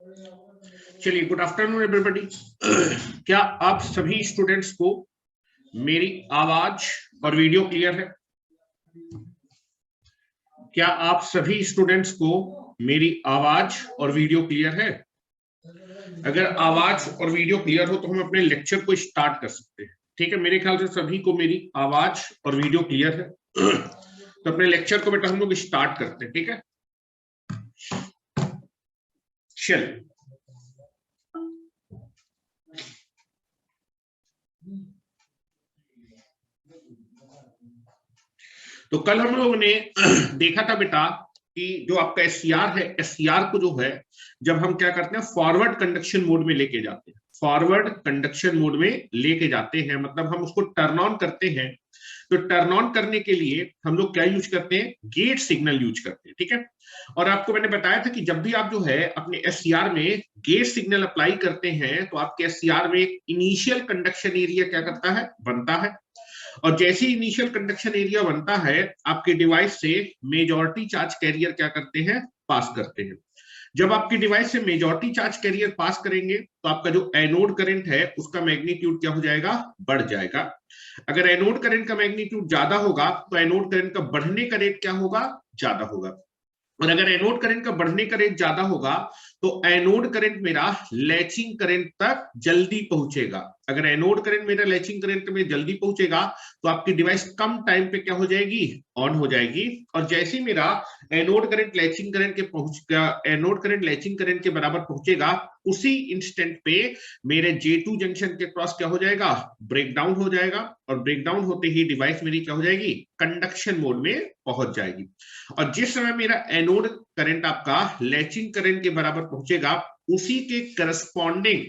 चलिए, good afternoon everybody. क्या आप सभी स्टूडेंट्स को मेरी आवाज और वीडियो क्लियर है? क्या आप सभी स्टूडेंट्स को मेरी आवाज और वीडियो क्लियर है? अगर आवाज और वीडियो क्लियर हो तो हम अपने लेक्चर को स्टार्ट कर सकते हैं। ठीक है, मेरे ख्याल से सभी को मेरी आवाज और वीडियो क्लियर है। तो अपने लेक्चर को बेटा हम लोग स्टार्ट करते हैं। ठीक है, चलिए। तो कल हम लोगों ने देखा था बेटा कि जो आपका एससीआर है, एससीआर को जो है जब हम क्या करते हैं फॉरवर्ड कंडक्शन मोड में लेके जाते हैं, फॉरवर्ड कंडक्शन मोड में लेके जाते हैं, मतलब हम उसको टर्न ऑन करते हैं। तो टर्न ऑन करने के लिए हम लोग क्या यूज करते हैं? गेट सिग्नल यूज करते हैं। ठीक है, और आपको मैंने बताया था कि जब भी आप जो है अपने एससीआर में गेट सिग्नल अप्लाई करते हैं तो आपके एससीआर में एक इनिशियल कंडक्शन एरिया क्या करता है? बनता है। और जैसे ही इनिशियल कंडक्शन एरिया बनता है, आपके डिवाइस से मेजॉरिटी चार्ज कैरियर क्या करते हैं? पास करते हैं। जब आपकी डिवाइस से मेजॉरिटी चार्ज कैरियर पास करेंगे तो आपका जो एनोड करंट है उसका मैग्नीट्यूड क्या हो जाएगा? बढ़ जाएगा। अगर एनोड करंट का मैग्नीट्यूड ज्यादा होगा तो एनोड करंट का बढ़ने का रेट क्या होगा? ज्यादा होगा। और अगर एनोड करंट का बढ़ने का रेट ज्यादा होगा तो एनोड करंट मेरा लैचिंग करंट तक जल्दी पहुंचेगा। अगर एनोड करंट मेरा लैचिंग करंट में जल्दी पहुंचेगा तो आपकी डिवाइस कम टाइम पे क्या हो जाएगी? ऑन हो जाएगी। और जैसे ही मेरा एनोड करंट लैचिंग करंट के एनोड करंट लैचिंग करंट के बराबर पहुंचेगा, उसी इंस्टेंट पे मेरे J2 जंक्शन के क्रॉस क्या हो जाएगा? ब्रेकडाउन हो जाएगा। और ब्रेकडाउन होते ही डिवाइस मेरी क्या हो जाएगी? कंडक्शन मोड में पहुंच जाएगी। और जिस समय मेरा एनोड करंट आपका लैचिंग करंट के बराबर पहुंचेगा, उसी के करस्पॉन्डिंग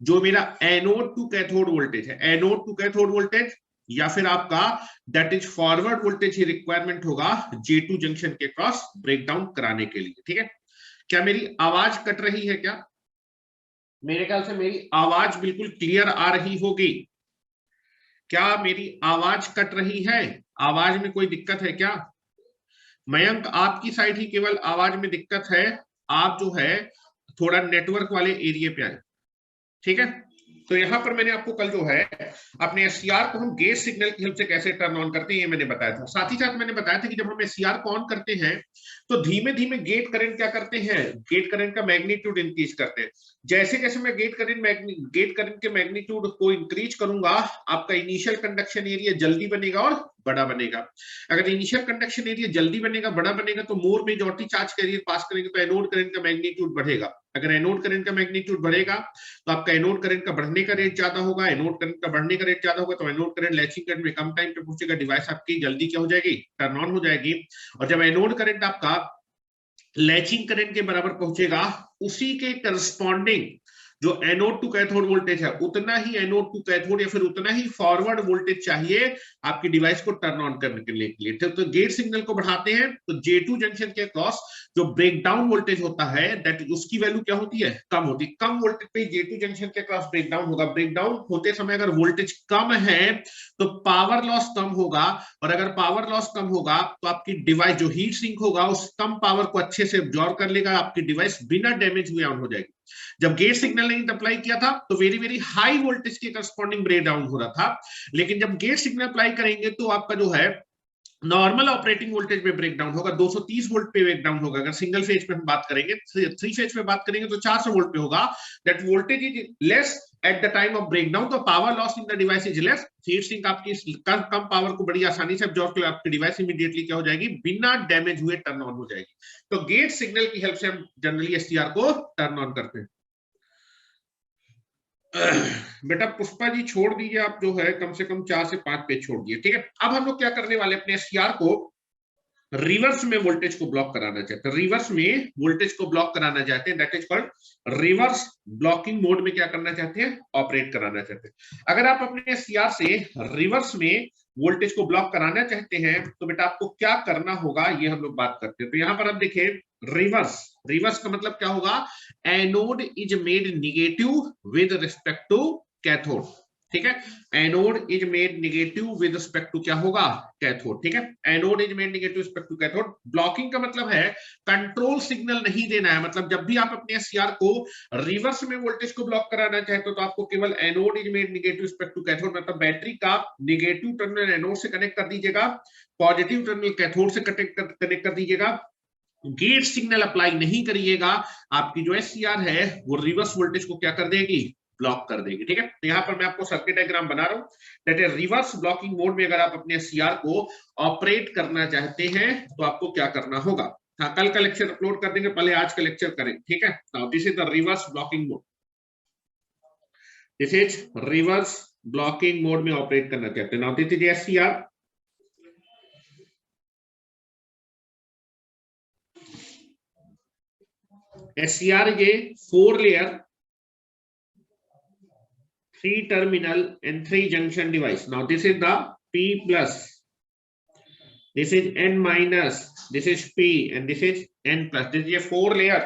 जो मेरा एनोड टू कैथोड वोल्टेज है, एनोड टू कैथोड वोल्टेज या फिर आपका that is forward voltage he requirement होगा J2 जंक्शन के क्रॉस ब्रेकडाउन कराने के लिए। ठीक है, क्या मेरी आवाज कट रही है? क्या मेरे ख्याल से मेरी आवाज बिल्कुल क्लियर आ रही होगी। क्या मेरी आवाज कट रही है? आवाज में कोई दिक्कत है क्या? मयंक, आपकी साइड ही केवल आवाज में दिक्कत है, आप जो है थोड़ा नेटवर्क वाले एरिया पे आए। ठीक है, तो यहां पर मैंने आपको कल जो है अपने एससीआर को हम गेट सिग्नल की हेल्प से कैसे टर्न ऑन करते हैं ये मैंने बताया था। साथ ही साथ मैंने बताया था कि जब हम एससीआर को ऑन करते हैं तो धीमे धीमे गेट करंट क्या करते हैं? गेट करंट का मैग्नीट्यूड इंक्रीज करते हैं। जैसे जैसे मैं गेट करंट के मैग्नीट्यूड को इंक्रीज करूंगा, आपका इनिशियल कंडक्शन एरिया जल्दी बनेगा और बड़ा बनेगा। अगर इनिशियल कंडक्शन एरिया जल्दी बनेगा, बड़ा बनेगा, तो मोर मेजॉरिटी चार्ज कैरियर पास करेंगे तो एनोड करंट का मैग्नीट्यूड बढ़ेगा। अगर एनोड करंट का मैग्नीट्यूड बढ़ेगा तो आपका एनोड करंट का बढ़ने का रेट ज्यादा होगा। एनोड करंट का बढ़ने का रेट ज्यादा होगा तो एनोड करंट लैचिंग करंट में कम टाइम पे पहुंचेगा, डिवाइस आपकी जल्दी क्या हो जाएगी? टर्न ऑन हो जाएगी। और जब एनोड करंट आपका लैचिंग करंट के बराबर पहुंचेगा, उसी के करस्पॉन्डिंग जो एनोड टू कैथोड वोल्टेज है, उतना ही एनोड टू कैथोड या फिर उतना ही फॉरवर्ड वोल्टेज चाहिए आपकी डिवाइस को टर्न ऑन करने के लिए। तो गेट सिग्नल को बढ़ाते हैं तो J2 जंक्शन के क्रॉस जो ब्रेकडाउन वोल्टेज होता है दैट उसकी वैल्यू क्या होती है? कम होती है। कम वोल्टेज पे J2 जंक्शन के क्रॉस ब्रेकडाउन होगा। ब्रेकडाउन होते समय अगर वोल्टेज कम है तो पावर लॉस कम होगा, और अगर पावर लॉस कम होगा तो आपकी डिवाइस जो हीट सिंक होगा उस कम पावर को अच्छे से एब्जॉर्ब कर लेगा, आपकी डिवाइस बिना डैमेज हुए ऑन हो जाएगी। जब गेट सिग्नल ने अप्लाई किया था तो वेरी वेरी हाई वोल्टेज के करस्पॉन्डिंग ब्रेक डाउन हो रहा था, लेकिन जब गेट सिग्नल अप्लाई करेंगे तो आपका जो है नॉर्मल ऑपरेटिंग वोल्टेज में ब्रेक डाउन होगा, 230 वोल्ट पे ब्रेक डाउन होगा। अगर सिंगल फेज पे हम बात करेंगे, थ्री फेज पे बात करेंगे तो 400 वोल्ट पे होगा। That voltage is less at the time of breakdown, तो power loss in the device is less. Heat sink आपकी कम पावर को बड़ी आसानी से एब्जॉर्ब कर आपकी डिवाइस इमीडिएटली क्या हो जाएगी? बिना डैमेज हुए टर्न ऑन हो जाएगी। तो गेट सिग्नल की हेल्प से हम जनरली एसटीआर को टर्न ऑन करते हैं। बेटा पुष्पा जी छोड़ दीजिए, आप जो है कम से कम 4 से 5 पेज छोड़ दिए। ठीक है, अब हम लोग क्या करने वाले, अपने एसटीआर को रिवर्स में वोल्टेज को ब्लॉक कराना चाहते हैं। रिवर्स में वोल्टेज को ब्लॉक कराना चाहते हैं, that is called reverse blocking mode में क्या करना चाहते हैं? ऑपरेट कराना चाहते हैं। अगर आप अपने एसटीआर से रिवर्स में वोल्टेज को ब्लॉक कराना चाहते हैं तो बेटा आपको क्या करना होगा ये हम लोग बात करते हैं। तो यहां पर आप देखिए, रिवर्स, रिवर्स का मतलब क्या होगा? Anode is made negative with respect to cathode. ठीक है। Anode is made negative with respect to क्या होगा, कैथोड। ठीक है, anode is made negative respect to cathode. Blocking का मतलब है कंट्रोल सिग्नल नहीं देना है, मतलब जब भी आप अपने एससीआर को रिवर्स में वोल्टेज को ब्लॉक कराना चाहते हो तो आपको केवल anode is made negative respect to cathode, मतलब बैटरी का नेगेटिव टर्मिनल एनोड से कनेक्ट कर दीजिएगा, पॉजिटिव टर्मिनल कैथोड से कनेक्ट कर दीजिएगा, गेट सिग्नल अप्लाई नहीं करिएगा, आपकी जो एससीआर है वो रिवर्स वोल्टेज को क्या कर देगी, ब्लॉक कर देगी। ठीक है, तो यहां पर मैं आपको सर्किट डायग्राम बना रहा हूं, that is reverse blocking mode में अगर आप अपने एससीआर को ऑपरेट करना चाहते हैं तो आपको क्या करना होगा। हाँ, कल का लेक्चर अपलोड कर देंगे, पहले आज का लेक्चर करें। ठीक है, now this is the reverse blocking mode, this is reverse blocking mode में ऑपरेट करना चाहते हैं। Now this is SCR, SCR is a 4-layer 3-terminal and 3-junction device. Now this is the P plus, this is N minus, this is P, and this is N plus. This is a 4-layer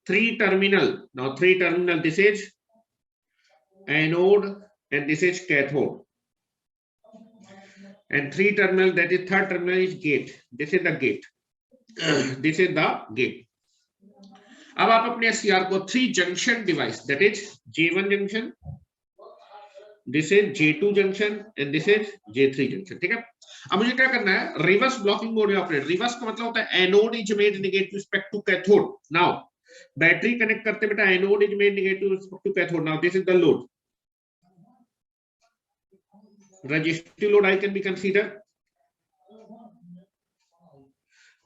3-terminal. Now 3-terminal, this is anode and this is cathode, and 3-terminal, that is third terminal is gate. This is the gate. This is the gate. अब आप अपने SCR को 3 junction device, that is J1 junction, this is J2 junction and this is J3 junction. ठीक है, अब मुझे क्या करना है, रिवर्स ब्लॉकिंग मोड में ऑपरेट। रिवर्स का मतलब होता है anode is made negative respect to cathode. Now battery connect करते बेटा, anode is made negative respect to cathode. Now this is the load, resistive load I can be considered.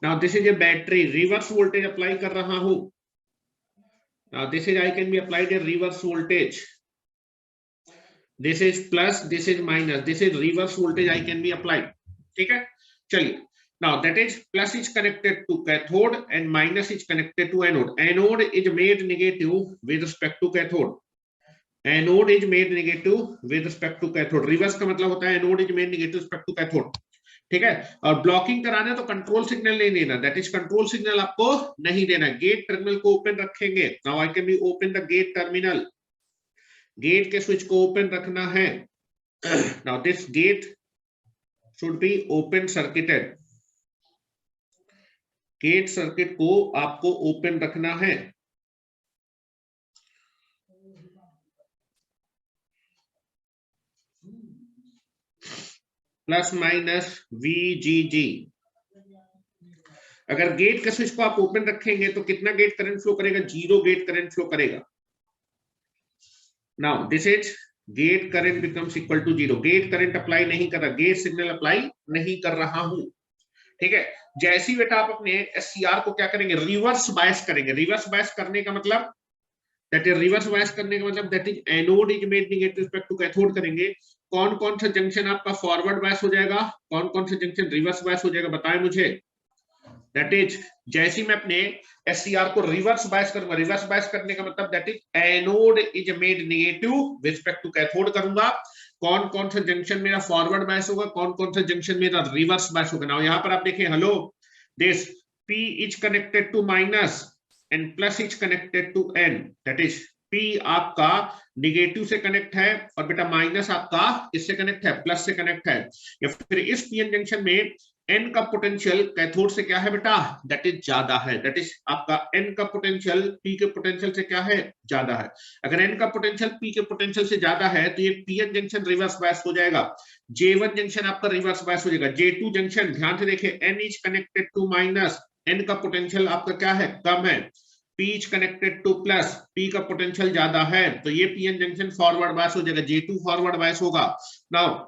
Now this is a battery, reverse voltage apply कर रहा हूं। Now this is I can be applied a reverse voltage. This is plus, this is minus, this is reverse voltage I can be applied. ठीक है, चलिए। Now that is plus is connected to cathode and minus is connected to anode. Anode is made negative with respect to cathode. Anode is made negative with respect to cathode. Reverse का मतलब होता है anode is made negative with respect to cathode. ठीक है, और blocking कराना तो control signal नहीं देना, दैट इज कंट्रोल सिग्नल आपको नहीं देना। गेट टर्मिनल को ओपन रखेंगे। Now I can be open the gate terminal, gate के स्विच को ओपन रखना है। Now this gate should be open circuited, gate circuit को आपको ओपन रखना है। Plus minus VGG। अगर गेट के स्विच को आप ओपन रखेंगे तो कितना गेट करंट फ्लो करेगा, 0 गेट करंट फ्लो करेगा। Now this is gate current becomes equal to 0, gate current apply नहीं कर रहा, गेट सिग्नल अप्लाई नहीं कर रहा हूं। ठीक है, जैसी बेटा आप अपने एससीआर को क्या करेंगे, रिवर्स बायस करेंगे। रिवर्स बायस करने का मतलब दैट इज रिवर्स बायस करने का मतलब that is anode is made negative respect to cathode करेंगे। कौन कौन सा जंक्शन आपका फॉरवर्ड बायस हो जाएगा, कौन कौन सा जंक्शन रिवर्स बायस हो जाएगा, बताएं मुझे। दैट इज जैसे मैं अपने एससीआर को रिवर्स बायस करूंगा, रिवर्स बायस करने का मतलब that is anode is made negative with respect to cathode करूंगा। कौन कौन सा जंक्शन मेरा फॉरवर्ड बायस होगा, कौन कौन सा जंक्शन मेरा रिवर्स बायस होगा। नाउ यहां पर आप देखें, hello this P is connected to minus and plus is connected to N, that is P आपका निगेटिव से कनेक्ट है और बेटा माइनस आपका इससे कनेक्ट है, प्लस से कनेक्ट है। या फिर इस पीएन जंक्शन में N का पोटेंशियल कैथोड से क्या है बेटा, दैट इज ज्यादा है, दैट इज आपका N का पोटेंशियल P के पोटेंशियल से क्या है, ज्यादा है। अगर N का पोटेंशियल P के पोटेंशियल से ज्यादा है तो ये पीएन जंक्शन रिवर्स बायस हो जाएगा। J1 जंक्शन आपका रिवर्स बायस हो जाएगा। J2 जंक्शन ध्यान से देखिए, N is connected to minus, N का पोटेंशियल आपका क्या है, कम है। P is connected to plus, P का पोटेंशियल ज्यादा है, तो ये पीएन जंक्शन फॉरवर्ड बायस हो जाएगा, J2 फॉरवर्ड बायस होगा। नाउ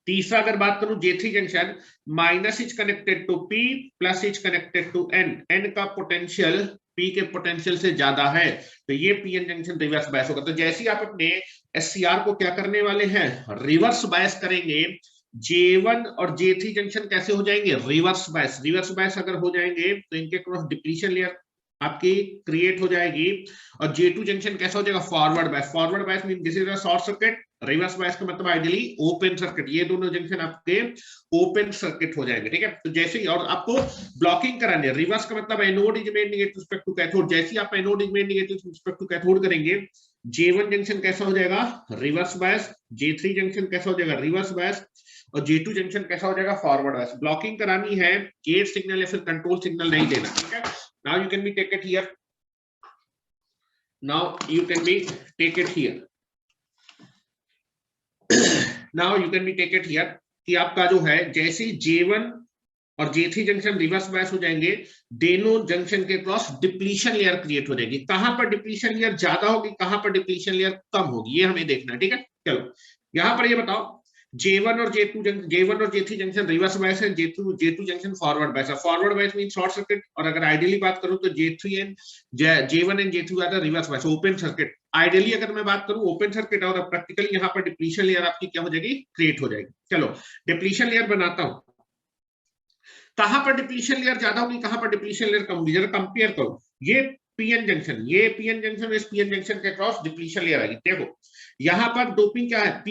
तीसरा अगर बात करूं, J3 junction minus is connected to P, plus is connected to N, N का पोटेंशियल P के पोटेंशियल से ज्यादा है, तो ये पीएन जंक्शन रिवर्स बायस होगा। तो जैसे ही आप अपने एससीआर को क्या करने वाले हैं, रिवर्स बायस करेंगे, J1 और J3 जंक्शन कैसे हो जाएंगे, रिवर्स बायस। रिवर्स बायस अगर हो जाएंगे तो इनके क्रॉस डिप्लीशन लेयर आपकी क्रिएट हो जाएगी। और J2 जंक्शन कैसा हो जाएगा, forward bias. Forward bias mean this is a short circuit, reverse बायस का मतलब आइडियली ओपन सर्किट, ये दोनों जंक्शन आपके ओपन सर्किट हो जाएंगे, ठीक है। तो जैसे ही, और आपको ब्लॉकिंग करानी है, रिवर्स का मतलब anode is made negative respect to cathode, जैसे ही आप anode is made negative respect to cathode करेंगे, J1 जंक्शन कैसा हो जाएगा, रिवर्स बायस, J3 जंक्शन कैसा हो जाएगा, रिवर्स बायस, और J2 जंक्शन कैसा हो जाएगा, फॉरवर्ड बायस। ब्लॉकिंग करानी है, गेट सिग्नल या फिर कंट्रोल सिग्नल नहीं देना, ठीक है। Now you can be take it here, now you can be take it here, now you can be take it here कि आपका जो है जैसे J1 और J3 जंक्शन रिवर्स बायस हो जाएंगे, दोनों जंक्शन के क्रॉस डिप्लीशन लेयर क्रिएट हो जाएगी। कहां पर डिप्लीशन लेयर ज्यादा होगी, कहां पर डिप्लीशन लेयर कम होगी, ये हमें देखना है, ठीक है। चलो यहां पर ये बताओ, J1 और J3 जंक्शन रिवर्स बायस है, J2 जंक्शन फॉरवर्ड बायस है। Forward bias mean short circuit, और अगर आइडियली बात करूं तो J1 and J2 are reverse bias, open circuit. Ideally अगर मैं बात करूं ओपन सर्किट, और प्रैक्टिकली यहां पर डिप्लीशन लेयर आपकी क्या हो जाएगी, क्रिएट हो जाएगी। चलो डिप्लीशन लेयर बनाता हूं, कहां पर डिप्लीशन लेयर ज्यादा होगी, कहां पर डिप्लीशन लेयर कम होगी, जरा कंपेयर करो। ये पीएन जंक्शन, ये पीएन जंक्शन, इस पीएन जंक्शन के क्रॉस डिप्लीशन लेयर आएगी। देखो यहां पर डोपिंग क्या है, P+,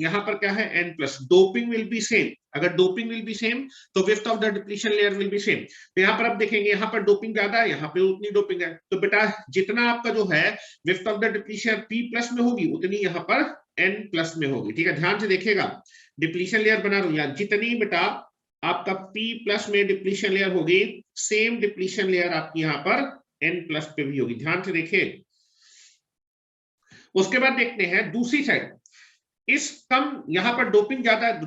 यहां पर क्या है, N+, doping will be same. अगर डोपिंग विल बी सेम तो width of the depletion layer will be same. तो यहां पर आप देखेंगे, यहां पर डोपिंग ज्यादा है, यहां पे उतनी डोपिंग है। तो बेटा जितना आपका जो है width of the depletion P+ में होगी, उतनी यहां पर N+ में होगी, ठीक है। ध्यान से देखिएगा, डिप्लीशन लेयर बना रहा हूं यहां, जितनी बेटा आपका P+ में डिप्लीशन लेयर होगी, सेम डिप्लीशन लेयर आपकी यहां पर N+ पे भी होगी। ध्यान से देखिए। उसके बाद देखते हैं दूसरी साइड, इस कम, यहां पर डोपिंग ज्यादा है,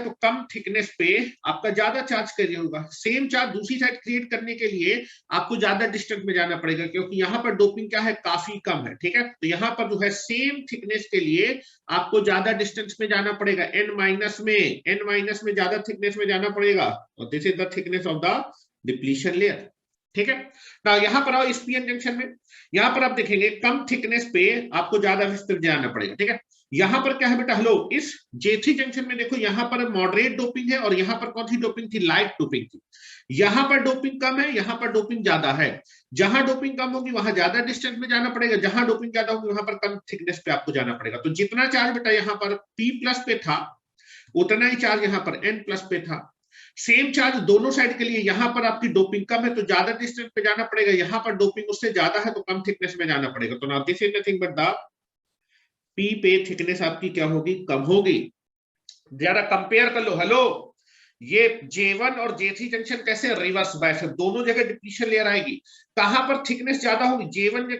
तो कम थिकनेस पे आपका ज्यादा चार्ज कैरी होगा। सेम चार्ज दूसरी साइड क्रिएट करने के लिए आपको ज्यादा डिस्टेंस में जाना पड़ेगा, क्योंकि यहां पर डोपिंग क्या है, काफी कम है, ठीक है। तो यहां पर जो है सेम थिकनेस के लिए आपको ज्यादा डिस्टेंस में जाना पड़ेगा, N- में ज्यादा थिकनेस में जाना पड़ेगा, और this is the thickness of the depletion layer, ठीक है ना। यहां पर आओ इस पीएन जंक्शन में, यहां पर आप देखेंगे कम थिकनेस पे आपको ज्यादा विस्तृत जाना पड़ेगा, ठीक है। यहां पर क्या है बेटा, हेलो, इस J3 जंक्शन में देखो, यहां पर मॉडरेट डोपिंग है, और यहां पर कौन सी डोपिंग थी, लाइट डोपिंग थी। यहां पर डोपिंग कम है, यहां पर डोपिंग ज्यादा है। जहां डोपिंग कम होगी वहां ज्यादा डिस्टेंस में जाना पड़ेगा, जहां डोपिंग ज्यादा होगी वहां पर कम थिकनेस पे आपको जाना पड़ेगा। तो जितना चार्ज बेटा यहां पर P+ पे था, उतना ही चार्ज यहां पर N+ पे था। सेम चार्ज दोनों साइड के लिए, यहां पर आपकी डोपिंग कम है तो ज्यादा डिस्टेंस पे जाना पड़ेगा, यहां पर डोपिंग उससे ज्यादा है तो कम थिकनेस में जाना पड़ेगा। तो now this is nothing but the P पे थिकनेस आपकी क्या होगी, कम होगी। जरा कंपेयर कर लो, हेलो, ये J1 और J3 जंक्शन कैसे, रिवर्स बायस है, दोनों जगह डिप्लीशन लेयर आएगी। कहां पर थिकनेस ज्यादा होगी, J1 के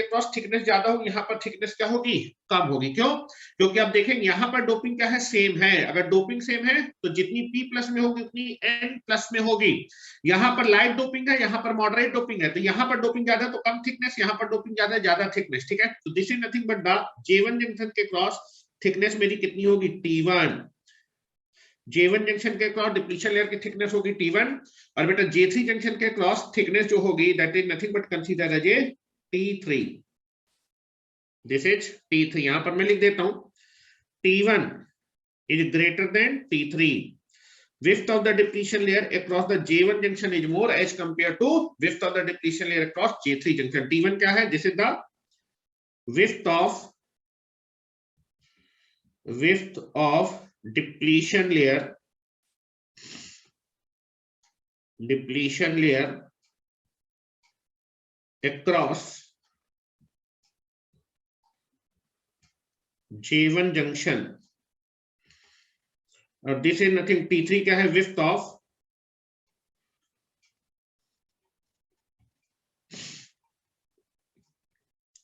क्रॉस थिकनेस ज्यादा होगी, यहां पर थिकनेस क्या होगी, कम होगी। क्यों, क्योंकि आप देखेंगे यहां पर डोपिंग क्या है, सेम है। अगर डोपिंग सेम है तो जितनी P+ में होगी उतनी N+ में होगी। यहां पर लाइट डोपिंग है, यहां पर मॉडरेट डोपिंग है, तो यहां पर डोपिंग ज्यादा तो कम थिकनेस, यहां पर डोपिंग ज्यादा ज्यादा थिकनेस, ठीक है। तो this is nothing but the J1 junction के क्रॉस थिकनेस मेरी कितनी होगी, T1। J1 जंक्शन के क्रॉस डिप्लीशन लेयर की थिकनेस होगी T1, और बेटा J3 जंक्शन के क्रॉस थिकनेस जो होगी that is nothing but consider as a T3। This is T3, यहां पर मैं लिख देता हूं, T1 is greater than T3. Width of the depletion layer across the J1 junction is more as compared to width of the depletion layer across J3 junction. T1 क्या है, this is the width of depletion layer across J1 junction, और this is nothing, T3 क्या है, width of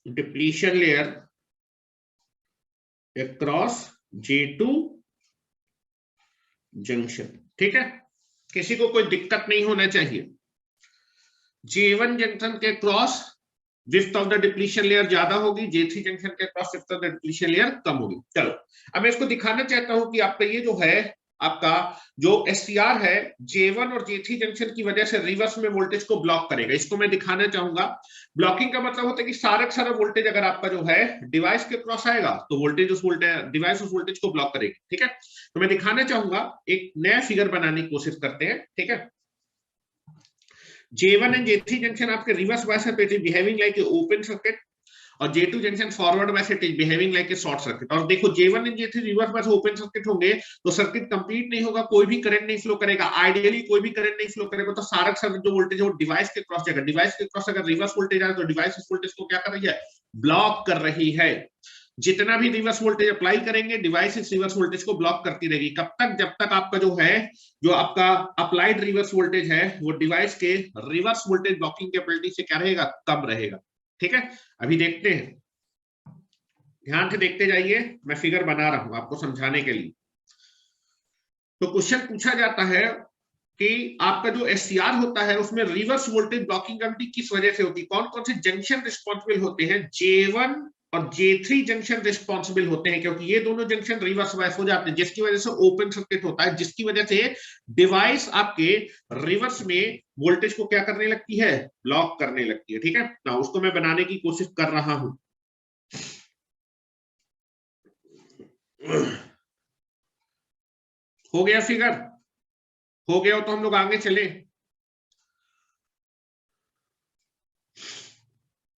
depletion layer across J2 junction, ठीक है। किसी को कोई दिक्कत नहीं होना चाहिए। J1 जंक्शन के cross width of the depletion layer ज्यादा होगी, J3 जंक्शन के cross width of the depletion layer कम होगी। चलो अब मैं इसको दिखाना चाहता हूं कि आपका ये जो है, आपका जो SCR है J1 और J3 जंक्शन की वजह से रिवर्स में वोल्टेज को ब्लॉक करेगा। इसको मैं दिखाना चाहूंगा। ब्लॉकिंग का मतलब होता है कि सारा वोल्टेज अगर आपका जो है डिवाइस के क्रॉस आएगा तो डिवाइस उस वोल्टेज को ब्लॉक करेगी, ठीक है। तो मैं दिखाना चाहूंगा, एक नया फिगर बनाने की कोशिश करते हैं, ठीक है। J1 एंड J3 जंक्शन आपके रिवर्स बायस है, behaving like a open circuit, और J2 junction forward bias it is behaving like a short circuit. और देखो J1 and J3 reverse bias open circuit होंगे तो सर्किट कंप्लीट नहीं होगा, कोई भी करंट नहीं फ्लो करेगा, आइडियली कोई भी करंट नहीं फ्लो करेगा, तो सारा सर्किट जो वोल्टेज है वो डिवाइस के क्रॉस जाएगा। डिवाइस के क्रॉस अगर रिवर्स वोल्टेज आए तो डिवाइस इस वोल्टेज को क्या कर रही है, ब्लॉक कर रही है। जितना भी रिवर्स वोल्टेज अप्लाई करेंगे डिवाइस इस रिवर्स वोल्टेज को ब्लॉक करती रहेगी। कब तक, जब तक आपका जो है, जो आपका अप्लाइड रिवर्स वोल्टेज है वो डिवाइस के रिवर्स वोल्टेज ब्लॉकिंग कैपेबिलिटी से क्या रहेगा, कम रहेगा। ठीक है, अभी देखते हैं, ध्यान से देखते जाइए, मैं फिगर बना रहा हूं आपको समझाने के लिए। तो क्वेश्चन पूछा जाता है कि आपका जो एससीआर होता है उसमें रिवर्स वोल्टेज ब्लॉकिंग कैपेबिलिटी किस वजह से होती है, कौन कौन से जंक्शन रिस्पॉन्सिबल होते हैं। J1 और J3 जंक्शन रिस्पॉन्सिबल होते हैं, क्योंकि ये दोनों जंक्शन रिवर्स बायस हो जाते हैं, जिसकी वजह से ओपन सर्किट होता है, जिसकी वजह से डिवाइस आपके रिवर्स में वोल्टेज को क्या करने लगती है, ब्लॉक करने लगती है। ठीक है ना, उसको मैं बनाने की कोशिश कर रहा हूं। हो गया फिगर, हो गया हो तो हम लोग आगे चले।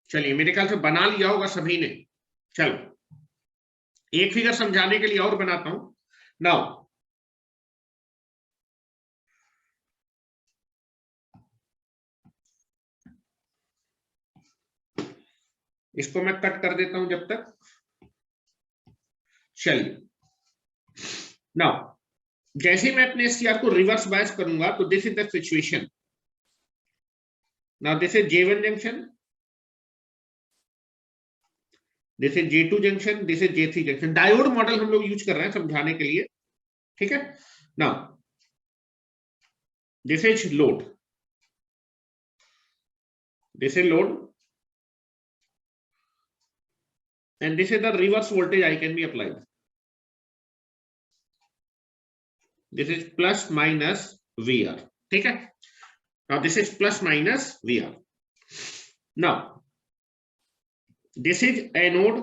चलिए, मेरे ख्याल से बना लिया होगा सभी ने। चलो एक फिगर समझाने के लिए और बनाता हूं। नाउ इसको मैं कट कर देता हूं जब तक। चलिए, नाउ जैसे मैं अपने एससीआर को रिवर्स बायस करूंगा तो this is the situation. Now this is J1 junction, this is J2 junction, this is J3 junction. Diode model हम लोग यूज कर रहे हैं समझाने के लिए। ठीक है, now this is load, this is load and this is the reverse voltage I can be applied. This is plus minus VR. ठीक है, now this is plus minus VR. Now this is anode,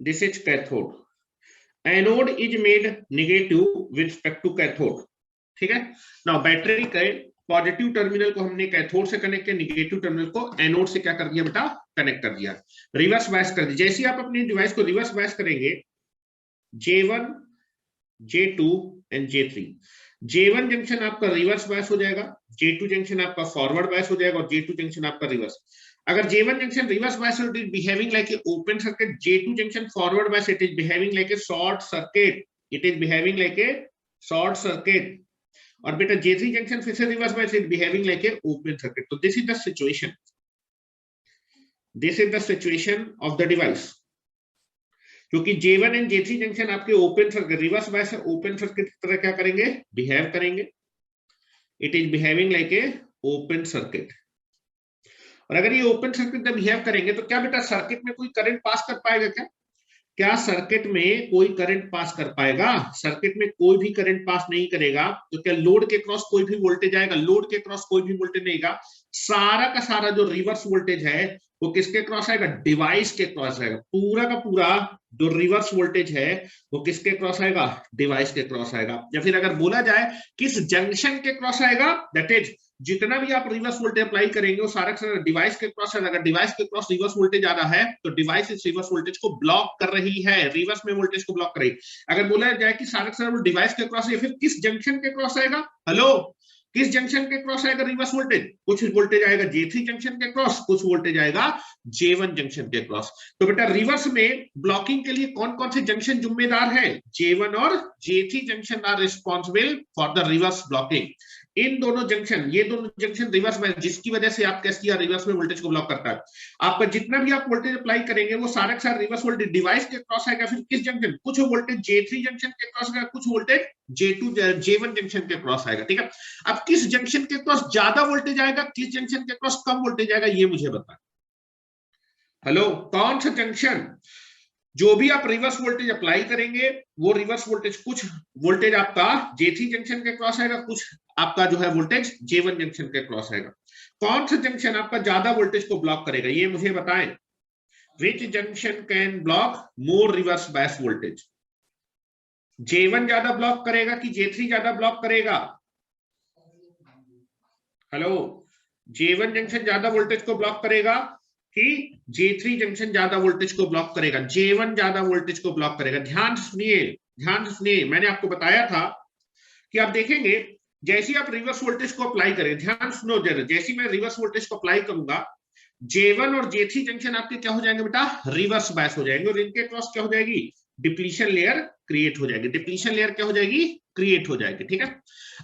this is cathode. Anode is made negative with respect to cathode. ठीक है, now battery के positive terminal को हमने cathode से connect किया, negative terminal को एनोड से क्या कर दिया बेटा, कनेक्ट कर दिया, रिवर्स बायस कर दिया। जैसे आप अपने डिवाइस को रिवर्स बायस करेंगे J1, J2 and J3, J1 junction आपका रिवर्स बायस हो जाएगा, J2 जंक्शन आपका फॉरवर्ड बायस हो जाएगा और J2 जंक्शन आपका रिवर्स। अगर J1 junction reverse bias it is behaving like a open circuit, J2 junction forward bias it is behaving like a short circuit, it is behaving like a short circuit. और बेटा J3 junction फिर से reverse bias is behaving like a open circuit. तो this is the situation, this is the situation of the device. क्योंकि J1 and J3 junction आपके open circuit, reverse bias open circuit की तरह क्या करेंगे, behave करेंगे, it is behaving like a open circuit. और अगर ये ओपन सर्किट जब बिहेव करेंगे तो क्या बेटा सर्किट में कोई करंट पास कर पाएगा क्या, क्या सर्किट में कोई करंट पास कर पाएगा, सर्किट में कोई भी करंट पास नहीं करेगा। तो क्या लोड के क्रॉस कोई भी वोल्टेज आएगा, लोड के क्रॉस कोई भी वोल्टेज नहीं आएगा। सारा का सारा जो रिवर्स वोल्टेज है वो किसके क्रॉस आएगा, डिवाइस के क्रॉस आएगा। पूरा का पूरा जो रिवर्स वोल्टेज है वो किसके क्रॉस आएगा, डिवाइस के क्रॉस आएगा। या फिर अगर बोला जाए किस जंक्शन के क्रॉस आएगा, दैट इज जितना भी आप रिवर्स वोल्टेज अप्लाई करेंगे वो सारा डिवाइस के क्रॉस है। अगर डिवाइस के क्रॉस रिवर्स वोल्टेज आ रहा है तो डिवाइस इस रिवर्स वोल्टेज को ब्लॉक कर रही है, रिवर्स में वोल्टेज को ब्लॉक कर रही है। अगर बोला जाए कि सारा डिवाइस के क्रॉस या फिर किस जंक्शन के क्रॉस आएगा, हेलो किस जंक्शन के क्रॉस आएगा रिवर्स वोल्टेज, कुछ वोल्टेज आएगा J3 जंक्शन के क्रॉस, कुछ वोल्टेज आएगा J1 जंक्शन के क्रॉस। तो बेटा रिवर्स में ब्लॉकिंग के लिए कौन कौन से जंक्शन जिम्मेदार है, J1 और J3 junction are responsible for the reverse blocking. इन दोनों जंक्शन, ये दोनों जंक्शन रिवर्स में, जिसकी वजह से आप कैसे रिवर्स में वोल्टेज को ब्लॉक करता है। आपका जितना भी आप वोल्टेज अप्लाई करेंगे वो सारा का सारा रिवर्स वोल्टेज डिवाइस के क्रॉस आएगा। फिर किस जंक्शन, कुछ वोल्टेज J3 जंक्शन के क्रॉस आएगा, कुछ वोल्टेज J1 जंक्शन के क्रॉस आएगा। ठीक है, अब किस जंक्शन के क्रॉस ज्यादा वोल्टेज आएगा, किस जंक्शन के क्रॉस कम वोल्टेज आएगा, ये मुझे बताएं। हेलो, कौन सा जंक्शन, जो भी आप रिवर्स वोल्टेज अप्लाई करेंगे वो रिवर्स वोल्टेज, कुछ वोल्टेज आपका J3 जंक्शन के क्रॉस आएगा, कुछ आपका जो है वोल्टेज J1 जंक्शन के क्रॉस आएगा। कौन सा जंक्शन आपका ज्यादा वोल्टेज को ब्लॉक करेगा, ये मुझे बताएं। Which junction can block more reverse bias voltage, J1 ज्यादा ब्लॉक करेगा कि J3 ज्यादा ब्लॉक करेगा। हेलो, J1 जंक्शन ज्यादा वोल्टेज को ब्लॉक करेगा कि J3 जंक्शन ज्यादा वोल्टेज को ब्लॉक करेगा, J1 ज्यादा वोल्टेज को ब्लॉक करेगा। ध्यान से सुनिए, मैंने आपको बताया था कि आप देखेंगे जैसे आप रिवर्स वोल्टेज को अप्लाई करें, ध्यान सुनो जरा, जैसे मैं रिवर्स वोल्टेज को अप्लाई करूंगा, J1 और J3 जंक्शन आपके क्या हो जाएंगे बेटा, रिवर्स बायस हो जाएंगे, और इनके क्रॉस क्या हो जाएगी, डिप्लीशन लेयर क्रिएट हो जाएगी। डिप्लीशन लेयर क्या हो जाएगी, क्रिएट हो जाएगी। ठीक है,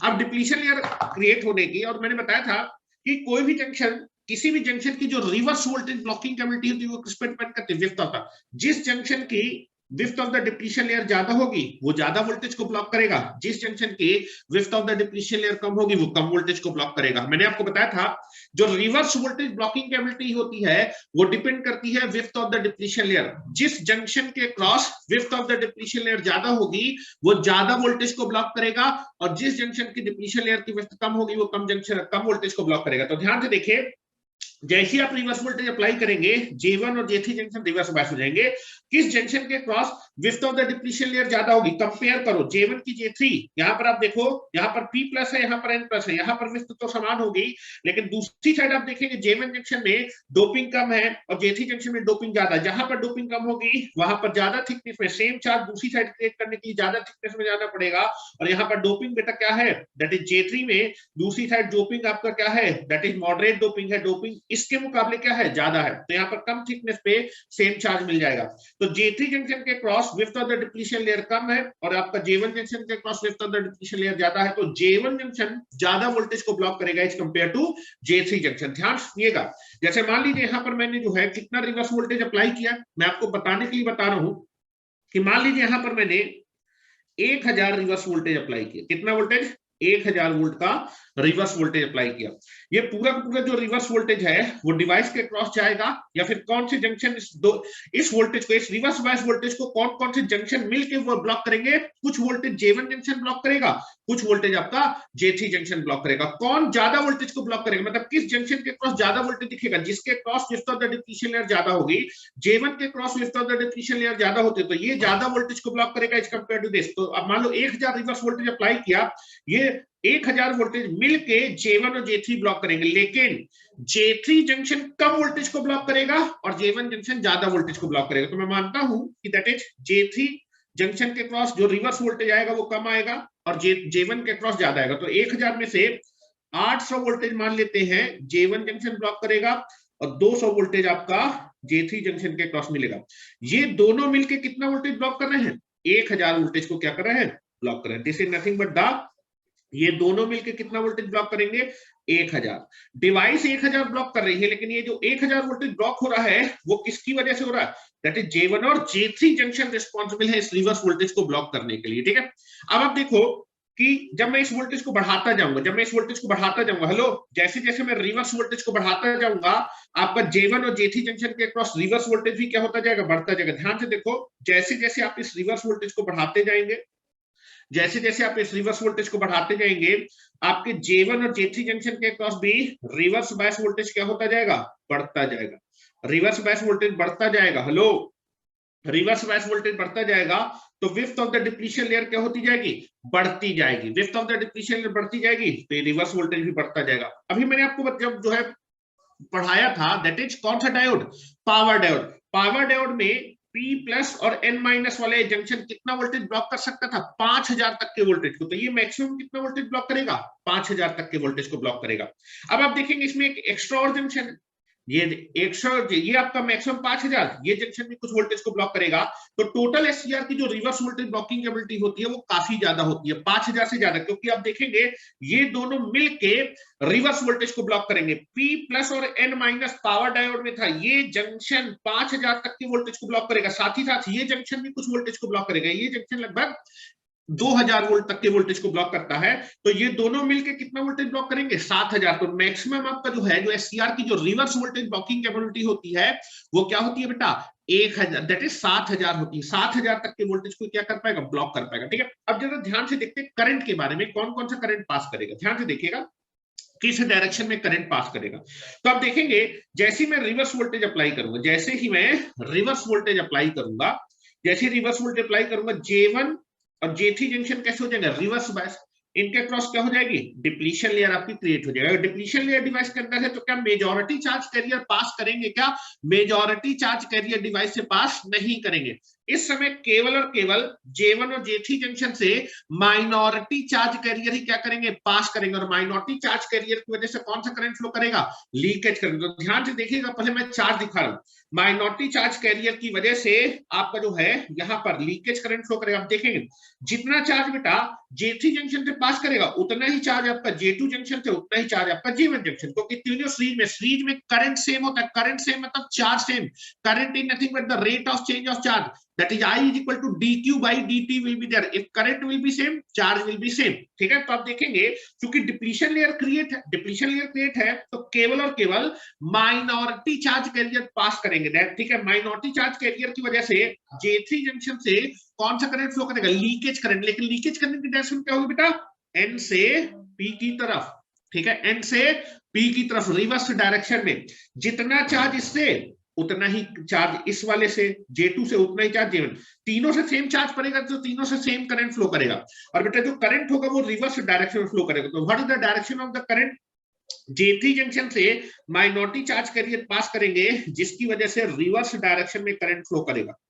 अब डिप्लीशन लेयर क्रिएट होने की, और मैंने बताया था कि कोई भी जंक्शन, किसी भी जंक्शन की जो रिवर्स वोल्टेज ब्लॉकिंग कैपेबिलिटी होती है वो किस पर डिपेंड करती है, विड्थ ऑफ द, जिस जंक्शन की width of the depletion layer ज्यादा होगी वो ज्यादा वोल्टेज को ब्लॉक करेगा, जिस जंक्शन की width of the depletion layer कम होगी वो कम वोल्टेज को ब्लॉक करेगा। मैंने आपको बताया था जो रिवर्स वोल्टेज ब्लॉकिंग कैपेबिलिटी होती है वो डिपेंड करती है width of the depletion layer. जिस जंक्शन के cross width of the depletion layer ज्यादा होगी वो ज्यादा वोल्टेज को ब्लॉक करेगा, और जिस जंक्शन की डिप्लीशन लेयर की विड्थ कम होगी वो कम वोल्टेज को ब्लॉक करेगा। तो ध्यान से देखिए, जैसे आप रिवर्स वोल्टेज अप्लाई करेंगे J1 और J3 जंक्शन रिवर्स बायस हो जाएंगे। किस जंक्शन के cross width of the depletion layer ज्यादा होगी, कंपेयर करो J1 की J3, यहां पर आप देखो, यहां पर P प्लस है, यहां पर N प्लस है, यहां पर विड्थ तो समान होगी, लेकिन दूसरी साइड आप देखेंगे J1 जंक्शन में डोपिंग कम है और J3 जंक्शन में डोपिंग ज्यादा है। जहां पर डोपिंग कम होगी वहां पर ज्यादा थिकनेस में सेम चार्ज दूसरी साइड क्रिएट करने के लिए ज्यादा थिकनेस में जाना पड़ेगा, और यहाँ पर डोपिंग बेटा क्या है, दैट इज J3 में दूसरी साइड डोपिंग आपका क्या है, दैट इज मॉडरेट डोपिंग है, डोपिंग इसके मुकाबले क्या है, ज्यादा है, तो यहाँ पर कम थिकनेस पे सेम चार्ज मिल जाएगा। तो J3 जंक्शन के cross width of the depletion layer कम है और आपका J1 जंक्शन के cross width of the depletion layer ज्यादा है, तो J1 जंक्शन ज्यादा वोल्टेज को ब्लॉक करेगा as compare to J3 junction. ध्यान सुनिएगा, जैसे मान लीजिए यहाँ पर मैंने जो है कितना रिवर्स वोल्टेज अप्लाई किया, मैं आपको बताने के लिए बता रहा हूं कि मान लीजिए यहाँ पर मैंने 1000 रिवर्स वोल्टेज अप्लाई किया, कितना वोल्टेज, 1000 वोल्ट का रिवर्स वोल्टेज अप्लाई किया। ये पूरा पूरा जो रिवर्स वोल्टेज है वो डिवाइस के क्रॉस जाएगा, या फिर कौन से जंक्शन इस वोल्टेज को, इस रिवर्स बायस वोल्टेज को कौन कौन से जंक्शन मिलके वो ब्लॉक करेंगे, कुछ वोल्टेज J1 जंक्शन ब्लॉक करेगा, कुछ वोल्टेज आपका J3 जंक्शन ब्लॉक करेगा। कौन ज्यादा वोल्टेज को ब्लॉक करेगा, मतलब किस जंक्शन के क्रॉस ज्यादा वोल्टेज दिखेगा, जिसके cross width of the depletion layer ज्यादा होगी, J1 के cross width of the depletion layer ज्यादा होते तो ये ज्यादा वोल्टेज को ब्लॉक करेगा एज कंपेयर टू दिस। तो अब मान लो 1000 रिवर्स वोल्टेज अप्लाई किया, ये 1000 वोल्टेज मिलके J1 और J3 ब्लॉक करेंगे, लेकिन J3 जंक्शन कम वोल्टेज को ब्लॉक करेगा और J1 जंक्शन ज्यादा वोल्टेज को ब्लॉक करेगा। तो मैं मानता हूं कि दैट इज J3 जंक्शन के क्रॉस जो रिवर्स वोल्टेज आएगा वो कम आएगा और J1 के क्रॉस ज्यादा आएगा। तो 1000 में से 800 वोल्टेज मान लेते हैं J1 जंक्शन ब्लॉक करेगा और 200 वोल्टेज आपका J3 जंक्शन के क्रॉस मिलेगा। ये दोनों मिलके कितना वोल्टेज ब्लॉक कर रहे हैं, 1000 वोल्टेज को क्या कर रहे हैं, ब्लॉक कर रहे हैं। This is nothing but the, ये दोनों मिलके कितना वोल्टेज ब्लॉक करेंगे, 1000। डिवाइस 1000 ब्लॉक कर रही है, लेकिन ये जो 1000 वोल्टेज ब्लॉक हो रहा है वो किसकी वजह से हो रहा है, दैट इज J1 और J3 जंक्शन रिस्पॉन्सिबल है इस रिवर्स वोल्टेज को ब्लॉक करने के लिए। ठीक है, अब आप देखो कि जब मैं इस वोल्टेज को बढ़ाता जाऊंगा, हेलो, जैसे जैसे मैं रिवर्स वोल्टेज को बढ़ाता जाऊंगा आपका J1 और J3 जंक्शन के क्रॉस रिवर्स वोल्टेज भी क्या होता जाएगा, बढ़ता जाएगा। ध्यान से देखो, जैसे जैसे आप इस रिवर्स वोल्टेज को बढ़ाते जाएंगे, जैसे जैसे आप इस रिवर्स वोल्टेज को बढ़ाते जाएंगे, आपके J1 और J3 जंक्शन के क्रॉस भी रिवर्स बायस वोल्टेज क्या होता जाएगा, बढ़ता जाएगा। रिवर्स बायस वोल्टेज बढ़ता जाएगा, हेलो, रिवर्स बायस वोल्टेज बढ़ता जाएगा तो width of the depletion layer क्या होती जाएगी, बढ़ती जाएगी। Width of the depletion layer बढ़ती जाएगी तो रिवर्स वोल्टेज भी बढ़ता जाएगा। अभी मैंने आपको जब जो है पढ़ाया था, दैट इज कौन सा diode, power diode. Power diode में P प्लस और N माइनस वाले जंक्शन कितना वोल्टेज ब्लॉक कर सकता था, 5000 तक के वोल्टेज को। तो ये मैक्सिमम कितना वोल्टेज ब्लॉक करेगा, 5000 तक के वोल्टेज को ब्लॉक करेगा। अब आप देखेंगे इसमें एक एक्स्ट्रा और जंक्शन है, ये आपका मैक्सिमम 5000, ये जंक्शन में कुछ वोल्टेज को ब्लॉक करेगा। तो टोटल SCR की जो रिवर्स वोल्टेज ब्लॉकिंग कैपेबिलिटी होती है वो काफी ज्यादा होती है, 5000 से ज्यादा, क्योंकि आप देखेंगे ये दोनों मिलके रिवर्स वोल्टेज को ब्लॉक करेंगे। P प्लस और N माइनस पावर डायोड में था, ये जंक्शन 5000 तक के वोल्टेज को ब्लॉक करेगा, साथ ही साथ ये जंक्शन भी कुछ वोल्टेज को ब्लॉक करेगा। ये जंक्शन लगभग 2000 वोल्ट तक के वोल्टेज को ब्लॉक करता है। तो ये दोनों मिलके कितना वोल्टेज ब्लॉक करेंगे, 7000। तो मैक्सिमम आपका जो है, जो SCR की जो रिवर्स वोल्टेज ब्लॉकिंग कैपेबिलिटी होती है वो क्या होती है बेटा, 1000, दैट इज 7000 होती है। 7000 तक के वोल्टेज को क्या कर पाएगा, ब्लॉक कर पाएगा। ठीक है, अब जरा ध्यान से देखते हैं करंट के बारे में, कौन कौन सा करंट पास करेगा। ध्यान से देखिएगा किस डायरेक्शन में करंट पास करेगा। तो आप देखेंगे जैसे ही मैं रिवर्स वोल्टेज अप्लाई करूंगा, जैसे ही मैं रिवर्स वोल्टेज अप्लाई करूंगा, J1 और J3 जंक्शन कैसे हो जाएगा, रिवर्स बायस। इनके क्रॉस क्या हो जाएगी, डिप्लीशन लेयर आपकी क्रिएट हो जाएगी। अगर डिप्लीशन लेयर डिवाइस के अंदर है तो क्या मेजॉरिटी चार्ज कैरियर पास करेंगे, क्या मेजॉरिटी चार्ज कैरियर डिवाइस से पास नहीं करेंगे। इस समय केवल और केवल J1 और J3 जंक्शन से माइनॉरिटी चार्ज कैरियर ही क्या करेंगे, पास करेंगे। और माइनॉरिटी चार्ज कैरियर की वजह से कौन सा करंट फ्लो करेगा, लीकेज करंट। तो ध्यान से देखिएगा, पहले मैं चार्ज दिखा रहा हूं। माइनॉरिटी चार्ज कैरियर की वजह से आपका जो है यहाँ पर लीकेज करंट फ्लो करेगा। आप देखेंगे जितना चार्ज बेटा J3 जंक्शन से पास करेगा उतना ही चार्ज आपका J2 जंक्शन से, उतना ही चार्ज आपका J1 जंक्शन। क्योंकि तीनों सीरीज में करंट सेम होता है। करंट सेम मतलब charge same. Current is nothing but the rate of change of charge, that is I is equal to dq by dt will be there. If current will be same, charge will be same. ठीक है, तो आप देखेंगे क्योंकि depletion layer create है तो केवल और केवल माइनॉरिटी चार्ज कैरियर पास करेंगे। ठीक है, माइनॉरिटी चार्ज कैरियर की वजह से J3 जंक्शन से कौन सा करंट फ्लो करेगा, लीकेज करंट। लेकिन लीकेज करंट की डायरेक्शन क्या होगी बेटा, N से P की तरफ। ठीक है, N से P की तरफ रिवर्स डायरेक्शन में। जितना चार्ज इससे उतना ही चार्ज इस वाले से, J2 से उतना ही चार्ज J1। तीनों से सेम चार्ज पड़ेगा तो तीनों से सेम करंट फ्लो करेगा। और बेटा जो करंट होगा वो रिवर्स डायरेक्शन में फ्लो करेगा। तो what is the direction of the current, J3 junction से माइनॉरिटी चार्ज कैरियर पास करेंगे जिसकी वजह से रिवर्स डायरेक्शन में करंट फ्लो करेगा।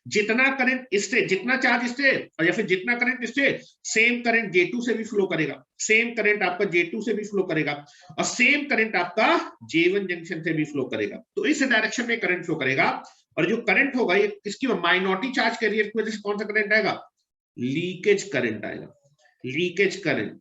जितना करंट इससे, जितना चार्ज इससे या फिर जितना करंट इससे, सेम करंट J2 से भी फ्लो करेगा। सेम करंट आपका J2 से भी फ्लो करेगा और सेम करंट आपका J1 जंक्शन से भी फ्लो करेगा। तो इस डायरेक्शन में करंट फ्लो करेगा। और जो करंट होगा ये किसकी, माइनॉरिटी चार्ज कैरियर की वजह से कौन सा करंट आएगा, लीकेज करंट आएगा। Leakage current.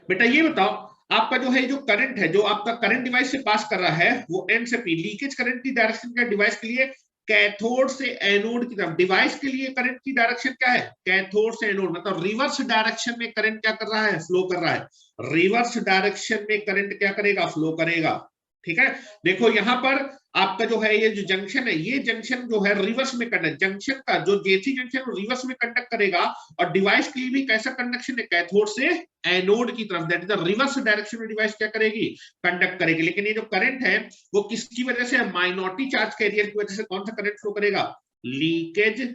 बेटा ये बताओ आपका जो है, जो करंट है जो आपका करंट डिवाइस से पास कर रहा है वो N से P। लीकेज करंट की डायरेक्शन क्या डिवाइस के लिए, कैथोड से एनोड की तरफ। डिवाइस के लिए करंट की डायरेक्शन क्या है, कैथोड से एनोड। मतलब रिवर्स डायरेक्शन में करंट क्या कर रहा है, फ्लो कर रहा है। रिवर्स डायरेक्शन में करंट क्या करेगा, फ्लो करेगा। ठीक है, देखो यहां पर आपका जो है ये जो जंक्शन है, ये जंक्शन जो है रिवर्स में कंडक्ट, जंक्शन का जो J3 जंक्शन वो रिवर्स में कंडक्ट करेगा। और डिवाइस के लिए भी कैसा कंडक्शन है, कैथोड से एनोड की तरफ। That is the reverse direction में डिवाइस क्या करेगी, कंडक्ट करेगी। लेकिन ये जो करंट है वो किसकी वजह से, माइनॉरिटी चार्ज कैरियर की वजह से कौन सा करंट फ्लो करेगा, लीकेज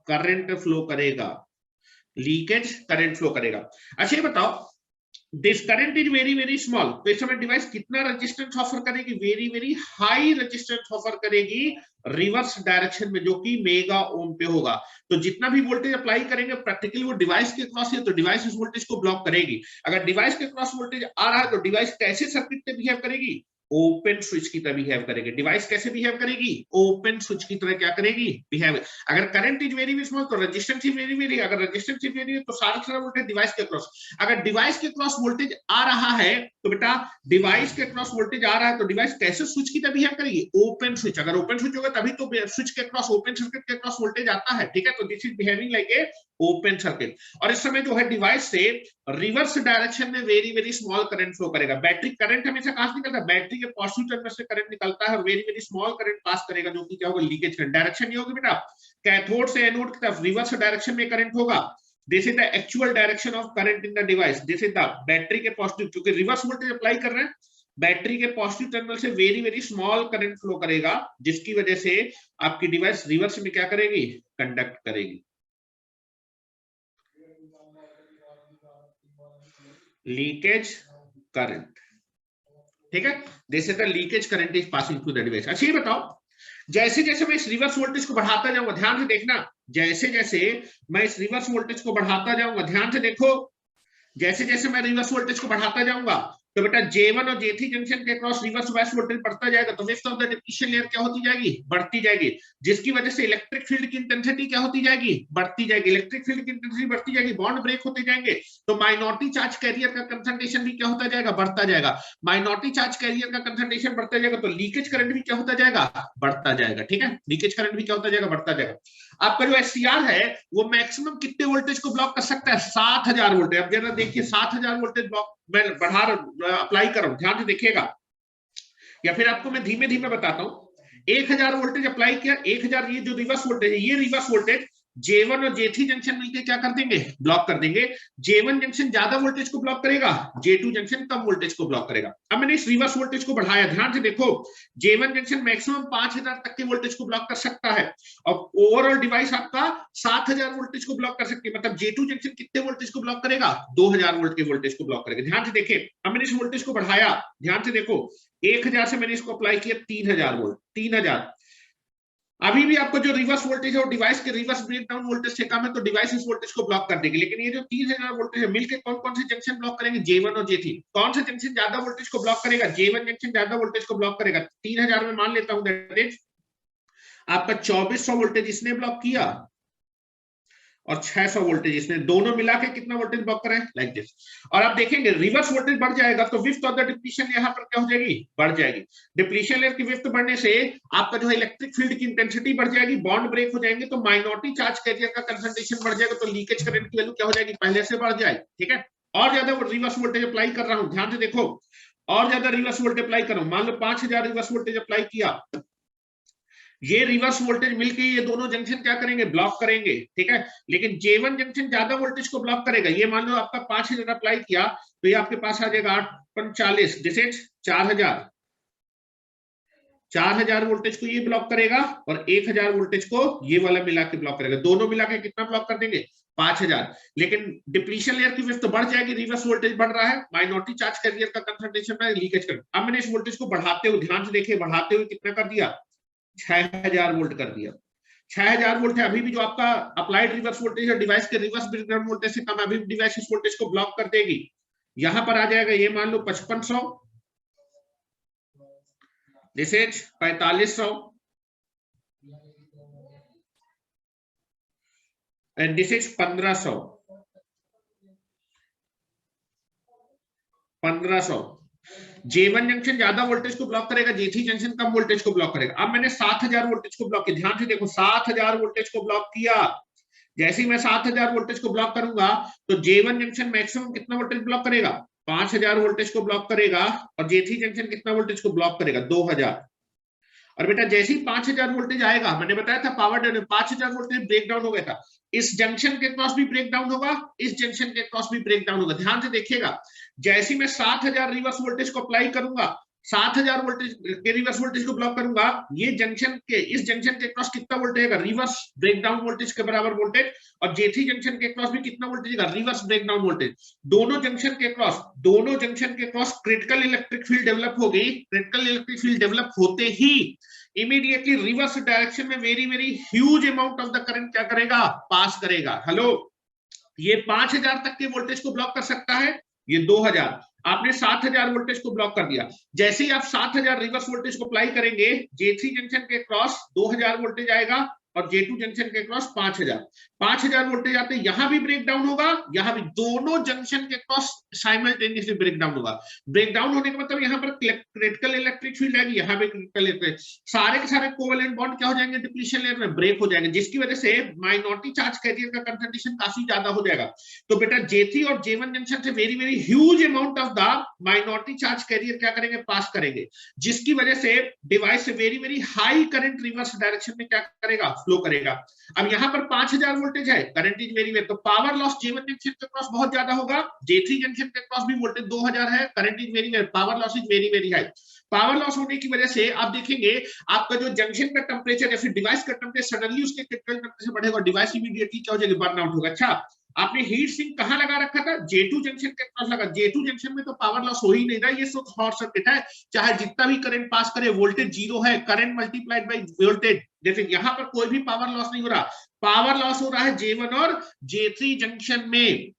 करंट फ्लो करेगा। लीकेज करंट फ्लो करेगा। अच्छा ये बताओ, this current is very very small. तो इस समय डिवाइस कितना रेजिस्टेंस ऑफर करेगी, very very high resistance offer करेगी रिवर्स डायरेक्शन में, जो कि मेगा ओम पे होगा। तो जितना भी वोल्टेज अप्लाई करेंगे प्रैक्टिकली वो डिवाइस के क्रॉस है, तो डिवाइस इस वोल्टेज को ब्लॉक करेगी। अगर डिवाइस के क्रॉस वोल्टेज आ रहा है तो डिवाइस कैसे सर्किट पे बिहेव करेगी, ओपन स्विच की तरह बिहेव करेगी। डिवाइस कैसे बिहेव करेगी, ओपन स्विच की तरह क्या करेगी, बिहेव। अगर करंट इज वेरी स्मॉल तो रेजिस्टेंस इज वेरी वेरी। अगर रेजिस्टेंस इज वेरी तो सारा वोल्टेज डिवाइस के क्रॉस। अगर डिवाइस के क्रॉस वोल्टेज आ रहा है तो बेटा डिवाइस के क्रॉस वोल्टेज आ रहा है तो डिवाइस कैसे स्विच की तरह बिहेव करेगी, ओपन स्विच। अगर ओपन स्विच होगा तभी तो स्विच के क्रॉस, ओपन सर्किट के क्रॉस वोल्टेज आता है। ठीक है, तो this is behaving like a open circuit. और इस समय जो है डिवाइस से रिवर्स डायरेक्शन में very very small current flow करेगा। बैटरी करंट हमेशा कहां से निकलता है, बैटरी के पॉजिटिव टर्मिनल से करंट निकलता है और very very small current pass करेगा, जो कि क्या होगा, लीकेज करंट। डायरेक्शन ये होगी बेटा कैथोड से एनोड की तरफ, रिवर्स डायरेक्शन में करंट होगा। This is the actual direction of current in the device. This is the battery के पॉजिटिव, क्योंकि रिवर्स वोल्टेज अप्लाई कर रहे हैं, बैटरी के पॉजिटिव टर्मिनल से very very small current flow करेगा, जिसकी वजह से आपकी डिवाइस रिवर्स में क्या करेगी, कंडक्ट करेगी। Leakage current. ठीक है, this is the leakage current is passing through the device. अच्छा ये बताओ, जैसे जैसे मैं इस रिवर्स वोल्टेज को बढ़ाता जाऊंगा, ध्यान से देखना, जैसे जैसे मैं इस रिवर्स वोल्टेज को बढ़ाता जाऊंगा, ध्यान से देखो, जैसे जैसे मैं रिवर्स वोल्टेज को बढ़ाता जाऊंगा तो बेटा J1 और J3 जंक्शन के क्रॉस रिवर्स बायस वोल्टेज बढ़ता जाएगा। तो width of the depletion layer क्या होती जाएगी, बढ़ती जाएगी, जिसकी वजह से इलेक्ट्रिक फील्ड की इंटेंसिटी क्या होती जाएगी, बढ़ती जाएगी। इलेक्ट्रिक फील्ड की इंटेंसिटी बढ़ती जाएगी, बॉन्ड ब्रेक होते जाएंगे, तो माइनॉरिटी चार्ज कैरियर का कंसंट्रेशन भी क्या होता जाएगा, बढ़ता जाएगा। माइनॉरिटी चार्ज कैरियर का कंसंट्रेशन बढ़ता जाएगा तो लीकेज करंट भी क्या होता जाएगा, बढ़ता जाएगा। ठीक है, लीकेज करंट भी क्या होता जाएगा, बढ़ता जाएगा। आपका जो SCR है वो मैक्सिमम कितने वोल्टेज को ब्लॉक कर सकता है, 7000 वोल्टेज। अब जरा देखिए 7000 वोल्टेज ब्लॉक मैं बढ़ा अप्लाई कर रहा हूं, ध्यान से देखिएगा, या फिर आपको मैं धीमे धीमे बताता हूं। 1000 वोल्टेज अप्लाई किया, 1000, ये जो रिवर्स वोल्टेज है, ये रिवर्स वोल्टेज J1 और J3 जंक्शन मिलकर क्या कर देंगे, ब्लॉक कर देंगे। J1 जंक्शन ज्यादा वोल्टेज को ब्लॉक करेगा, J2 जंक्शन कम वोल्टेज को ब्लॉक करेगा। अब मैंने इस रिवर्स वोल्टेज को बढ़ाया, ध्यान से देखो, J1 जंक्शन मैक्सिमम 5000 तक के वोल्टेज को ब्लॉक कर सकता है और ओवरऑल डिवाइस आपका 7000 वोल्टेज को ब्लॉक कर सकती है। मतलब J2 जंक्शन कितने वोल्टेज को ब्लॉक करेगा, 2000 वोल्ट के वोल्टेज को ब्लॉक करेगा। ध्यान से देखें, अब मैंने इस वोल्टेज को बढ़ाया, ध्यान से देखो, 1000 से मैंने इसको अप्लाई किया 3000 वोल्ट, 3000। अभी भी आपको जो रिवर्स वोल्टेज है वो डिवाइस के रिवर्स ब्रेकडाउन वोल्टेज से कम है, तो डिवाइस इस वोल्टेज को ब्लॉक कर देगी। लेकिन ये जो 3000 वोल्टेज है मिलकर कौन कौन से जंक्शन ब्लॉक करेंगे, J1 और J3। कौन सा जंक्शन ज्यादा वोल्टेज को ब्लॉक करेगा, J1 जंक्शन ज्यादा वोल्टेज को ब्लॉक करेगा। 3000 में मान लेता हूं दैट इज आपका 2400 वोल्टेज इसने ब्लॉक किया और 600 वोल्टेज इसने, दोनों मिला के कितना वोल्टेज ब्लॉक करें, लाइक दिस। और आप देखेंगे रिवर्स वोल्टेज बढ़ जाएगा तो विड्थ ऑफ द डिप्लीशन यहाँ पर क्या हो जाएगी, बढ़ जाएगी। डिप्लीशन लेयर की विड्थ बढ़ने से आपका जो है इलेक्ट्रिक फील्ड की इंटेंसिटी बढ़ जाएगी, बॉन्ड ब्रेक हो जाएंगे, तो माइनॉरिटी चार्ज कैरियर का कंसंट्रेशन बढ़ जाएगा, तो लीकेज करंट की वैल्यू क्या हो जाएगी, पहले से बढ़ जाएगी। ठीक है, और ज्यादा रिवर्स वोल्टेज अप्लाई कर रहा हूं, ध्यान से देखो, और ज्यादा रिवर्स वोल्टेज अप्लाई कर रहा हूं, मान लो 5000 रिवर्स वोल्टेज अप्लाई किया, ये रिवर्स वोल्टेज मिलके ये दोनों जंक्शन क्या करेंगे, ब्लॉक करेंगे। ठीक है, लेकिन J1 जंक्शन ज्यादा वोल्टेज को ब्लॉक करेगा। ये मान लो आपका 5000 अप्लाई किया तो ये आपके पास आ जाएगा 845, दिस इज 4000 वोल्टेज को ये ब्लॉक करेगा और 1000 वोल्टेज को ये वाला मिला के ब्लॉक करेगा। दोनों मिला के कितना ब्लॉक कर देंगे, 5000। लेकिन डिप्लीशन लेयर की विड्थ बढ़ जाएगी, रिवर्स वोल्टेज बढ़ रहा है, माइनॉरिटी चार्ज कैरियर का कंसंट्रेशन है, लीकेज कर। अब मैंने इस वोल्टेज को बढ़ाते हुए, ध्यान से देखिए, बढ़ाते हुए कितना कर दिया, 6000 वोल्ट कर दिया। 6000 वोल्ट है, अभी भी जो आपका अप्लाइड रिवर्स वोल्टेज है डिवाइस के रिवर्स ब्रेकडाउन वोल्टेज से कम, अभी डिवाइस इस वोल्टेज को ब्लॉक कर देगी। यहां पर आ जाएगा, ये मान लो 5500, this is 4500 and this is 1500। J1 junction ज्यादा वोल्टेज को ब्लॉक करेगा, J3 जंक्शन कम वोल्टेज को ब्लॉक करेगा। अब मैंने 7000 वोल्टेज को ब्लॉक किया, ध्यान से देखो, 7000 वोल्टेज को ब्लॉक किया। जैसे ही मैं 7000 वोल्टेज को ब्लॉक करूंगा तो J1 जंक्शन मैक्सिमम कितना वोल्टेज ब्लॉक करेगा, 5000 वोल्टेज को ब्लॉक करेगा और J3 जंक्शन कितना वोल्टेज को ब्लॉक करेगा, 2000। और बेटा जैसे ही 5000 वोल्टेज आएगा, मैंने बताया था पावर 5000 वोल्टेज ब्रेकडाउन हो गया था, इस जंक्शन के क्रॉस भी ब्रेकडाउन होगा, इस जंक्शन के क्रॉस भी ब्रेकडाउन होगा। ध्यान से देखिएगा, जैसे मैं 7000 रिवर्स वोल्टेज को अप्लाई करूंगा, 7000 वोल्टेज के रिवर्स वोल्टेज को ब्लॉक करूंगा, ये जंक्शन के, इस जंक्शन के क्रॉस कितना वोल्टेज है, रिवर्स ब्रेकडाउन वोल्टेज के बराबर वोल्टेज, और J3 जंक्शन के क्रॉस भी कितना वोल्टेज है, रिवर्स ब्रेकडाउन वोल्टेज। दोनों जंक्शन के cross critical electric field develop हो गई। क्रिटिकल इलेक्ट्रिक फील्ड डेवलप होते ही इमीडिएटली रिवर्स डायरेक्शन में very very huge amount of the current क्या करेगा, पास करेगा। हेलो, ये 5000 तक के वोल्टेज को ब्लॉक कर सकता है, ये 2000। आपने 7000 वोल्टेज को ब्लॉक कर दिया। जैसे ही आप 7000 रिवर्स वोल्टेज को अप्लाई करेंगे, J3 जंक्शन के क्रॉस 2000 वोल्टेज आएगा और J2 जंक्शन के क्रॉस 5000 वोल्टेज आते हैं, यहां भी ब्रेकडाउन होगा, यहां भी, दोनों जंक्शन के क्रॉस साइमल्टेनियसली ब्रेकडाउन होगा। ब्रेकडाउन होने का मतलब यहां पर क्रिटिकल इलेक्ट्रिक फील्ड आएगी, यहां पे क्रिटिकल इलेक्ट्रिक, सारे के सारे कोवेलेंट बॉन्ड क्या हो जाएंगे, डिप्लीशन लेयर में ब्रेक हो जाएंगे, जिसकी वजह से माइनॉरिटी चार्ज कैरियर का कंसंट्रेशन काफी ज्यादा हो जाएगा। तो बेटा J3 और J1 जंक्शन से very very huge amount of the minority charge carrier क्या करेंगे, पास करेंगे, जिसकी वजह से डिवाइस से very very high current reverse direction में क्या करेगा, फ्लो करेगा। अब यहां पर 5000 वोल्टेज है, करंट इज वेरी वेरी, तो पावर लॉस J1 जंक्शन के क्रॉस बहुत ज्यादा होगा, J3 जंक्शन के क्रॉस भी वोल्टेज 2000 है, current is very very, power loss is very very high. Power loss होने की वजह से आप देखेंगे आपका जो जंक्शन का टेम्परेचर या फिर डिवाइस का टेम्परेचर सडनली उसके क्रिटिकल टेम्परेचर बढ़ेगा, डिवाइस इमीडिएटली क्या हो जाएगी, बर्न आउट होगा। अच्छा, आपने हीट सिंक कहां लगा रखा था, J2 जंक्शन के क्रॉस लगा। J2 जंक्शन में तो पावर लॉस हो ही नहीं रहा, ये शॉर्ट सर्किट है, चाहे जितना भी करंट पास करे, वोल्टेज जीरो है, करंट मल्टीप्लाइड बाय वोल्टेज, जैसे यहां पर कोई भी पावर लॉस नहीं हो रहा। पावर लॉस हो रहा है J1 और J3 जंक्शन में,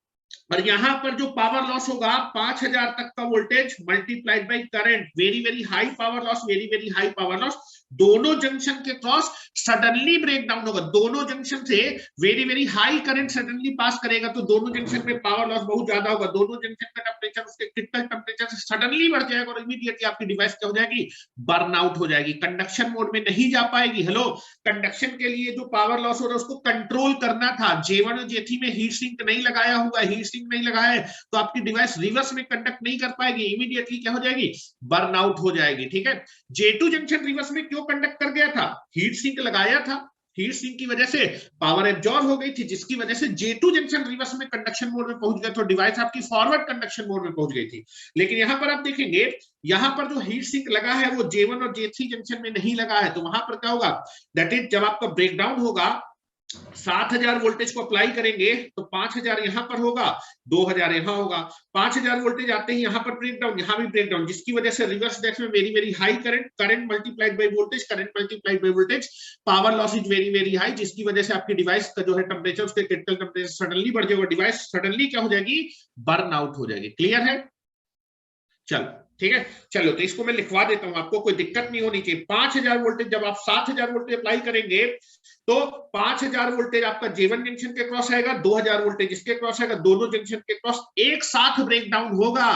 और यहां पर जो पावर लॉस होगा 5000 तक का voltage multiplied by current, very very high power loss, very very high power loss. दोनों जंक्शन के क्रॉस सडनली ब्रेकडाउन होगा, दोनों जंक्शन से very very high current suddenly pass करेगा, तो दोनों जंक्शन में पावर लॉस बहुत ज्यादा होगा, दोनों जंक्शन का टेम्परेचर उसके क्रिटिकल टेम्परेचर से सडनली बढ़ जाएगा और इमीडिएटली आपकी डिवाइस क्या हो जाएगी, बर्न आउट हो जाएगी, कंडक्शन मोड में नहीं जा पाएगी। हेलो, कंडक्शन के लिए जो पावर लॉस हो रहा है उसको कंट्रोल करना था। J1 और J3 में हीट सिंक नहीं लगाया हुआ, हीट सिंक नहीं लगाया है, तो आपकी डिवाइस रिवर्स में कंडक्ट नहीं कर पाएगी, इमीडिएटली क्या हो जाएगी, बर्न आउट हो जाएगी। ठीक है, J2 जंक्शन रिवर्स में क्यों कंडक्ट कर गया था, हीट सिंक लगाया था, हीट सिंक की वजह से पावर एब्जॉर्ब हो गई थी, जिसकी वजह से J2 जंक्शन रिवर्स में कंडक्शन मोड में पहुंच गया, तो डिवाइस आपकी फॉरवर्ड कंडक्शन मोड में पहुंच गई थी। लेकिन यहां पर आप देखेंगे, यहां पर जो हीट सिंक लगा है वो J1 और J3 जंक्शन में नहीं लगा है, तो वहां पर क्या होगा, दैट इज जब आपका ब्रेकडाउन होगा 7000 वोल्टेज को अप्लाई करेंगे तो 5000 यहां पर होगा, 2000 यहां होगा, 5000 वोल्टेज आते ही यहां पर ब्रेकडाउन, यहां भी ब्रेकडाउन, जिसकी वजह से रिवर्स डेक्स में very very high current, current multiplied by voltage, current multiplied by voltage, power loss is very very high, जिसकी वजह से आपकी डिवाइस का जो है टेंपरेचर, उसके क्रिटिकल टेंपरेचर सडनली बढ़ जाएगा, डिवाइस सडनली क्या हो जाएगी, बर्न आउट हो जाएगी। क्लियर है? चलो ठीक है, चलो तो इसको मैं लिखवा देता हूं, आपको कोई दिक्कत नहीं होनी चाहिए। 5000 वोल्टेज जब आप 7000 वोल्टेज अप्लाई करेंगे तो 5000 वोल्टेज आपका J1 जंक्शन के क्रॉस आएगा, 2000 वोल्टेज इसके क्रॉस आएगा, दोनों जंक्शन के क्रॉस एक साथ ब्रेकडाउन होगा,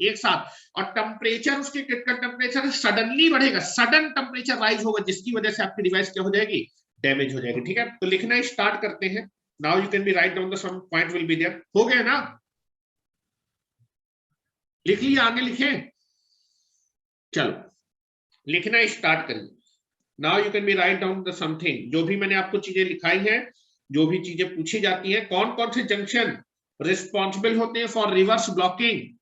एक साथ, और टेम्परेचर, उसके क्रिटिकल टेम्परेचर सडनली बढ़ेगा, सडन टेम्परेचर राइज होगा, जिसकी वजह से आपकी डिवाइस क्या हो जाएगी, डैमेज हो जाएगी। ठीक है, तो लिखना स्टार्ट करते हैं। Now you can be write down the some point will be there. हो गया ना, लिख लिया, आगे लिखें, चलो लिखना स्टार्ट करिए। Now you can be write down the something, जो भी मैंने आपको चीजें लिखाई हैं, जो भी चीजें पूछी जाती हैं, कौन कौन से जंक्शन रिस्पॉन्सिबल होते हैं फॉर रिवर्स ब्लॉकिंग।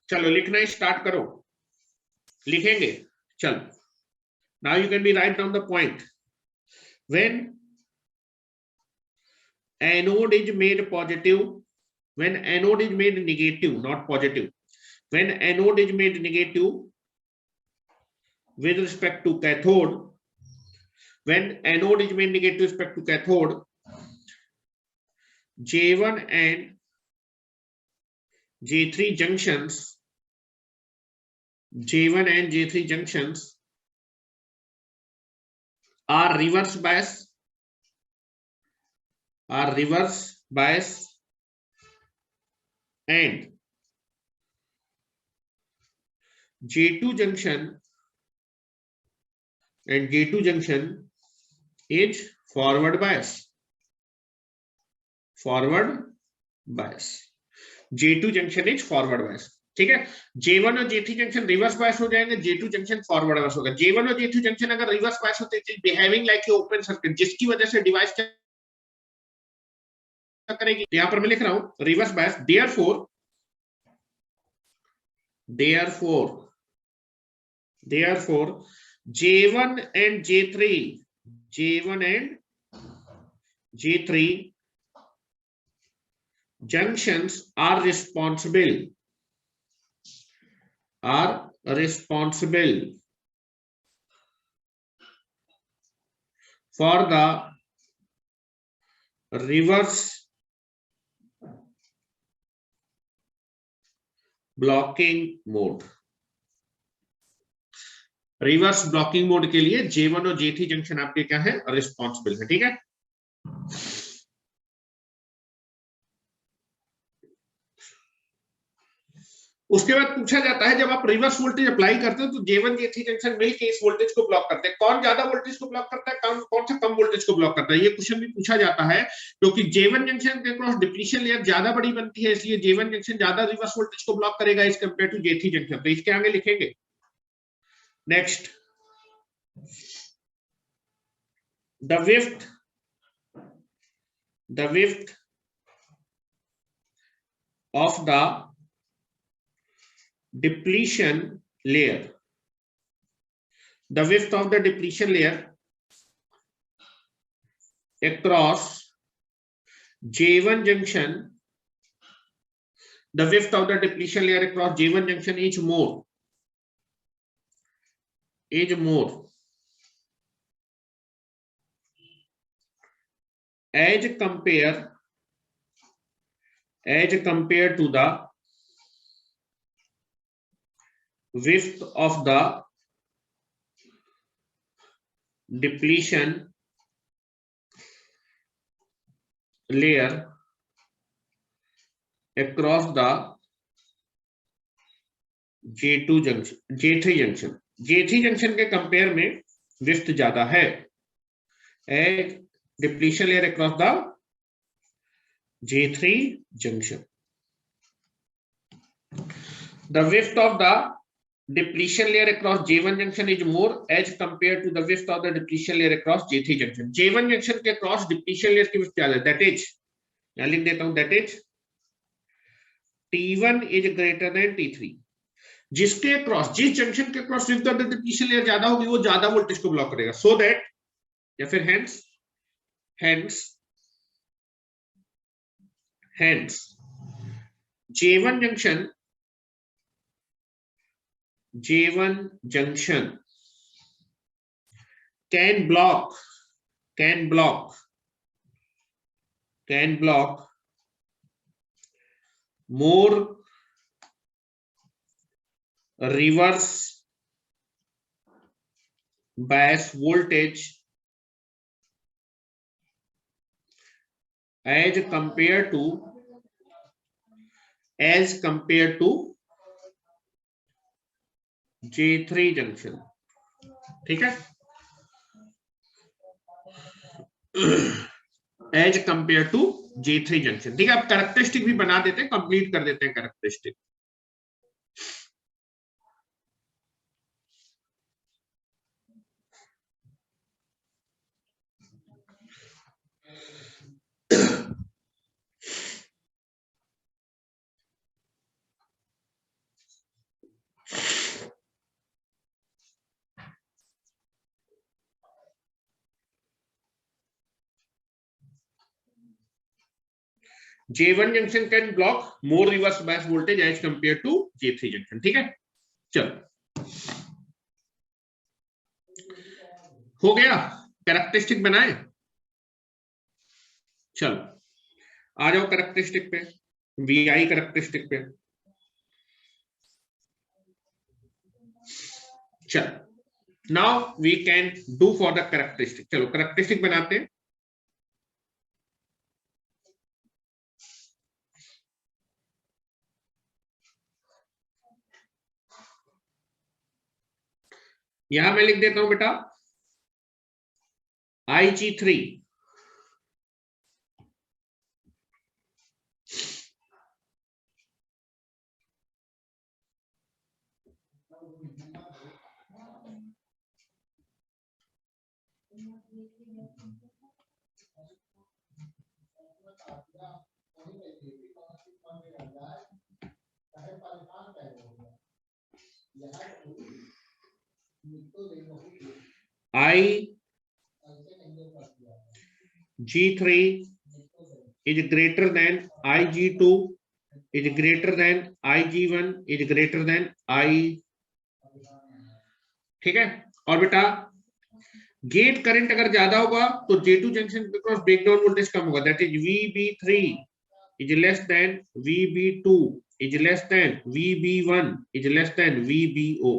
चलो लिखना स्टार्ट करो, लिखेंगे, चलो। Now you can be write down the point. When anode is made positive, when anode is made negative, not positive, when anode is made negative with respect to cathode, when anode is made negative with respect to cathode, J1 and J3 junctions, J1 and J3 junctions are reverse bias, and J2 junction is forward bias, J2 junction is forward bias. ठीक है, J1 और J3 junction reverse बायस हो जाएंगे, J2 junction forward बायस होगा। J1 और J3 junction अगर reverse बायस होते हैं, behaving like a open circuit, जिसकी वजह से डिवाइस क्या करेगी, यहां पर मैं लिख रहा हूं reverse bias. therefore J1 and J3 junctions are responsible for the reverse blocking mode। Reverse blocking mode के लिए J1 और J3 जंक्शन आपके क्या है, रिस्पॉन्सिबल है। ठीक है, उसके बाद पूछा जाता है, जब आप रिवर्स वोल्टेज अप्लाई करते हो तो J1 J3 जंक्शन मिलकर इस वोल्टेज को ब्लॉक करते हैं, कौन ज्यादा वोल्टेज को ब्लॉक करता है, कौन सा कम वोल्टेज को ब्लॉक करता है, ये क्वेश्चन भी पूछा जाता है। क्योंकि J1 जंक्शन के क्रॉस डिप्लीशन लेयर ज्यादा बड़ी बनती है, इसलिए J1 जंक्शन ज्यादा रिवर्स वोल्टेज को ब्लॉक करेगा इस कंपेयर टू J3 जंक्शन। तो इसके आगे लिखेंगे next, the width of the depletion layer, across J1 junction, the width of the depletion layer across J1 junction is more as compared to the width of the depletion layer across the J3 junction के compare में width ज्यादा है, as depletion layer across the J3 junction। The width of the depletion layer across J1 junction is more as compared to the width of the depletion layer across J3 junction. J1 junction के across depletion layer की width ज्यादा है, that is, यहाँ लिख देता हूं, that is T1 is greater than T3. जिसके across, जिस जंक्शन के across width of the depletion layer ज्यादा होगी वो ज्यादा वोल्टेज को ब्लॉक करेगा, सो दैट, या फिर hence J1 junction can block more reverse bias voltage as compared to J3 junction. ठीक है, as compare to J3 junction. ठीक है, अब कैरेक्टरिस्टिक भी बना देते हैं, कंप्लीट कर देते हैं characteristic. J1 junction can block more reverse bias voltage as compared to J3 junction. ठीक है, चलो हो गया, कैरेक्टरिस्टिक बनाए. चलो आ जाओ कैरेक्टरिस्टिक पे, VI कैरेक्टरिस्टिक पे. चलो now we can do for the characteristic. चलो कैरेक्टरिस्टिक बनाते हैं. यहां मैं लिख देता हूं बेटा IG3 IG3 is greater than IG2 is greater than IG1 is greater than I. ठीक है, और बेटा गेट करंट अगर ज्यादा होगा तो J2 जंक्शन के क्रॉस ब्रेकडाउन वोल्टेज कम होगा, that is VB3 is less than VB2 is less than VB1 is less than VBO.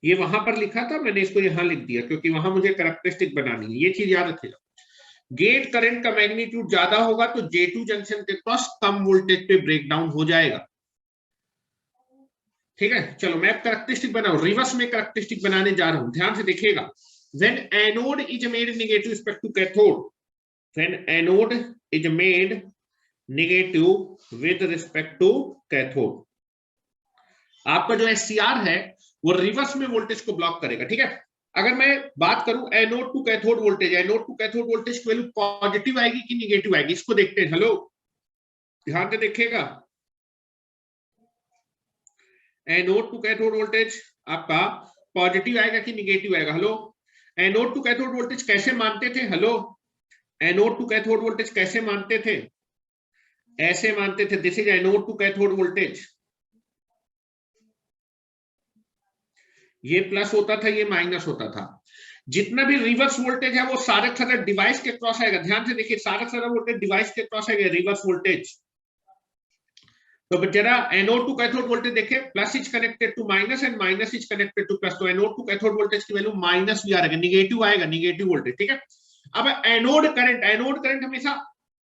ये वहां पर लिखा था, मैंने इसको यहां लिख दिया क्योंकि वहां मुझे कैरेक्टरिस्टिक बनानी है. ये चीज याद रखिएगा, गेट करंट का मैग्नीट्यूड ज्यादा होगा तो J2 जंक्शन के क्रॉस कम वोल्टेज पे ब्रेकडाउन हो जाएगा. ठीक है, चलो मैं कैरेक्टरिस्टिक बनाऊं, रिवर्स में कैरेक्टरिस्टिक बनाने जा रहा हूं, ध्यान से देखिएगा. When anode is made negative respect to cathode, when anode is made negative with respect to cathode, आपका जो SCR है वो रिवर्स में वोल्टेज को ब्लॉक करेगा. ठीक है, अगर मैं बात करूं anode to cathode voltage, anode to cathode voltage की वैल्यू पॉजिटिव आएगी कि निगेटिव आएगी, इसको देखते हैं. हेलो, ध्यान से देखिएगा, एनोड टू कैथोड वोल्टेज आपका पॉजिटिव आएगा कि निगेटिव आएगा. Hello, anode to cathode voltage कैसे मानते थे? Hello, anode to cathode voltage कैसे मानते थे? ऐसे मानते थे, this is anode to cathode voltage. ये प्लस होता था, ये माइनस होता था. जितना भी रिवर्स वोल्टेज है वो सारे सारा डिवाइस के क्रॉस आएगा. ध्यान से देखिए, सारा सारा वोल्टेज डिवाइस के क्रॉस आएगा, रिवर्स वोल्टेज. तो जरा एनोड टू कैथोड वोल्टेज देखें, plus is connected to minus and minus is connected to plus. तो एनोड टू कैथोड वोल्टेज की वैल्यू माइनस भी आएगा, निगेटिव आएगा, निगेटिव वोल्टेज. ठीक है, अब एनोड करंट हमेशा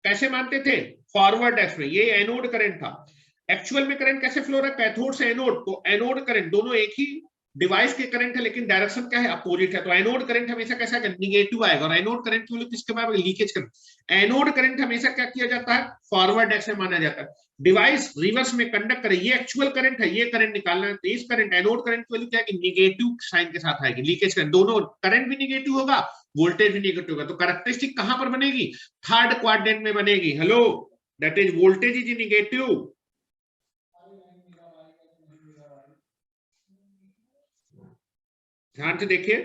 कैसे मानते थे? फॉरवर्ड एक्स में. ये एनोड करंट था. एक्चुअल में करंट कैसे फ्लो रहा है? कैथोड से एनोड. तो एनोड करंट दोनों एक ही डिवाइस के करंट है लेकिन डायरेक्शन क्या है, अपोजिट है, तो एनोड करंट हमेशा कैसा है, निगेटिव आएगा। और एनोड करंट की वैल्यू किसके बराबर, लीकेज करंट। एनोड करंट हमेशा क्या किया जाता है, फॉरवर्ड डायरेक्शन माना जाता है। डिवाइस रिवर्स में कंडक्ट करे, ये एक्चुअल करंट है, ये करंट निकालना है, तो इस करंट एनोड करंट की वैल्यू क्या है, निगेटिव साइन के साथ आएगी। लीकेज करंट, दोनों करंट भी निगेटिव होगा, वोल्टेज भी निगेटिव होगा। तो कैरेक्टरिस्टिक कहां पर बनेगी, थर्ड क्वाड्रेंट में बनेगी। Hello, that is voltage is negative, ध्यान से देखिए।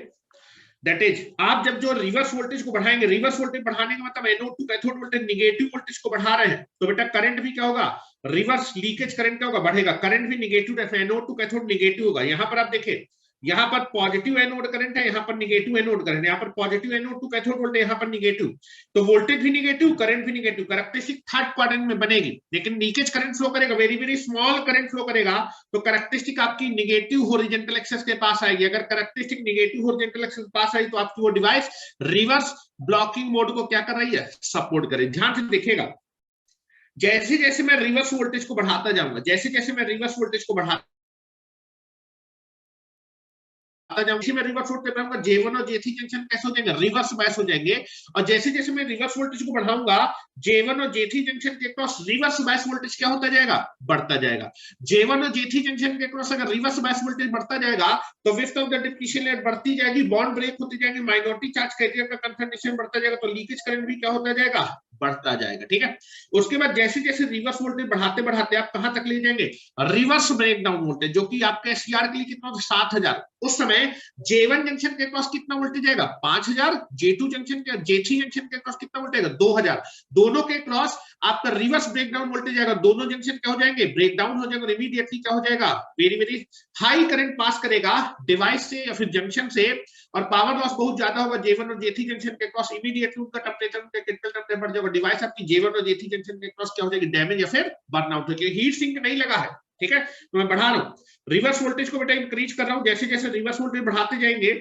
दैट इज, आप जब जो रिवर्स वोल्टेज को बढ़ाएंगे, रिवर्स वोल्टेज बढ़ाने का मतलब anode to cathode voltage negative voltage को बढ़ा रहे हैं, तो बेटा करंट भी क्या होगा, रिवर्स लीकेज करंट क्या होगा, बढ़ेगा। करंट भी निगेटिव है, एनोड टू कैथोड निगेटिव होगा। यहां पर आप देखें, यहाँ पर पॉजिटिव एनोड करंट है, यहाँ पर निगेटिव एनोड करंट, यहाँ पर positive anode to cathode voltage, यहाँ पर निगेटिव, तो वोल्टेज भी निगेटिव, करंट भी निगेटिव। कैरेक्टरिस्टिक थर्ड क्वाड्रेंट में बनेगी, लेकिन लीकेज करंट फ्लो करेगा, very very small current flow करेगा, तो कैरेक्टरिस्टिक आपकी निगेटिव हॉरिजॉन्टल एक्सिस के पास आएगी। अगर कैरेक्टरिस्टिक निगेटिव हॉरिजॉन्टल एक्सिस के पास आई तो आपकी वो डिवाइस रिवर्स ब्लॉकिंग मोड को क्या कर रही है, सपोर्ट कर रही है। ध्यान से देखिएगा, जैसे जैसे मैं रिवर्स वोल्टेज को बढ़ाता जाऊंगा, जैसे जैसे मैं रिवर्स वोल्टेज को बढ़ाता में रिवर्स वोल्टेज बढ़ाऊंगा, J1 और J3 जंक्शन कैसे हो जाएंगे, रिवर्स बायस हो जाएंगे। और जैसे जैसे मैं रिवर्स वोल्टेज को बढ़ाऊंगा, J1 और J3 जंक्शन के क्रॉस रिवर्स बायस वोल्टेज क्या होता जाएगा, बढ़ता जाएगा। J1 और J3 जंक्शन के क्रॉस अगर रिवर्स बायस वोल्टेज बढ़ता जाएगा तो width of the depletion layer बढ़ती जाएगी, बॉन्ड ब्रेक होती जाएगी, माइनॉरिटी चार्ज कैरियर का कंसंट्रेशन बढ़ता जाएगा, तो लीकेज करंट भी क्या होता जाएगा, बढ़ता जाएगा। ठीक है, उसके बाद जैसे जैसे रिवर्स वोल्टेज बढ़ाते बढ़ाते आप कहां तक ले जाएंगे, रिवर्स ब्रेकडाउन वोल्टेज, जो कि आपके एससीआर के लिए कितना होता है, 7000। उस समय J1 जंक्शन के पास कितना वोल्टेज आएगा, 5000, J2 जंक्शन के, J3 जंक्शन के पास कितना वोल्टेज आएगा, 2000। दोनों के क्रॉस आपका रिवर्स ब्रेकडाउन वोल्टेज आएगा, दोनों जंक्शन क्या हो जाएंगे, ब्रेकडाउन हो जाएगा, इमीडिएटली क्या हो जाएगा, very very high current pass करेगा डिवाइस से या फिर जंक्शन से, और पावर लॉस बहुत ज्यादा होगा J1 और J3 जंक्शन के क्रॉस, इमीडिएटली उनका टेंपरेचर, उनका क्रिटिकल टेंपरेचर बढ़ जाएगा, डिवाइस आपकी J1 और J3 जंक्शन के क्रॉस क्या हो जाएगी, डैमेज या फिर बर्नआउट हो जाएगी। हीट सिंक नहीं लगा है, ठीक है, तो मैं बढ़ा रहा हूं रिवर्स वोल्टेज को, बेटा इंक्रीज कर रहा हूं। जैसे जैसे रिवर्स वोल्टेज बढ़ाते जाएंगे,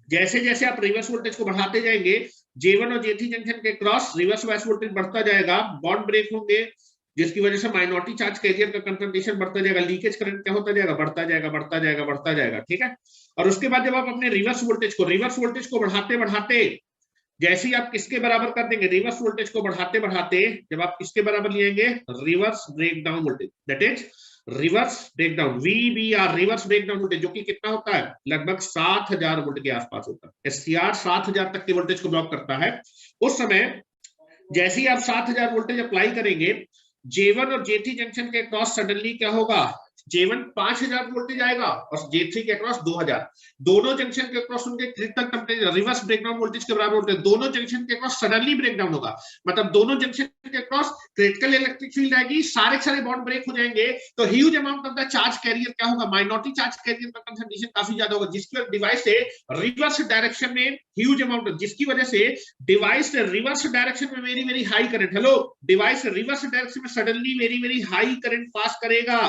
जैसे जैसे आप रिवर्स वोल्टेज को बढ़ाते जाएंगे, J1 और J3 जंक्शन के क्रॉस रिवर्स बायस वोल्टेज बढ़ता जाएगा, बॉन्ड ब्रेक होंगे, जिसकी वजह से माइनॉरिटी चार्ज कैरियर का कंसंट्रेशन बढ़ता जाएगा, लीकेज करंट क्या होता जाएगा, बढ़ता जाएगा, बढ़ता जाएगा, बढ़ता जाएगा। ठीक है, और उसके बाद जब आप अपने रिवर्स वोल्टेज को बढ़ाते बढ़ाते, जैसे ही आप किसके बराबर कर देंगे, रिवर्स वोल्टेज को बढ़ाते बढ़ाते जब आप किसके बराबर लिएंगे, reverse breakdown voltage, that is reverse breakdown, VBR, reverse breakdown voltage, जो कि कितना होता है, लगभग 7000 वोल्ट के आसपास होता है। एससीआर 7000 तक के वोल्टेज को ब्लॉक करता है। उस समय जैसे ही आप 7000 वोल्टेज अप्लाई करेंगे, J1 और J3 जंक्शन के क्रॉस सडनली क्या होगा, J1 5000 वोल्टेज आएगा और J3 के क्रॉस 2000, दोनों जंक्शन के क्रॉस उनके critical temperature reverse breakdown voltage के बराबर होते हैं, दोनों जंक्शन के क्रॉस सडनली ब्रेकडाउन होगा, मतलब दोनों जंक्शन के क्रॉस क्रिटिकल इलेक्ट्रिक फील्ड आएगी, सारे बॉन्ड ब्रेक हो जाएंगे, तो huge amount of the charge carrier क्या होगा, माइनॉरिटी चार्ज कैरियर का कंसंट्रेशन काफी ज्यादा होगा, जिसकी वजह डिवाइस से रिवर्स डायरेक्शन में ह्यूज अमाउंट, जिसकी वजह से डिवाइस रिवर्स डायरेक्शन में very very high current, hello, device reverse direction में suddenly very very high current pass करेगा,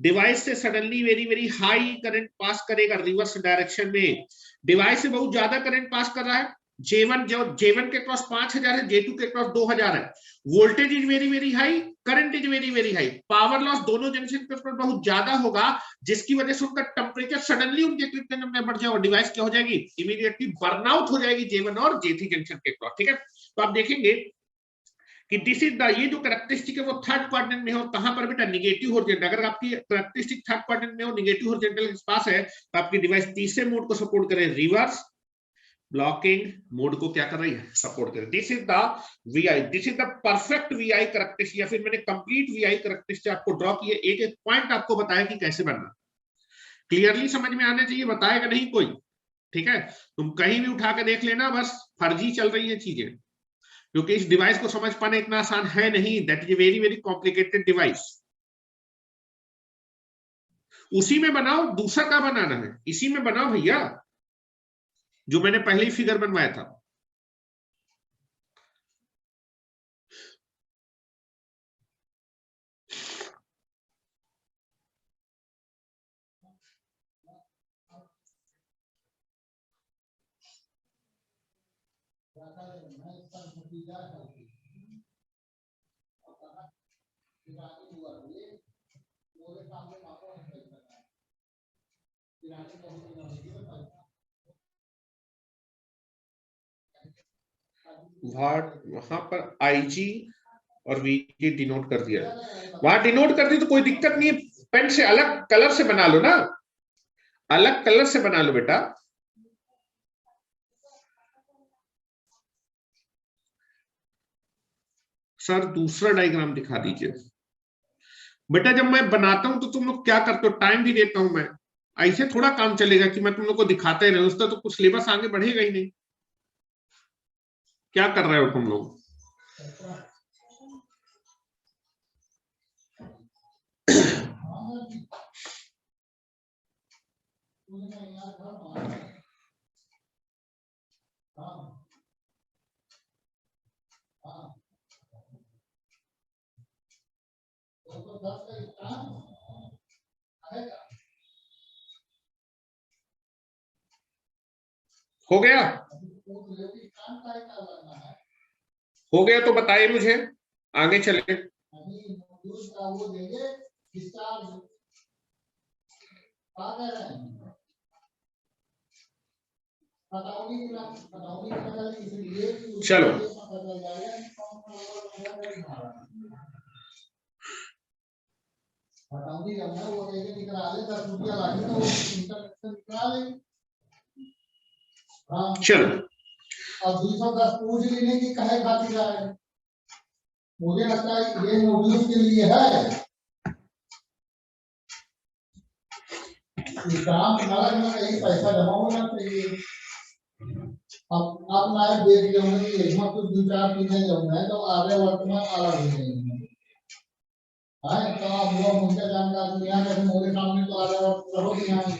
डिवाइस से suddenly very very high current pass करेगा रिवर्स डायरेक्शन में, डिवाइस से बहुत ज्यादा करंट पास कर रहा है। J1 के क्रॉस 5000 है, J2 के क्रॉस 2000 है, voltage is very very high, current is very very high, power loss दोनों जंक्शन के ऊपर बहुत ज्यादा होगा, जिसकी वजह से उनका टेंपरेचर सडनली उनके क्रिटिकल में बढ़ जाएगा, डिवाइस क्या हो जाएगी, इमीडिएटली बर्नआउट हो जाएगी J1 और J3 जंक्शन के क्रॉस। ठीक है, तो आप देखेंगे कि दिस इज द, ये जो कैरेक्टरिस्टिक है वो थर्ड क्वाड्रेंट में हो, कहां पर बेटा, निगेटिव हॉरिजॉन्टल। अगर आपकी कैरेक्टरिस्टिक थर्ड क्वाड्रेंट में हो, निगेटिव हॉरिजॉन्टल के पास है, तो आपकी डिवाइस तीसरे मोड को सपोर्ट करे, रिवर्स ब्लॉकिंग मोड को क्या कर रही है, सपोर्ट करे। This is the VI, this is the perfect VI characteristic, या फिर मैंने कंप्लीट VI कैरेक्टरिस्टिक आपको ड्रॉ किए, एक एक पॉइंट आपको बताया कि कैसे बनना, क्लियरली समझ में आना चाहिए, बताएगा नहीं कोई, ठीक है, तुम कहीं भी उठा के देख लेना, बस फर्जी चल रही है चीजें, क्योंकि इस डिवाइस को समझ पाना इतना आसान है नहीं, that is very very complicated device. उसी में बनाओ, दूसरा क्या बनाना है, इसी में बनाओ भैया, जो मैंने पहले ही फिगर बनवाया था। वहां पर आईजी और वीजी डिनोट कर दिया, वहां डिनोट कर दी तो कोई दिक्कत नहीं है, पेन से अलग कलर से बना लो ना, अलग कलर से बना लो बेटा। सर दूसरा डायग्राम दिखा दीजिए बेटा। जब मैं बनाता हूं तो तुम लोग क्या करते हो, टाइम भी देता हूं मैं, ऐसे थोड़ा काम चलेगा कि मैं तुम लोग को दिखाते रहूं, उसका तो कुछ सिलेबस आगे बढ़ेगा ही नहीं। क्या कर रहे हो तुम लोग? हो गया? हो गया तो बताइए मुझे, आगे चले। चलो चलो, अब 210 पूछ लेने की कहे खातिर है, मुझे लगता है ये मॉड्यूल के लिए है, एग्जाम में कहीं पैसा जमा होना चाहिए। अब मैं देख जाऊंगा कि इसमें कुछ 2-4 चीजें जो है तो आगे वर्तमान अलग हो जाएंगी, है तो आप लोग मुझे जानकारी दुनिया में मेरे सामने तो आगे रहोगे यहाँ।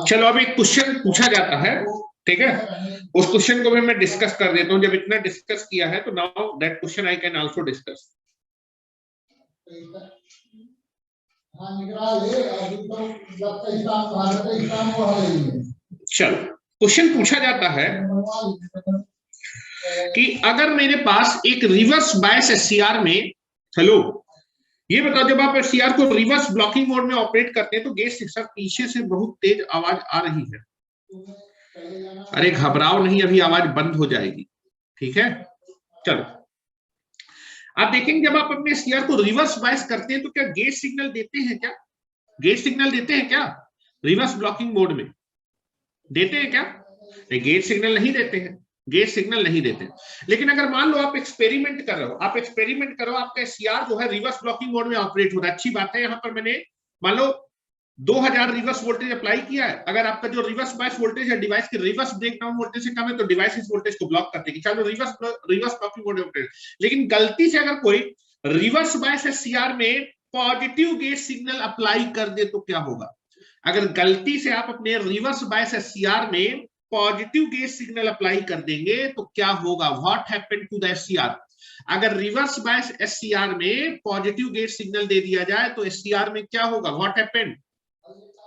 चलो अब एक क्वेश्चन पूछा जाता है, ठीक है, उस क्वेश्चन को भी मैं डिस्कस कर देता हूं। जब इतना डिस्कस किया है तो now that question I can also discuss. चलो क्वेश्चन पूछा जाता है कि अगर मेरे पास एक रिवर्स बायस एससीआर में, हेलो ये बताओ, जब आप एससीआर को रिवर्स ब्लॉकिंग मोड में ऑपरेट करते हैं तो गेट सिक्सर पीछे से बहुत तेज आवाज आ रही है। अरे घबराओ नहीं, अभी आवाज बंद हो जाएगी, ठीक है। चलो आप देखेंगे जब आप अपने एससीआर को रिवर्स बायस करते हैं तो क्या गेट सिग्नल देते हैं, क्या गेट सिग्नल देते हैं क्या रिवर्स ब्लॉकिंग मोड में? देते हैं क्या? गेट सिग्नल नहीं देते हैं, गेट सिग्नल नहीं देते। लेकिन अगर मान लो आप एक्सपेरिमेंट कर रहे हो, आप एक्सपेरिमेंट करो, आपका एससीआर जो है रिवर्स ब्लॉकिंग मोड में ऑपरेट हो रहा है, अच्छी बात है। यहां पर मैंने मान लो 2000 रिवर्स वोल्टेज अप्लाई किया है। अगर आपका जो रिवर्स बायस वोल्टेज है डिवाइस के रिवर्स ब्रेकडाउन वोल्टेज से कम है तो डिवाइस इस वोल्टेज को ब्लॉक कर देगी, चलो रिवर्स ब्लॉकिंग मोड में। लेकिन गलती से अगर कोई रिवर्स बायस एससीआर में पॉजिटिव गेट सिग्नल अप्लाई कर दे तो क्या होगा? अगर गलती से आप अपने रिवर्स बायस एससीआर में पॉजिटिव गेट सिग्नल अप्लाई कर देंगे तो क्या होगा? What happened to the SCR? अगर रिवर्स बायस एससीआर में पॉजिटिव गेट सिग्नल दे दिया जाए तो एससीआर में क्या होगा? What happened?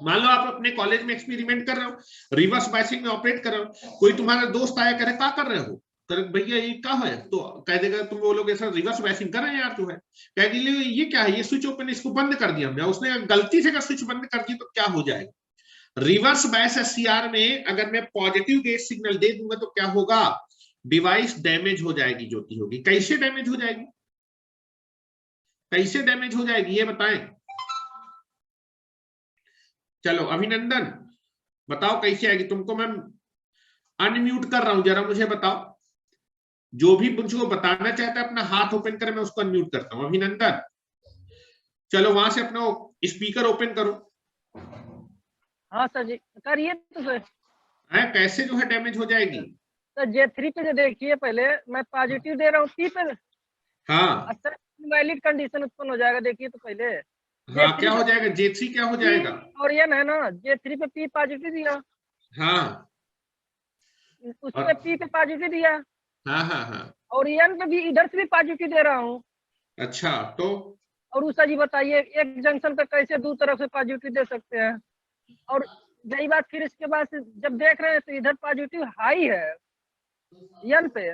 मान लो आप अपने कॉलेज में एक्सपेरिमेंट कर रहे हो, रिवर्स बायसिंग में ऑपरेट कर रहे हो, कोई तुम्हारा दोस्त आया करे क्या कर रहे हो, भैया ये क्या है, तो कह देगा, तुम बोलोगे सर रिवर्स बायसिंग कर रहे हैं यार जो है, कह दिए ये क्या है, ये स्विच ओपन, इसको बंद कर दिया हमने। उसने गलती से अगर स्विच बंद कर दी तो क्या हो जाएगा? रिवर्स बायस एससीआर में अगर मैं पॉजिटिव गेट सिग्नल दे दूंगा तो क्या होगा? डिवाइस डैमेज हो जाएगी, ज्योति होगी। कैसे डैमेज हो जाएगी, कैसे डैमेज हो जाएगी ये बताएं। चलो अभिनंदन बताओ कैसे आएगी? तुमको मैं अनम्यूट कर रहा हूं, जरा मुझे बताओ। जो भी मुझको बताना चाहता है अपना हाथ ओपन करे, मैं उसको अनम्यूट करता हूं। अभिनंदन चलो वहां से अपना स्पीकर ओपन करो। हाँ सर जी करिए। तो सर है कैसे जो है डैमेज हो जाएगी? सर J3 पे जो देखिए, पहले मैं पॉजिटिव दे रहा हूँ P पे, हाँ सर इनवैलिड कंडीशन उत्पन्न हो जाएगा। देखिए तो पहले हाँ क्या J3 हो जाएगा? J3 क्या हो जाएगा? और N है ना, J3 पे P पॉजिटिव दिया, हाँ उसमें P पे पॉजिटिव दिया, हाँ हाँ हाँ और N पे भी इधर से भी पॉजिटिव दे रहा हूँ। अच्छा तो और उषा जी बताइए एक जंक्शन पे कैसे दो तरफ से पॉजिटिव दे सकते हैं? और यही बात फिर इसके बाद जब देख रहे हैं तो इधर पॉजिटिव हाई है N पे,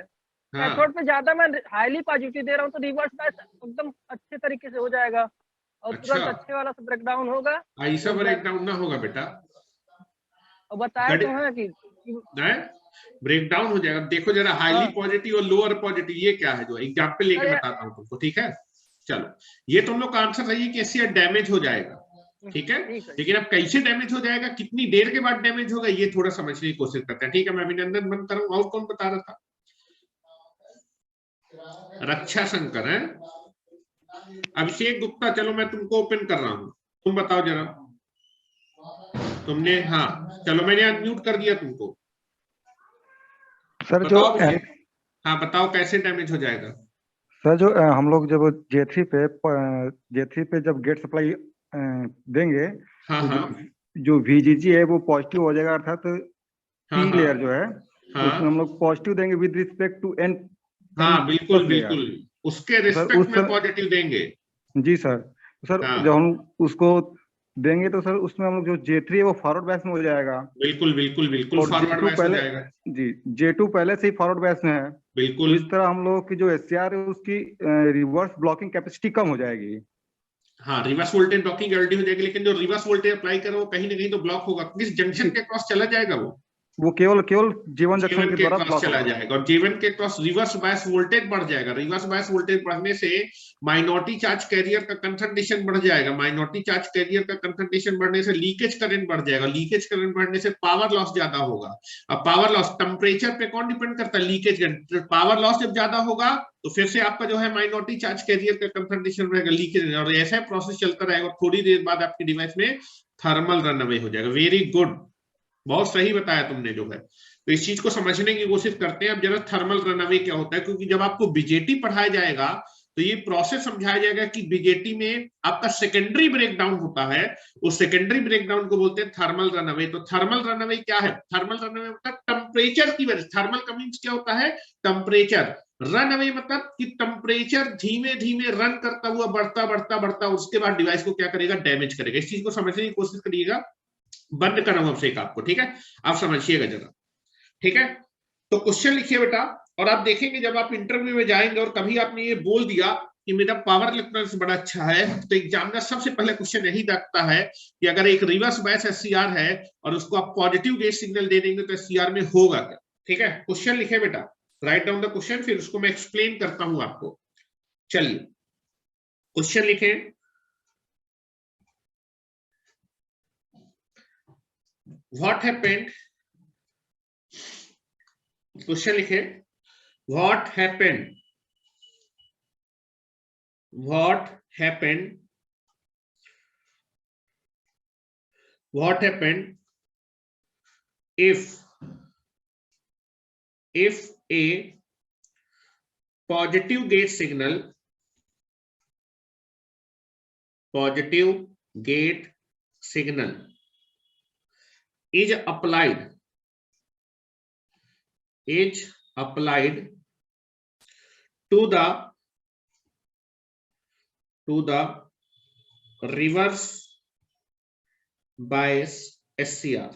कैथोड पे ज्यादा मैं हाईली पॉजिटिव दे रहा हूँ तो रिवर्स बायस एकदम अच्छे तरीके से हो जाएगा। और अच्छा, तुरंत अच्छे वाला से ब्रेकडाउन होगा। ऐसा वो ब्रेक डाउन ना होगा बेटा, और बताए तो हैं कि ब्रेक डाउन हो जाएगा। देखो जरा, हाईली हाँ पॉजिटिव और लोअर पॉजिटिव ये क्या है, जो एग्जाम्पल लेके अरे बताता हूँ तुमको, ठीक है। चलो, ये तुम लोग का आंसर रही है कि एससीआर डैमेज हो जाएगा, ठीक है। ठीक है। लेकिन अब कैसे डैमेज हो जाएगा, कितनी देर के बाद डैमेज होगा, ये थोड़ा समझने की कोशिश करते हैं, ठीक है। मैं अभिनंदन बंद कर रहा हूँ। और कौन बता रहा था? रक्षा शंकर है, अभिषेक गुप्ता। चलो मैं तुमको ओपन कर रहा हूँ, तुम बताओ जरा। तुमने, हाँ चलो, मैंने अनम्यूट कर दिया तुमको। सर बताओ अभिषेक, हाँ बताओ कैसे डैमेज हो जाएगा। सर जो हम लोग जब J3 पे जब गेट सप्लाई देंगे हाँ तो हाँ जो VGG है वो पॉजिटिव हो जाएगा, अर्थात हाँ पी हाँ लेयर जो है हाँ उसमें हम लोग पॉजिटिव देंगे विद रिस्पेक्ट टू एन हाँ, बिल्कुल प्लस लेयर। बिल्कुल, उसके तो सर रिस्पेक्ट में पॉजिटिव देंगे। जी सर, तो सर हाँ जब हम उसको देंगे तो सर उसमें हम लोग जो J3 है वो फॉरवर्ड बैच में हो जाएगा, बिल्कुल बिल्कुल बिल्कुल, और फॉरवर्ड J2 बैच हो पहले, जाएगा। जी J2 पहले से ही फॉरवर्ड बैच में है। तो बिल्कुल, इस तरह हम लोग की जो SCR है उसकी रिवर्स ब्लॉकिंग कैपेसिटी कम हो जाएगी। हाँ रिवर्स वोल्टेज ब्लॉकिंग जल्दी हो जाएगी, लेकिन जो रिवर्स वोल्टेज अप्लाई करो वो कहीं ना कहीं तो ब्लॉक होगा, किस जंक्शन के क्रॉस चला जाएगा वो केवल केवल जीवन जंक्शन जीवन के के द्वारा क्रॉस ब्लॉक चला होगा। जाएगा, और जीवन के क्रॉस रिवर्स बायस वोल्टेज बढ़ जाएगा। रिवर्स बायस वोल्टेज बढ़ने से माइनॉरिटी चार्ज कैरियर का कंसंट्रेशन बढ़ जाएगा, माइनॉरिटी चार्ज कैरियर का कंसंट्रेशन बढ़ने से लीकेज करंट बढ़ जाएगा, लीकेज करंट बढ़ने से पावर लॉस ज्यादा होगा। अब पावर लॉस टेम्परेचर पे कौन डिपेंड करता है, लीकेज करंट। पावर लॉस जब ज्यादा होगा तो फिर से आपका जो है माइनॉरिटी चार्ज कैरियर का कंसंट्रेशन रहेगा, लीकेज, और ऐसा प्रोसेस चलता रहेगा। थोड़ी देर बाद आपकी डिवाइस में थर्मल रन अवे हो जाएगा। वेरी गुड, बहुत सही बताया तुमने जो है। तो इस चीज को समझने की कोशिश करते हैं। अब जरा थर्मल रनअवे क्या होता है, क्योंकि जब आपको बीजेटी पढ़ाया जाएगा तो ये प्रोसेस समझाया जाएगा कि बीजेटी में आपका सेकेंडरी ब्रेकडाउन होता है, उस सेकेंडरी ब्रेकडाउन को बोलते हैं थर्मल रनअवे। तो थर्मल रनअवे क्या है? थर्मल रनअवे मतलब टेम्परेचर की वजह से, थर्मल का मींस क्या होता है, टेम्परेचर। रनअवे मतलब कि टेम्परेचर धीमे धीमे रन करता हुआ बढ़ता बढ़ता बढ़ता, उसके बाद डिवाइस को क्या करेगा, डैमेज करेगा। इस चीज को समझने की कोशिश करिएगा। बंद कर रहा हूं अब आपको, ठीक है, आप समझिएगा जरा, ठीक है। तो क्वेश्चन लिखिए बेटा, और आप देखेंगे जब आप इंटरव्यू में जाएंगे और कभी आपने ये बोल दिया कि मेरा पावर इलेक्ट्रॉनिक्स बड़ा अच्छा है, तो एग्जामिनर सबसे पहले क्वेश्चन यही रखता है कि अगर एक रिवर्स बायस एससीआर है और उसको आप पॉजिटिव गेट सिग्नल दे देंगे तो एससीआर में होगा क्या, ठीक है। क्वेश्चन लिखे बेटा, राइट डाउन द क्वेश्चन, फिर उसको मैं एक्सप्लेन करता हूं आपको। चलिए क्वेश्चन लिखे। व्हाट हैपेंड, क्वेश्चन लिखे, what happened, what happened, what happened if a positive gate signal, positive gate signal is applied, is applied to the reverse bias SCR,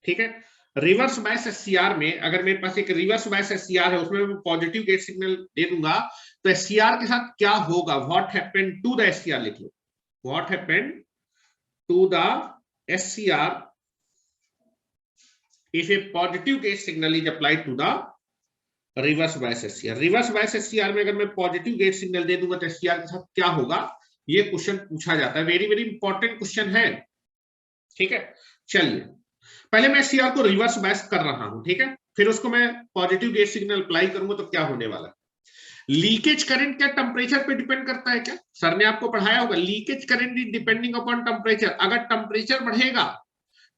ठीक है। रिवर्स बायस एससीआर में अगर मेरे पास एक रिवर्स बायस एससीआर है, उसमें मैं पॉजिटिव गेट सिग्नल दे दूंगा, तो एससीआर के साथ क्या होगा, what happened to the SCR लिख लो, what happened to the SCR if a positive gate signal is applied to the reverse bias SCR. Reverse bias SCR में अगर मैं पॉजिटिव गेट सिग्नल दे दूंगा तो एससीआर के साथ क्या होगा, ये क्वेश्चन पूछा जाता है। वेरी वेरी इंपॉर्टेंट क्वेश्चन है, ठीक है। चलिए पहले मैं एससीआर को रिवर्स बायस कर रहा हूं, ठीक है, फिर उसको मैं पॉजिटिव गेट सिग्नल अप्लाई करूंगा तो क्या होने वाला है। लीकेज करंट क्या टेम्परेचर पे डिपेंड करता है क्या? सर ने आपको पढ़ाया होगा, leakage current is depending upon temperature. अगर टेम्परेचर बढ़ेगा,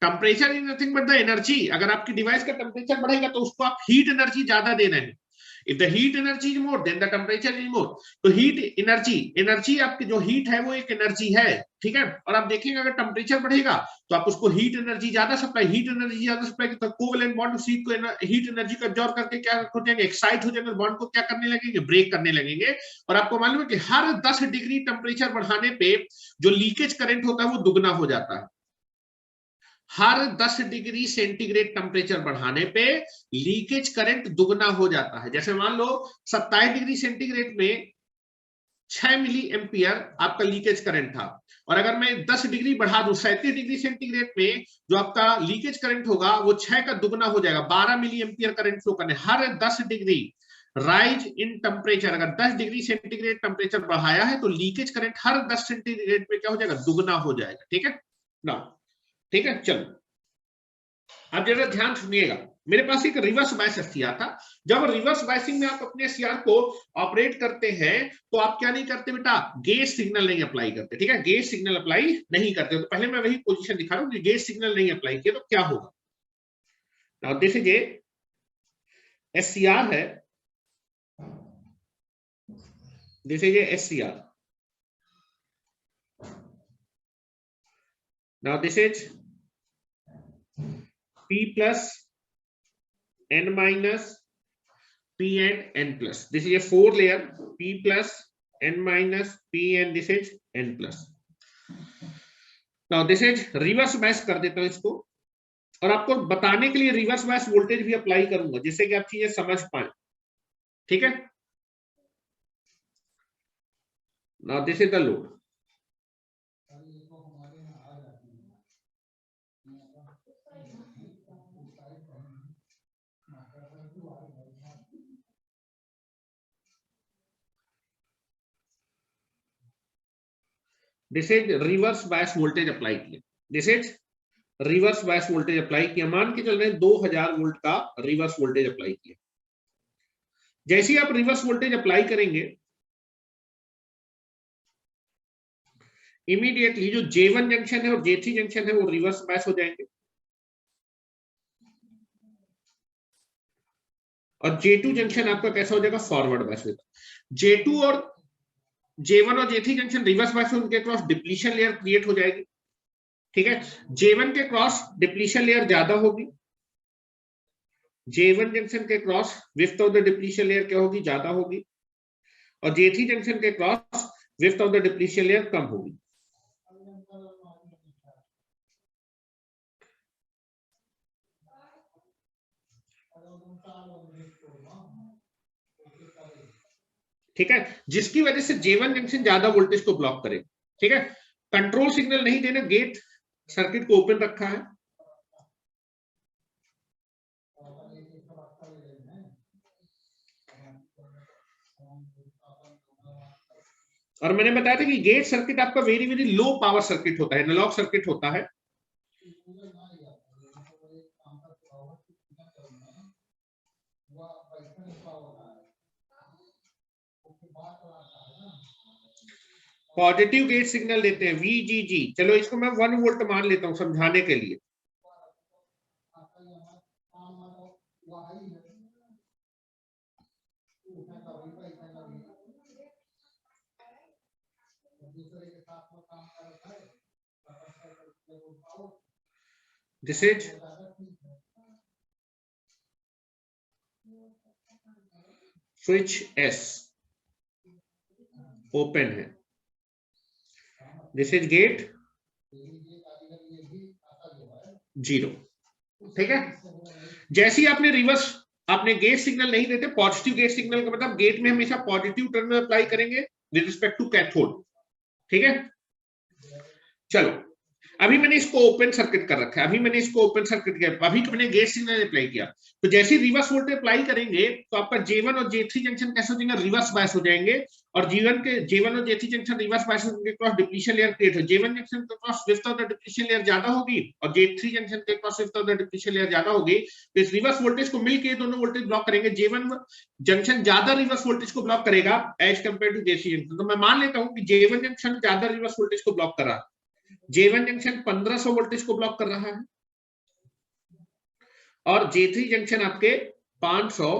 temperature is nothing but the energy, अगर आपकी डिवाइस का टेम्परेचर बढ़ेगा तो उसको आप हीट एनर्जी ज्यादा दे रहे हैं। If the heat energy is more, then the temperature is more. तो हीट एनर्जी आपकी जो हीट है वो एक एनर्जी है, ठीक है। और आप देखेंगे अगर टेम्परेचर बढ़ेगा तो आप उसको हीट एनर्जी ज्यादा सप्लाई, हीट एनर्जी ज्यादा सप्लाई तो कोवेलेंट बॉन्ड उस हीट को हीट एनर्जी को एब्जॉर्ब करके क्या हो जाएंगे, एक्साइट हो जाएंगे, बॉन्ड को क्या करने लगेंगे, ब्रेक करने लगेंगे। और आपको मालूम है कि हर 10 डिग्री टेम्परेचर बढ़ाने पे जो लीकेज करंट होता है वो दुगना हो जाता है। हर 10 डिग्री सेंटीग्रेड टेम्परेचर बढ़ाने पे लीकेज करंट दुगना हो जाता है। जैसे मान लो 27 डिग्री सेंटीग्रेड में 6 मिली एम्पियर आपका लीकेज करंट था, और अगर मैं 10 डिग्री बढ़ा दूं 37 डिग्री सेंटीग्रेड में जो आपका लीकेज करंट होगा वो 6 का दुगना हो जाएगा, 12 मिली एम्पियर करंट फ्लो करने। हर 10 डिग्री राइज इन टेम्परेचर, अगर 10 डिग्री सेंटीग्रेड टेम्परेचर बढ़ाया है तो लीकेज करंट हर 10 सेंटीग्रेड में क्या हो जाएगा, दुगना हो जाएगा। ठीक है ना, ठीक है। चलो अब जरा ध्यान सुनिएगा, मेरे पास एक रिवर्स बायस एससीआर था। जब रिवर्स बायसिंग में आप अपने एससीआर को ऑपरेट करते हैं तो आप क्या नहीं करते बेटा, गेज सिग्नल नहीं अप्लाई करते। ठीक है, गेज सिग्नल अप्लाई नहीं करते। तो पहले मैं वही पोजीशन दिखा रहा हूं कि गेज सिग्नल नहीं अप्लाई किया तो क्या होगा। Now this is a SCR है, this is a SCR. Now this is P plus N minus P and N plus. This is a 4 layer, P plus N minus P and this is N plus. Now this is reverse bias कर देता हूं इसको, और आपको बताने के लिए reverse bias voltage भी अप्लाई करूंगा जिससे कि आप चीजें समझ पाए। ठीक है, now this is the load. This is reverse bias voltage apply किया, this is reverse bias voltage apply किया, मान के चल रहे हैं 2000 वोल्ट का रिवर्स वोल्टेज अप्लाई किया। जैसे ही आप रिवर्स वोल्टेज अप्लाई करेंगे इमीडिएटली जो J1 जंक्शन है और J3 जंक्शन है वो रिवर्स बायस हो जाएंगे, और J2 जंक्शन आपका कैसा हो जाएगा, फॉरवर्ड बायस होगा। J2 और J1 और J3 जंक्शन रिवर्स बायस में उनके क्रॉस डिप्लीशन लेयर क्रिएट हो जाएगी। ठीक है, J1 के क्रॉस डिप्लीशन लेयर ज्यादा होगी, J1 जंक्शन के cross width of the depletion layer क्या होगी, ज्यादा होगी, और J3 जंक्शन के cross width of the depletion layer कम होगी। ठीक है, जिसकी वजह से J1 जंक्शन ज्यादा वोल्टेज को ब्लॉक करेगा। ठीक है, कंट्रोल सिग्नल नहीं देना, गेट सर्किट को ओपन रखा है, और मैंने बताया था कि गेट सर्किट आपका very very low power circuit होता है, एनालॉग सर्किट होता है। पॉजिटिव गेट सिग्नल देते हैं VGG, चलो इसको मैं 1 वोल्ट मान लेता हूं समझाने के लिए। This is switch S open है, दिस इज गेट 0। ठीक है, जैसे ही आपने रिवर्स, आपने गेट सिग्नल नहीं देते, पॉजिटिव गेट सिग्नल का मतलब गेट में हमेशा पॉजिटिव टर्मिनल अप्लाई करेंगे विद रिस्पेक्ट टू कैथोड। ठीक है, चलो अभी मैंने इसको ओपन सर्किट कर रखा है, अभी मैंने इसको ओपन सर्किट किया, अभी मैंने गेट सिग्नल अप्लाई किया, तो जैसे ही रिवर्स वोल्टेज अप्लाई करेंगे तो आपका J1 और J3 जंक्शन कैसे हो जाएंगे, रिवर्स बायस हो जाएंगे, और J1 और J3 जंक्शन रिवर्स बायस के क्रॉस डिप्लीशन लेयर क्रिएट हो, J1 जंक्शन के cross width of the depletion layer ज्यादा होगी और J3 जंक्शन के cross width of the depletion layer ज्यादा होगी, तो इस रिवर्स वोल्टेज को मिलके दोनों वोल्टेज ब्लॉक करेंगे। J1 जंक्शन ज्यादा रिवर्स वोल्टेज को ब्लॉक करेगा as compare to J3 junction, तो मैं मान लेता हूं कि J1 जंक्शन ज्यादा रिवर्स वोल्टेज को ब्लॉक कर रहा है, J1 जंक्शन 1500 वोल्टेज को ब्लॉक कर रहा है और J3 जंक्शन आपके 500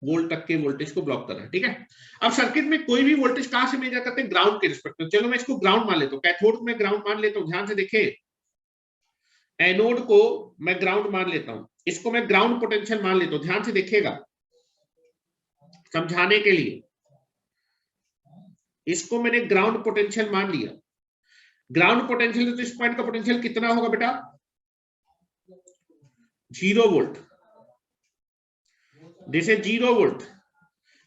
वोल्ट तक के वोल्टेज को ब्लॉक कर रहा है। ठीक है, अब सर्किट में कोई भी वोल्टेज कहां से मेजर करते हैं, ग्राउंड के रिस्पेक्ट में। चलो मैं इसको ग्राउंड मान लेता हूं, कैथोड में ग्राउंड मान लेता हूं, ध्यान से देखें, एनोड को मैं ग्राउंड मान लेता हूं, इसको मैं ग्राउंड पोटेंशियल मान लेता हूं, ध्यान से देखिएगा समझाने के लिए, इसको मैंने ग्राउंड पोटेंशियल मान लिया। ग्राउंड पोटेंशियल तो इस पॉइंट का पोटेंशियल कितना होगा बेटा, 0 वोल्ट, दिस इज 0 वोल्ट।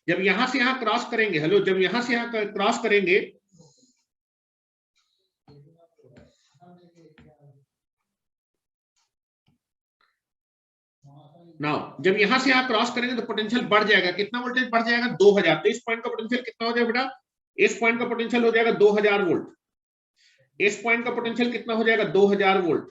जब यहां से यहां क्रॉस करेंगे, हेलो, जब यहां से यहां क्रॉस करेंगे, नाउ जब यहां से यहां क्रॉस करेंगे तो पोटेंशियल बढ़ जाएगा, कितना वोल्टेज बढ़ जाएगा, 2000। तो इस पॉइंट का पोटेंशियल कितना हो जाएगा बेटा, इस पॉइंट का पोटेंशियल हो जाएगा 2000 वोल्ट, इस पॉइंट का पोटेंशियल कितना हो जाएगा 2000 वोल्ट,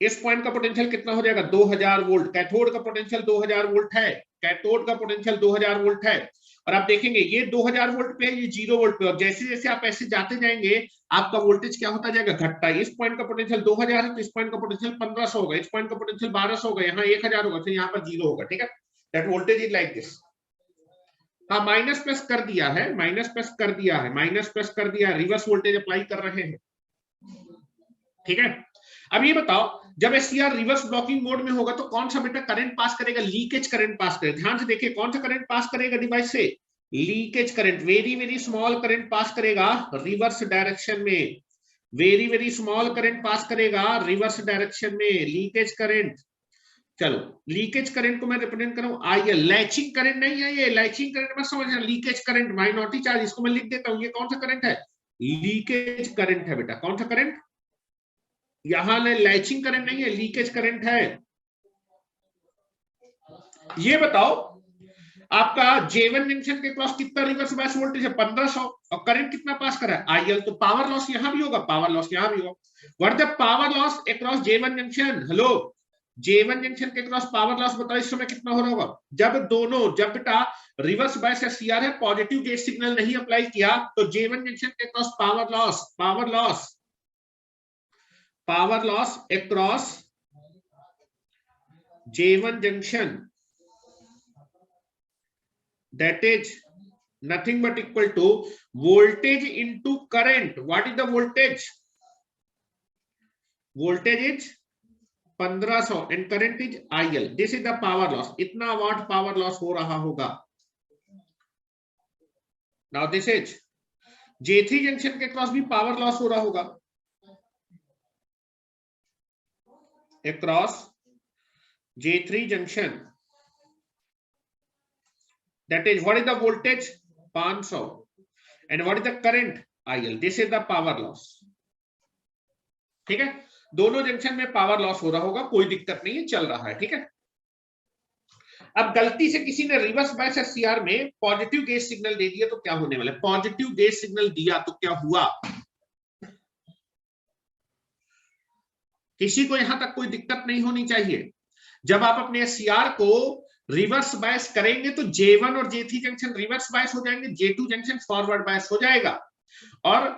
इस पॉइंट का पोटेंशियल कितना हो जाएगा 2000 वोल्ट। कैथोड का पोटेंशियल 2000 वोल्ट है, कैथोड का पोटेंशियल 2000 वोल्ट है। और आप देखेंगे ये 2000 वोल्ट पे है, ये 0 वोल्ट पे, और जैसे जैसे आप ऐसे जाते जाएंगे आपका वोल्टेज क्या होता जाएगा, घटता है। इस पॉइंट का पोटेंशियल 2000 है तो इस पॉइंट का पोटेंशियल 1500 होगा, इस पॉइंट का पोटेंशियल 1200 होगा, यहाँ 1000 होगा, फिर यहाँ पर 0 होगा। ठीक है, that voltage is like this. हाँ, माइनस प्लस कर दिया है, माइनस प्लस कर दिया है, माइनस प्लस कर दिया है, रिवर्स वोल्टेज अप्लाई कर रहे हैं। ठीक है, अब ये बताओ जब एससीआर रिवर्स ब्लॉकिंग मोड में होगा तो कौन सा बेटा करंट पास करेगा, लीकेज करंट पास करेगा। ध्यान से देखिए कौन सा करंट पास करेगा डिवाइस से, leakage current, very very small current pass करेगा रिवर्स डायरेक्शन में, very very small current pass करेगा रिवर्स डायरेक्शन में, लीकेज करंट। चलो लीकेज करंट को मैं रिप्रेजेंट करूं आईएल, लैचिंग करंट नहीं है ये, लैचिंग करंट मत समझना, लीकेज करंट माइनॉरिटी चार्ज, इसको मैं लिख देता हूं। ये कौन सा करंट है, लीकेज करंट है बेटा। कौन सा करंट, यहां लैचिंग करंट नहीं है, लीकेज करंट है। ये बताओ आपका J1 जंक्शन के क्रॉस कितना रिवर्स बायस वोल्टेज है, 1500, और करंट कितना पास कर रहा है आईएल। तो पावर लॉस यहां भी होगा, पावर लॉस यहां भी होगा। What the power loss across J1 junction, hello, J1 junction के क्रॉस पावर लॉस बताओ इस समय कितना हो रहा होगा। जब दोनों, जब बेटा रिवर्स बायस एससीआर है, पॉजिटिव गेट सिग्नल नहीं अप्लाई किया, तो J1 जंक्शन के cross power loss, power loss, power loss across J1 junction, that is nothing but equal to voltage into current. What is the voltage? Voltage is 1500 and current is IL. This is the power loss. इतना watt power loss हो रहा होगा। Now this is J3 junction के cross भी power loss हो रहा होगा, across J3 junction, that is what is the voltage 500 and what is the current IL. This is the power loss. ठीक है, दोनों जंक्शन में पावर लॉस हो रहा होगा, कोई दिक्कत नहीं है, चल रहा है। ठीक है, अब गलती से किसी ने रिवर्स बायस एससीआर में पॉजिटिव गेट सिग्नल दे दिया तो क्या होने वाला है, पॉजिटिव गेट सिग्नल दिया तो क्या हुआ, किसी को यहां तक कोई दिक्कत नहीं होनी चाहिए। जब आप अपने एससीआर को रिवर्स बायस करेंगे तो J1 और J3 जंक्शन रिवर्स बायस हो जाएंगे, J2 जंक्शन फॉरवर्ड बायस हो जाएगा, और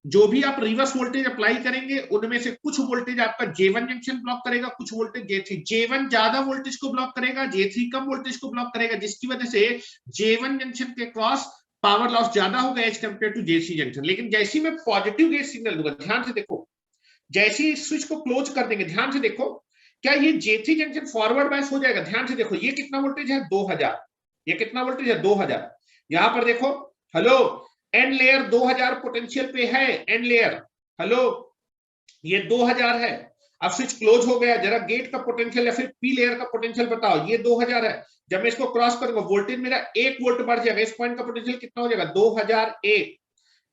जो भी आप रिवर्स वोल्टेज अप्लाई करेंगे उनमें से कुछ वोल्टेज आपका J1 जंक्शन ब्लॉक करेगा, कुछ वोल्टेज J3। J1 ज्यादा वोल्टेज को ब्लॉक करेगा, J3 कम वोल्टेज को ब्लॉक करेगा, जिसकी वजह से J1 जंक्शन के क्रॉस पावर लॉस ज्यादा होगा as compare to J3 junction. लेकिन जैसे मैं पॉजिटिव गेट सिग्नल दूंगा, ध्यान से देखो, जैसे ही स्विच को क्लोज कर देंगे, ध्यान से देखो, क्या ये J3 जंक्शन फॉरवर्ड बायस हो जाएगा। ध्यान से देखो, ये कितना वोल्टेज है 2000, ये कितना वोल्टेज है 2000। यहां पर देखो, हेलो, एन लेयर 2000 पोटेंशियल पे है, एन लेयर, हेलो, ये 2000 है। अब स्विच क्लोज हो गया, जरा गेट का पोटेंशियल या फिर पी लेयर का पोटेंशियल बताओ, ये 2000 है। जब मैं इसको क्रॉस करूंगा वोल्टेज मेरा 1 वोल्ट बढ़ जाएगा, इस पॉइंट का पोटेंशियल कितना हो जाएगा 2001,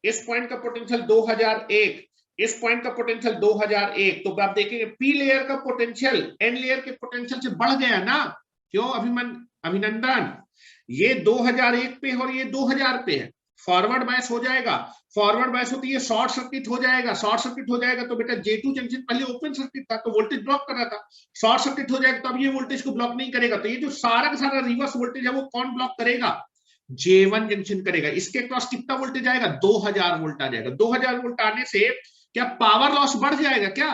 इस पॉइंट का पोटेंशियल 2001, इस पॉइंट का पोटेंशियल 2001। तो आप देखेंगे पी लेयर का पोटेंशियल एन लेयर के पोटेंशियल से बढ़ गया ना, क्यों अभिनंदन, ये 2001 पे और ये 2000 पे है, फॉरवर्ड बायस हो जाएगा। फॉरवर्ड बायस होती है शॉर्ट सर्किट हो जाएगा, शॉर्ट सर्किट हो जाएगा तो बेटा J2 जंक्शन पहले ओपन सर्किट था तो वोल्टेज ब्लॉक कर रहा था, शॉर्ट सर्किट हो जाएगा तो अब ये वोल्टेज को ब्लॉक नहीं करेगा। तो ये जो सारा का सारा रिवर्स वोल्टेज है वो कौन ब्लॉक करेगा, J1 जंक्शन करेगा। इसके क्रॉस कितना वोल्टेज आएगा 2000 वोल्ट आ जाएगा। 2000 वोल्ट आने से क्या पावर लॉस बढ़ जाएगा क्या,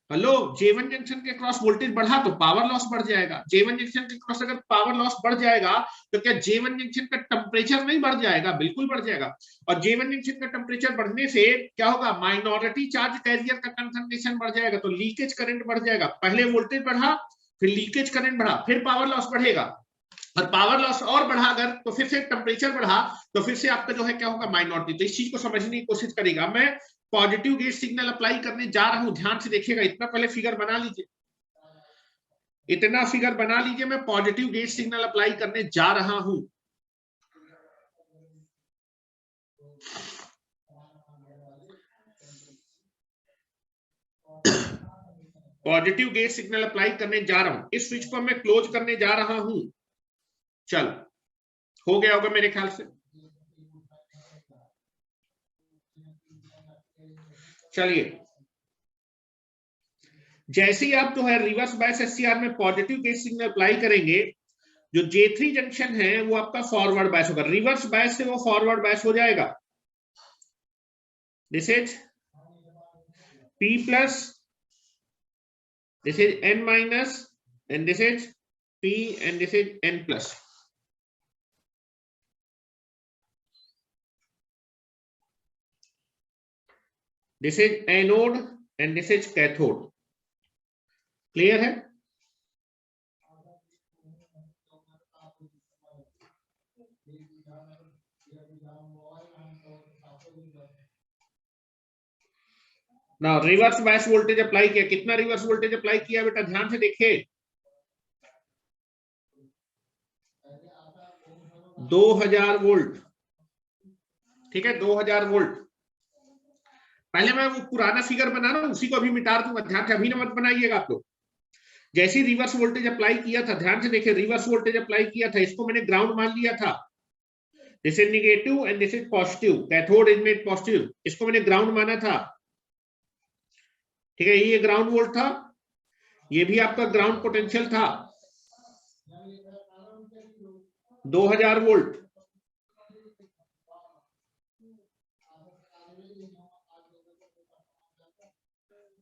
हेलो, J1 जंक्शन के क्रॉस वोल्टेज बढ़ा तो पावर लॉस बढ़ जाएगा। J1 जंक्शन के क्रॉस अगर पावर लॉस बढ़ जाएगा तो क्या J1 जंक्शन का टेम्परेचर नहीं बढ़ जाएगा, बिल्कुल बढ़ जाएगा। और J1 जंक्शन का टेम्परेचर बढ़ने से क्या होगा, माइनॉरिटी चार्ज कैरियर का कंसंट्रेशन बढ़ जाएगा, तो लीकेज करंट बढ़ जाएगा। पहले वोल्टेज बढ़ा, फिर लीकेज करंट बढ़ा, फिर पावर लॉस बढ़ेगा, और पावर लॉस और बढ़ा अगर तो फिर से टेम्परेचर बढ़ा तो फिर से आपका जो है क्या होगा, माइनॉरिटी। तो इस चीज को समझने की कोशिश करेगा। मैं पॉजिटिव गेट सिग्नल अप्लाई करने जा रहा हूं, ध्यान से देखिएगा, इतना पहले फिगर बना लीजिए, इतना फिगर बना लीजिए, मैं पॉजिटिव गेट सिग्नल अप्लाई करने जा रहा हूं। पॉजिटिव गेट सिग्नल अप्लाई करने जा रहा हूं, इस स्विच को मैं क्लोज करने जा रहा हूं। चल हो गया होगा मेरे ख्याल से। चलिए जैसे ही आप जो है रिवर्स बायस एससीआर में पॉजिटिव गेट सिग्नल अप्लाई करेंगे, जो J3 जंक्शन है वो आपका फॉरवर्ड बायस होगा, रिवर्स बायस से वो फॉरवर्ड बायस हो जाएगा। This is P plus, this is N minus, and this is P, and this is N plus. This is anode and this is cathode. Clear है? Now reverse bias voltage apply किया, कितना reverse voltage apply किया बेटा, ध्यान से देखिए 2000 volt. ठीक है 2000 वोल्ट। पहले मैं वो पुराना फिगर बना रहा हूं, उसी को अभी मिटा दूंगा, ध्यान से अभी ना मत बनाइएगा आप लोग। जैसे रिवर्स वोल्टेज अप्लाई किया था, ध्यान से देखिए रिवर्स वोल्टेज अप्लाई किया था, इसको मैंने ग्राउंड मान लिया था। This is negative and this is positive, cathode is made positive, इसको मैंने ग्राउंड माना था। ठीक है ये ग्राउंड वोल्ट था, ये भी आपका ग्राउंड पोटेंशियल था 2000 वोल्ट।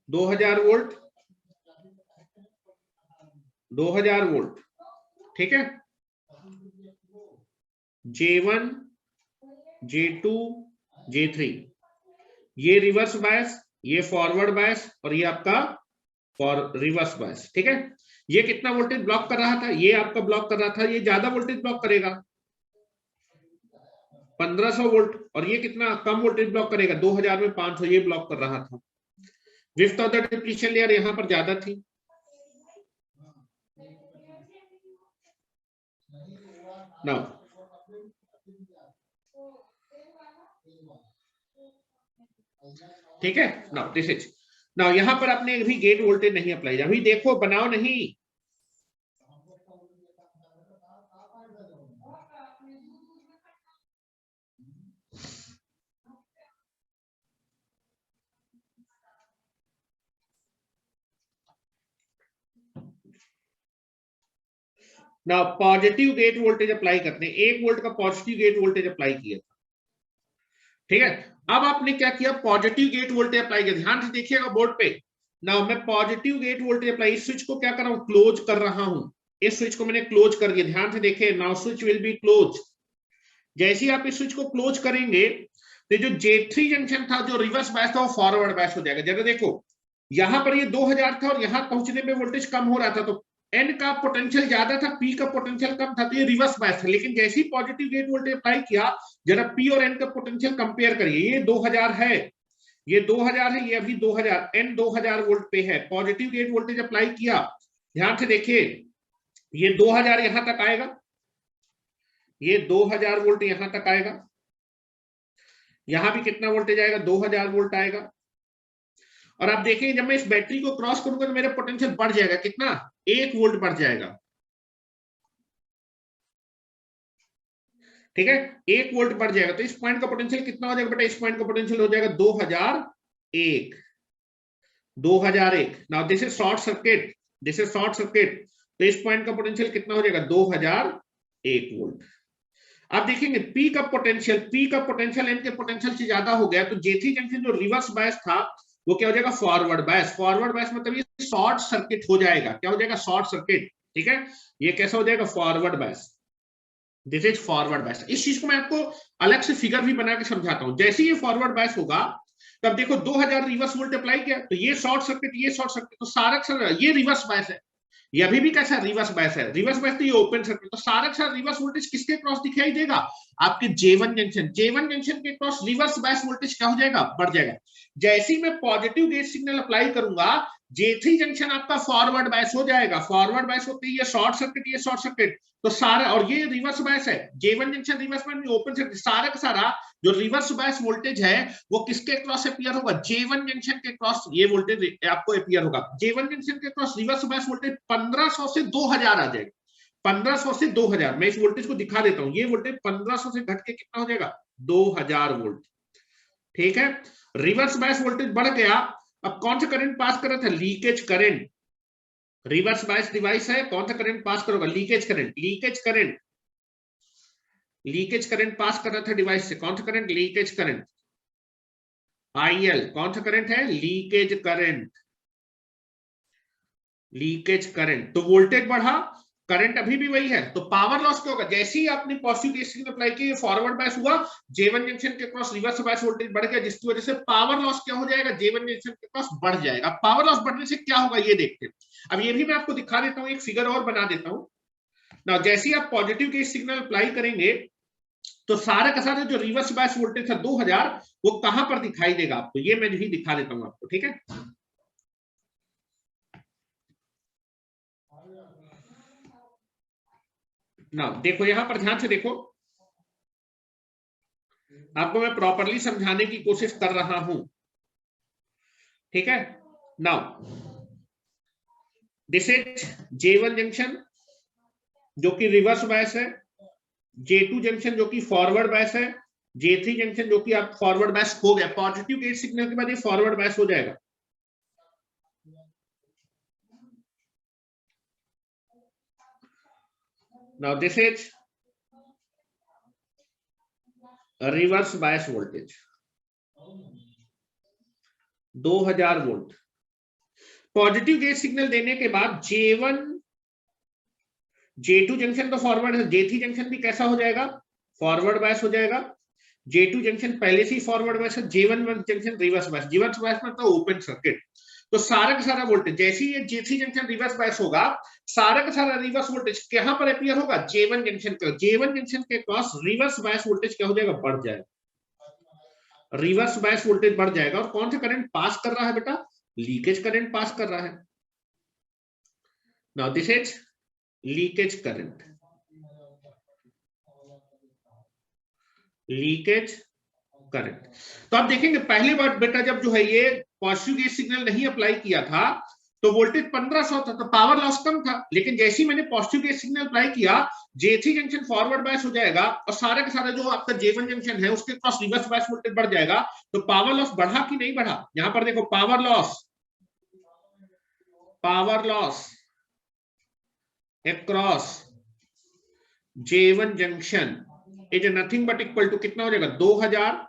दो हजार वोल्ट। ठीक है J1 J2 J3 ये रिवर्स बायस, ये फॉरवर्ड बायस और ये आपका रिवर्स बायस। ठीक है ये कितना वोल्टेज ब्लॉक कर रहा था, ये आपका ब्लॉक कर रहा था, ये ज्यादा वोल्टेज ब्लॉक करेगा 1500 वोल्ट, और ये कितना कम वोल्टेज ब्लॉक करेगा 2000 में 500, ये ब्लॉक कर रहा था। Width of the depletion layer यहां पर ज्यादा थी। नाउ ठीक है नाउ दिस इज, नाउ यहां पर आपने अभी गेट वोल्टेज नहीं अप्लाई, अभी देखो बनाओ नहीं, ना पॉजिटिव गेट वोल्टेज अप्लाई करते हैं, 1 वोल्ट का पॉजिटिव गेट वोल्टेज अप्लाई किया था। ठीक है अब आपने क्या किया, पॉजिटिव गेट वोल्टेज अप्लाई किया, ध्यान से देखिएगा बोर्ड पे। ना मैं पॉजिटिव गेट वोल्टेज अप्लाई, इस स्विच को क्या कर रहा हूं, क्लोज कर रहा हूं, इस स्विच को मैंने क्लोज कर दिया, ध्यान से देखिए now switch will be close. जैसे ही आप इस स्विच को क्लोज करेंगे तो जो J3 जंक्शन था, जो रिवर्स बायस था, वो फॉरवर्ड बायस हो जाएगा। जरा देखो यहां पर ये 2000 था और यहां पहुंचने में वोल्टेज कम हो रहा था, तो N का पोटेंशियल ज्यादा था, P का पोटेंशियल कम था, तो ये रिवर्स बायस था। लेकिन जैसे ही पॉजिटिव गेट वोल्टेज अप्लाई किया, जरा P और N का पोटेंशियल कंपेयर करिए, ये 2000 है, ये 2000 है, ये अभी 2000, N 2000 वोल्ट पे है, पॉजिटिव गेट वोल्टेज अप्लाई किया, ध्यान से देखिए ये 2000 यहां तक आएगा, ये 2000 वोल्ट यहां तक आएगा, यहां भी कितना वोल्टेज आएगा 2000 वोल्ट आएगा। और आप देखेंगे जब मैं इस बैटरी को क्रॉस करूंगा तो मेरा पोटेंशियल बढ़ जाएगा, कितना 1 वोल्ट बढ़ जाएगा। ठीक है 1 वोल्ट बढ़ जाएगा, तो इस पॉइंट का पोटेंशियल कितना हो जाएगा बेटा, इस पॉइंट का पोटेंशियल हो जाएगा 2001। Now this is short circuit, this is short circuit, तो इस पॉइंट का पोटेंशियल कितना हो जाएगा 2001 वोल्ट। आप देखेंगे P का पोटेंशियल N के पोटेंशियल से ज्यादा हो गया, तो J3 जंक्शन जो रिवर्स बायस था वो क्या हो जाएगा फॉरवर्ड बायस। फॉरवर्ड बायस मतलब ये शॉर्ट सर्किट हो जाएगा, क्या हो जाएगा शॉर्ट सर्किट। ठीक है ये कैसा हो जाएगा forward bias, this is forward bias. इस चीज को मैं आपको अलग से फिगर भी बना के समझाता हूं। जैसे ये फॉरवर्ड बायस होगा तब देखो 2000 रिवर्स वोल्ट अप्लाई किया, तो ये शॉर्ट सर्किट, ये शॉर्ट सर्किट, तो सारा ये रिवर्स बायस है, ये अभी भी कैसा रिवर्स बायस है, रिवर्स बायस तो ये ओपन सर्किट, तो सारा रिवर्स वोल्टेज किसके क्रॉस दिखाई देगा, आपके J1 जंक्शन के क्रॉस रिवर्स बायस वोल्टेज क्या हो जाएगा बढ़ जाएगा। जैसे ही मैं पॉजिटिव गेट सिग्नल अप्लाई करूंगा, J3 जंक्शन आपका फॉरवर्ड बायस हो जाएगा, फॉरवर्ड बायस होते ही ये शॉर्ट सर्किट, ये शॉर्ट सर्किट, तो सारा, और ये रिवर्स बायस है, J1 जंक्शन रिवर्स में ओपन सर्किट, सारा का सारा जो रिवर्स बायस वोल्टेज है वो किसके क्रॉस अपीयर होगा, J1 जंक्शन के क्रॉस ये वोल्टेज आपको अपीयर होगा। J1 जंक्शन के क्रॉस रिवर्स बायस वोल्टेज 1500 से 2000 आ जाएगा, 1500 से 2000। मैं इस वोल्टेज को दिखा देता हूं, ये वोल्टेज 1500 से घट के कितना हो जाएगा, 2000 वोल्ट। ठीक है, रिवर्स बायस वोल्टेज बढ़ गया, अब कौन सा करंट पास कर रहा था, leakage current. Reverse bias device है, कौन सा करंट पास करोगा, leakage current, leakage current, leakage current pass कर रहा था डिवाइस से, कौन सा करंट, लीकेज करंट, IL, कौन सा करंट है, लीकेज करंट, लीकेज करंट। तो वोल्टेज बढ़ा, करंट अभी भी वही है, तो पावर लॉस क्या होगा, जैसे ही आपने पॉजिटिव केसिंग अप्लाई की, फॉरवर्ड बायस हुआ, J1 जंक्शन के क्रॉस रिवर्स बायस वोल्टेज बढ़ गया, जिसकी वजह से पावर लॉस क्या हो जाएगा, J1 जंक्शन के क्रॉस बढ़ जाएगा। पावर लॉस बढ़ने से क्या होगा ये देखते हैं। अब ये भी मैं आपको दिखा देता हूं, एक फिगर और बना देता हूं ना। जैसे ही आप पॉजिटिव केस सिग्नल अप्लाई करेंगे तो सारा का सारा जो रिवर्स बायस वोल्टेज था 2000, वो कहां पर दिखाई देगा आपको, ये मैं भी दिखा देता हूं आपको। ठीक है ना, देखो यहां पर ध्यान से देखो, आपको मैं प्रॉपरली समझाने की कोशिश कर रहा हूं। ठीक है, now this is J1 junction जो कि रिवर्स बायस है, J2 जंक्शन जो कि फॉरवर्ड बायस है, J3 जंक्शन जो कि आप फॉरवर्ड बायस हो गया, पॉजिटिव गेट सिग्नल के बाद ये फॉरवर्ड बायस हो जाएगा। Now this is reverse bias voltage 2000 volt. Positive gate signal देने के बाद J1 J2 जंक्शन तो फॉरवर्ड है, J3 जंक्शन भी कैसा हो जाएगा, फॉरवर्ड बायस हो जाएगा। J2 जंक्शन पहले से ही फॉरवर्ड बायस है, J1 जंक्शन रिवर्स बायस, रिवर्स बायस मतलब ओपन सर्किट। तो सारा का सारा वोल्टेज जैसे ही ये J3 जंक्शन रिवर्स बायस होगा, सारा का सारा रिवर्स वोल्टेज कहां पर अपीयर होगा, J1 जंक्शन का, J1 जंक्शन के क्रॉस रिवर्स बायस वोल्टेज क्या हो जाएगा, बढ़ जाएगा, रिवर्स बायस वोल्टेज बढ़ जाएगा। और कौन सा करंट पास कर रहा है बेटा, लीकेज करंट पास कर रहा है। Now this is leakage current, leakage current. तो आप देखेंगे पहली बार बेटा जब जो है ये पॉजिटिव गेट सिग्नल नहीं अप्लाई किया था तो वोल्टेज 1500 था, तो पावर लॉस कम था। लेकिन जैसे ही मैंने पॉजिटिव गेट सिग्नल अप्लाई किया, J3 जंक्शन फॉरवर्ड बायस हो जाएगा और सारा का सारा जो आपका J1 जंक्शन है उसके क्रॉस रिवर्स बायस वोल्टेज बढ़ जाएगा। तो पावर लॉस बढ़ा कि नहीं बढ़ा, यहां पर देखो power loss, power loss across J1 junction is nothing but equal to कितना हो जाएगा, 2000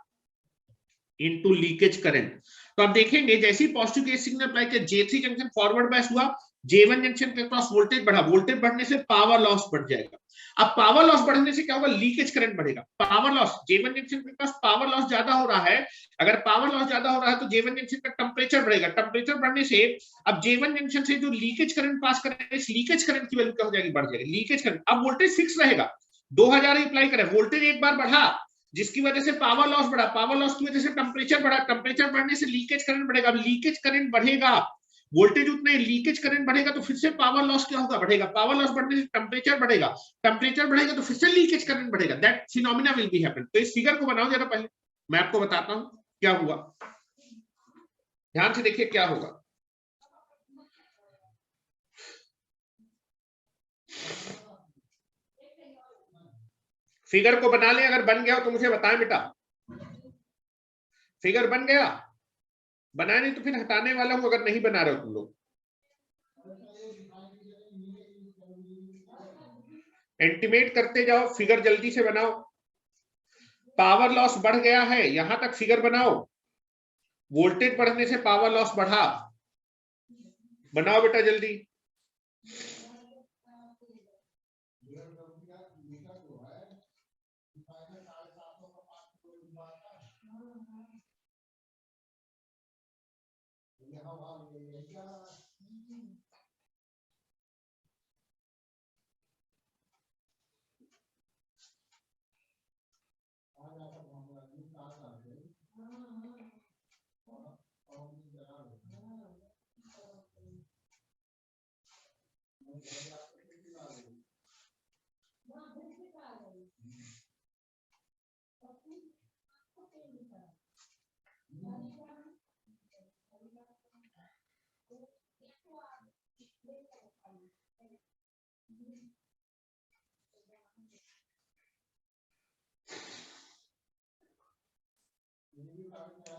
इनटू लीकेज करंट। तो आप देखेंगे जैसे ही पॉजिटिव केस सिग्नल अप्लाई किया, J3 जंक्शन फॉरवर्ड बायस हुआ, J1 जंक्शन के क्रॉस वोल्टेज बढ़ा, वोल्टेज बढ़ने से पावर लॉस बढ़ जाएगा। अब पावर लॉस बढ़ने से क्या होगा, लीकेज करंट बढ़ेगा। पावर लॉस, J1 जंक्शन के क्रॉस पावर लॉस ज्यादा हो रहा है, अगर पावर लॉस ज्यादा हो रहा है तो J1 जंक्शन का टेम्परेचर बढ़ेगा, टेम्परेचर बढ़ने से अब J1 जंक्शन से जो लीकेज करंट पास करेगा, इस लीकेज करंट की वैल्यू क्या हो जाएगी, बढ़ जाएगी। लीकेज करंट अब वोल्टेज फिक्स रहेगा, 2000 ही अप्लाई करें, वोल्टेज एक बार बढ़ा जिसकी वजह से पावर लॉस बढ़ा, पावर लॉस की वजह से टेम्परेचर बढ़ा, टेम्परेचर बढ़ने से लीकेज करंट बढ़ेगा। अब लीकेज करंट बढ़ेगा, वोल्टेज उतना ही, लीकेज करंट बढ़ेगा तो फिर से पावर लॉस क्या होगा, बढ़ेगा। पावर लॉस बढ़ने से टेम्परेचर बढ़ेगा, टेम्परेचर बढ़ेगा तो फिर से लीकेज करंट बढ़ेगा। That phenomena will be happen. तो इस फिगर को बनाओ जरा, पहले मैं आपको बताता हूं क्या हुआ, ध्यान से देखिए क्या होगा। फिगर को बना लें, अगर बन गया हो तो मुझे बताएं बेटा। फिगर बन गया, बनाए नहीं तो फिर हटाने वाला हूं, अगर नहीं बना रहे हो तुम लोग। एंटीमेट करते जाओ, फिगर जल्दी से बनाओ। पावर लॉस बढ़ गया है, यहां तक फिगर बनाओ। वोल्टेज बढ़ने से पावर लॉस बढ़ा, बनाओ बेटा जल्दी।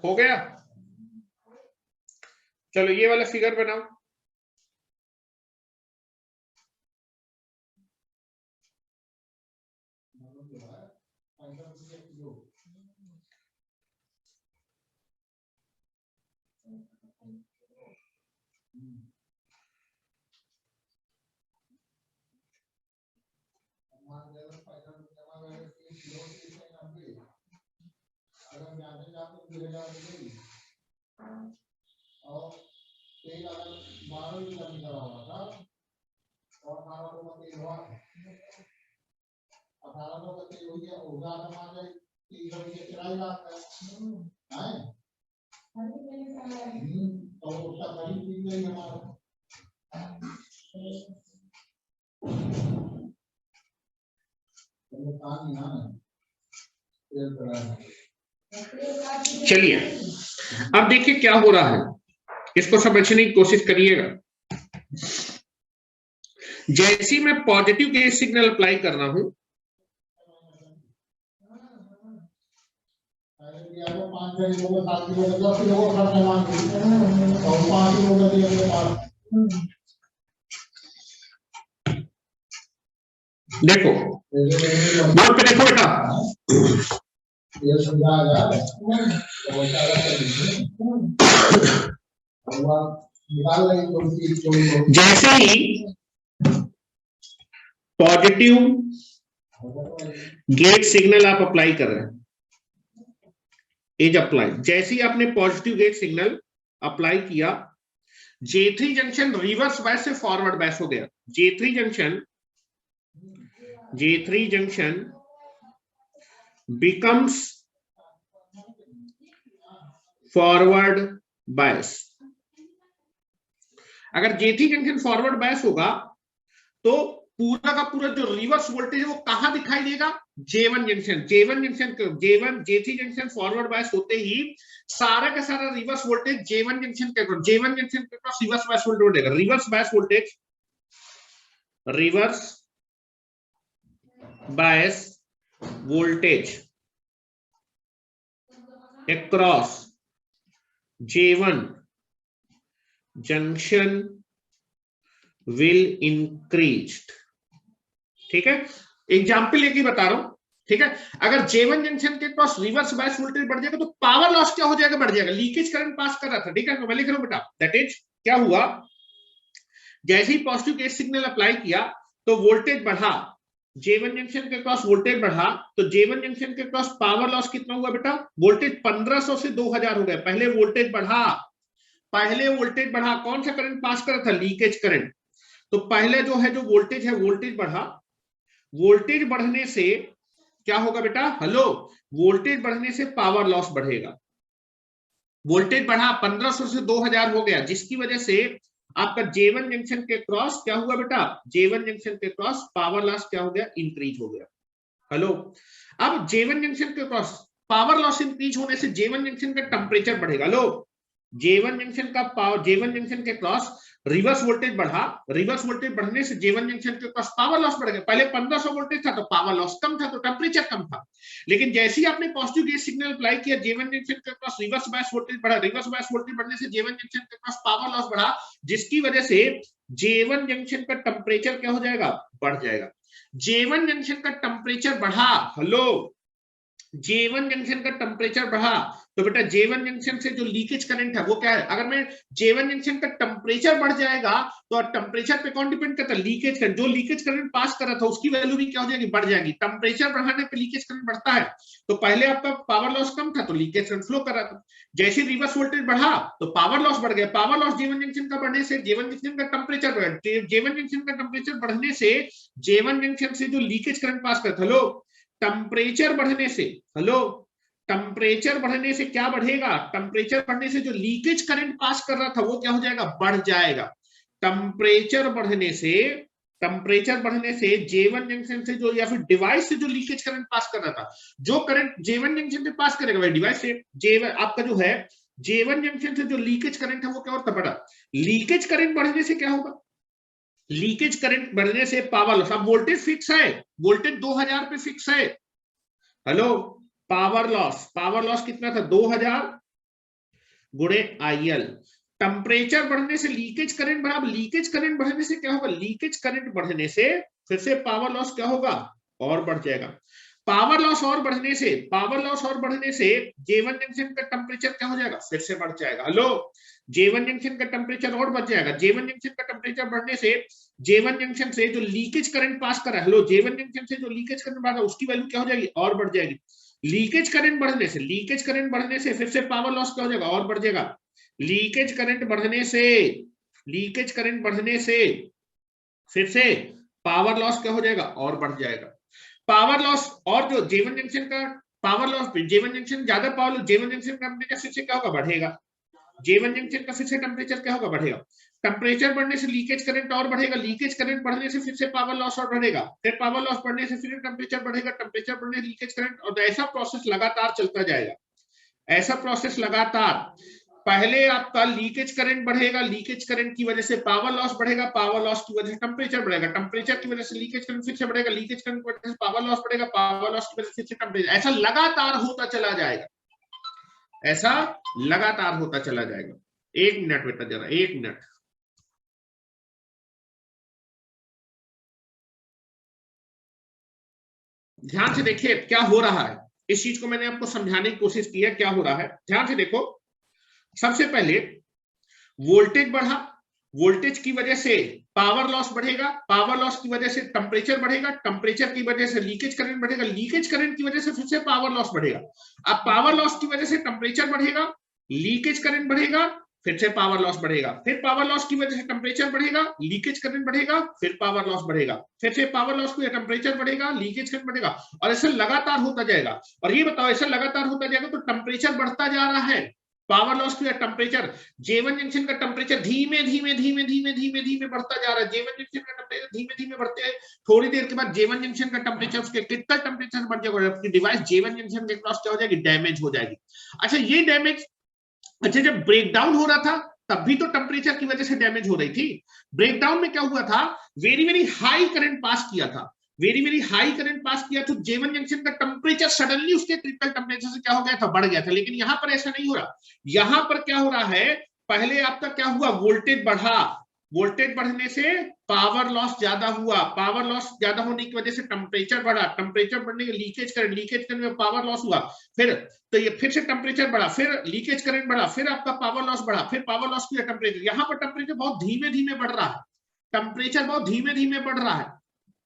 हो गया? चलो ये वाला फिगर बनाओ। चलिए अब देखिए क्या हो रहा है, इसको समझने की कोशिश करिएगा। जैसे मैं पॉजिटिव गेज सिग्नल अप्लाई कर रहा हूं, देखो बोर्ड पे देखो बेटा, जैसे ही पॉजिटिव गेट सिग्नल आप अप्लाई कर रहे हैं, इज अप्लाई, जैसे ही आपने पॉजिटिव गेट सिग्नल अप्लाई किया, J3 जंक्शन रिवर्स बायस से फॉरवर्ड बायस हो गया। J3 junction becomes forward bias. अगर J3 जंक्शन फॉरवर्ड बायस होगा तो पूरा का पूरा जो रिवर्स वोल्टेज है वो कहां दिखाई देगा? J3 जंक्शन फॉरवर्ड बायस होते ही सारा का सारा रिवर्स वोल्टेज J1 जंक्शन के पास रिवर्स बायस वोल्टेज देगा। Reverse bias voltage across J1 junction will increase. ठीक है, एग्जाम्पल लेके बता रहा हूं। ठीक है, अगर J1 जंक्शन के पास रिवर्स बायस वोल्टेज बढ़ जाएगा तो पावर लॉस क्या हो जाएगा? बढ़ जाएगा। लीकेज करंट पास कर रहा था, ठीक है, तो मैं लिख रहा हूं बेटा, दैट इज क्या हुआ, जैसे ही पॉजिटिव गेट सिग्नल अप्लाई किया तो वोल्टेज बढ़ा, J1 जंक्शन के पास वोल्टेज बढ़ा, तो J1 जंक्शन के पास पावर लॉस कितना हुआ बेटा? वोल्टेज 1500 से 2000 हो गया। पहले वोल्टेज बढ़ा, कौन सा करंट पास कर रहा था? Leakage current. तो पहले जो है, जो वोल्टेज है, वोल्टेज बढ़ा, वोल्टेज बढ़ने से क्या होगा बेटा? हेलो, वोल्टेज बढ़ने से पावर लॉस बढ़ेगा। वोल्टेज बढ़ा, 1500 से 2000 हो गया, जिसकी वजह से आपका J1 जंक्शन के क्रॉस क्या हुआ बेटा? J1 जंक्शन के क्रॉस पावर लॉस क्या हो गया? इंक्रीज हो गया। हेलो, अब J1 जंक्शन के क्रॉस पावर लॉस इंक्रीज होने से J1 जंक्शन का टेम्परेचर बढ़ेगा। हेलो, J1 जंक्शन के क्रॉस रिवर्स वोल्टेज बढ़ा, रिवर्स वोल्टेज बढ़ने से J1 जंक्शन के पास पावर लॉस बढ़ गया। पहले 1500 वोल्टेज था तो पावर लॉस कम था, तो टेम्परेचर कम था। लेकिन जैसे ही आपने पॉजिटिव गेट सिग्नल अप्लाई किया, J1 जंक्शन के पास रिवर्स बायस वोल्टेज बढ़ा, रिवर्स बायस वोल्टेज बढ़ने से J1 जंक्शन के पास पावर लॉस बढ़ा, जिसकी वजह से J1 जंक्शन का टेम्परेचर क्या हो जाएगा? बढ़ जाएगा। J1 जंक्शन का टेम्परेचर बढ़ा, हेलो, J1 जंक्शन का टेम्परेचर बढ़ा तो बेटा J1 जंक्शन से जो लीकेज करंट है वो क्या है? अगर मैं J1 जंक्शन का टेम्परेचर बढ़ जाएगा तो टेम्परेचर पे कौन डिपेंड करता है? Leakage current. जो लीकेज करंट पास कर रहा था उसकी वैल्यू भी क्या हो जाएगी? बढ़ जाएगी। टेम्परेचर बढ़ाने पे लीकेज करंट बढ़ता है, तो पहले आपका पावर लॉस कम था तो लीकेज करंट फ्लो कर रहा था। जैसे रिवर्स वोल्टेज बढ़ा तो पावर लॉस बढ़ गया। पावर लॉस J1 जंक्शन का बढ़ने से J1 जंक्शन का टेम्परेचर बढ़ा, J1 जंक्शन का टेम्परेचर बढ़ने से J1 जंक्शन से जो लीकेज करंट पास करता, हेलो, टेम्परेचर बढ़ने से, हेलो, टेम्परेचर बढ़ने से क्या बढ़ेगा? टेम्परेचर बढ़ने से जो लीकेज करंट पास कर रहा था वो क्या हो जाएगा? बढ़ जाएगा। टेम्परेचर बढ़ने से J1 जंक्शन से जो या फिर डिवाइस से जो लीकेज करंट पास कर रहा था, जो करंट J1 जंक्शन से पास करेगा भाई डिवाइस से, J1 आपका जो है J1 जंक्शन से जो लीकेज करंट है वो क्या होता है बड़ा। लीकेज करंट बढ़ने से क्या होगा, लीकेज करंट बढ़ने से पावर लॉस। अब वोल्टेज फिक्स है, वोल्टेज 2000 पे फिक्स है। हेलो, पावर लॉस कितना था 2000 गुणे IL। टेम्परेचर बढ़ने से लीकेज करंट बढ़ा, लीकेज करंट बढ़ने से क्या होगा, लीकेज करंट बढ़ने से फिर से पावर लॉस क्या होगा, और बढ़ जाएगा। पावर लॉस और बढ़ने से J1 जंक्शन का टेम्परेचर क्या हो जाएगा, फिर से बढ़ जाएगा। हेलो, J1 जंक्शन का टेम्परेचर और बढ़ जाएगा। J1 जंक्शन का टेम्परेचर बढ़ने से J1 जंक्शन से जो लीकेज करंट पास कर रहा है, हेलो, J1 जंक्शन से जो लीकेज करंट बढ़ रहा है उसकी वैल्यू क्या हो जाएगी, और बढ़ जाएगी। लीकेज करंट बढ़ने से फिर से पावर लॉस क्या हो जाएगा, और बढ़ जाएगा। लीकेज करंट बढ़ने से फिर से पावर लॉस क्या हो जाएगा, और बढ़ जाएगा। पावर लॉस और जो J1 जंक्शन का पावर लॉस, J1 जंक्शन ज्यादा पावर, J1 जंक्शन का टेम्परेचर फिर से क्या होगा, बढ़ेगा। J1 जंक्शन का फिर से टेम्परेचर क्या होगा, बढ़ेगा। टेम्परेचर बढ़ने से लीकेज करंट और बढ़ेगा, लीकेज करंट बढ़ने से फिर से पावर लॉस और बढ़ेगा, फिर पावर लॉस बढ़ने से फिर टेम्परेचर बढ़ेगा, टेम्परेचर बढ़ने से लीकेज करंट, और ऐसा प्रोसेस लगातार चलता जाएगा। ऐसा प्रोसेस लगातार, पहले आपका लीकेज करंट बढ़ेगा, लीकेज करंट की वजह से पावर लॉस बढ़ेगा, पावर लॉस की वजह से टेम्परेचर बढ़ेगा, टेम्परेचर की वजह से लीकेज करंट फिर से बढ़ेगा, लीकेज करंट की वजह से पावर लॉस बढ़ेगा, पावर लॉस की वजह से फिर से टेम्परेचर, ऐसा लगातार होता चला जाएगा, ऐसा लगातार होता चला जाएगा। 1 मिनट बेटा, जरा 1 मिनट। ध्यान से देखिए क्या हो रहा है, इस चीज को मैंने आपको समझाने की कोशिश की है, क्या हो रहा है ध्यान से देखो। सबसे पहले वोल्टेज बढ़ा, वोल्टेज की वजह से पावर लॉस बढ़ेगा, पावर लॉस की वजह से टेम्परेचर बढ़ेगा, टेम्परेचर की वजह से लीकेज करंट बढ़ेगा, लीकेज करंट की वजह से फिर से पावर लॉस बढ़ेगा। अब पावर लॉस की वजह से टेम्परेचर बढ़ेगा, लीकेज करंट बढ़ेगा, फिर से पावर लॉस बढ़ेगा, फिर पावर लॉस की वजह से टेम्परेचर बढ़ेगा, लीकेज करंट बढ़ेगा, फिर पावर लॉस बढ़ेगा, फिर से पावर लॉस की वजह से टेम्परेचर बढ़ेगा, लीकेज करंट बढ़ेगा, और ऐसा लगातार होता जाएगा। और ये बताओ, ऐसा लगातार होता जाएगा तो टेम्परेचर बढ़ता जा रहा है, पावर लॉस की टेम्परेचर, J1 जंक्शन का टेम्परेचर धीमे धीमे बढ़ता जा रहा है। J1 जंक्शन का टेम्परेचर धीमे धीमे बढ़ते हैं, थोड़ी देर के बाद J1 जंक्शन का टेम्परेचर उसके क्रिटिकल टेम्परेचर से बढ़ जाएगा, आपकी डिवाइस J1 जंक्शन के क्रॉस क्या हो जाएगी, डैमेज हो जाएगी। अच्छा, ये डैमेज, अच्छा जब ब्रेकडाउन हो रहा था तब भी तो टेम्परेचर की वजह से डैमेज हो रही थी। ब्रेकडाउन में क्या हुआ था, वेरी हाई करंट पास किया था, वेरी हाई करंट पास किया तो J1 जंक्शन का टेम्परेचर सडनली उसके क्रिटिकल टेम्परेचर से क्या हो गया था, बढ़ गया था। लेकिन यहां पर ऐसा नहीं हो रहा, यहां पर क्या हो रहा है, पहले आपका क्या हुआ, वोल्टेज बढ़ा, वोल्टेज बढ़ने से पावर लॉस ज्यादा हुआ, पावर लॉस ज्यादा होने की वजह से टेम्परेचर बढ़ा, टेम्परेचर बढ़ने के लीकेज करंट में पावर लॉस हुआ, फिर तो ये फिर से टेम्परेचर बढ़ा, फिर लीकेज करंट बढ़ा, फिर आपका पावर लॉस बढ़ा, फिर पावर लॉस किया टेम्परेचर। यहां पर टेम्परेचर बहुत धीमे धीमे बढ़ रहा है, टेम्परेचर बहुत धीमे धीमे बढ़ रहा है,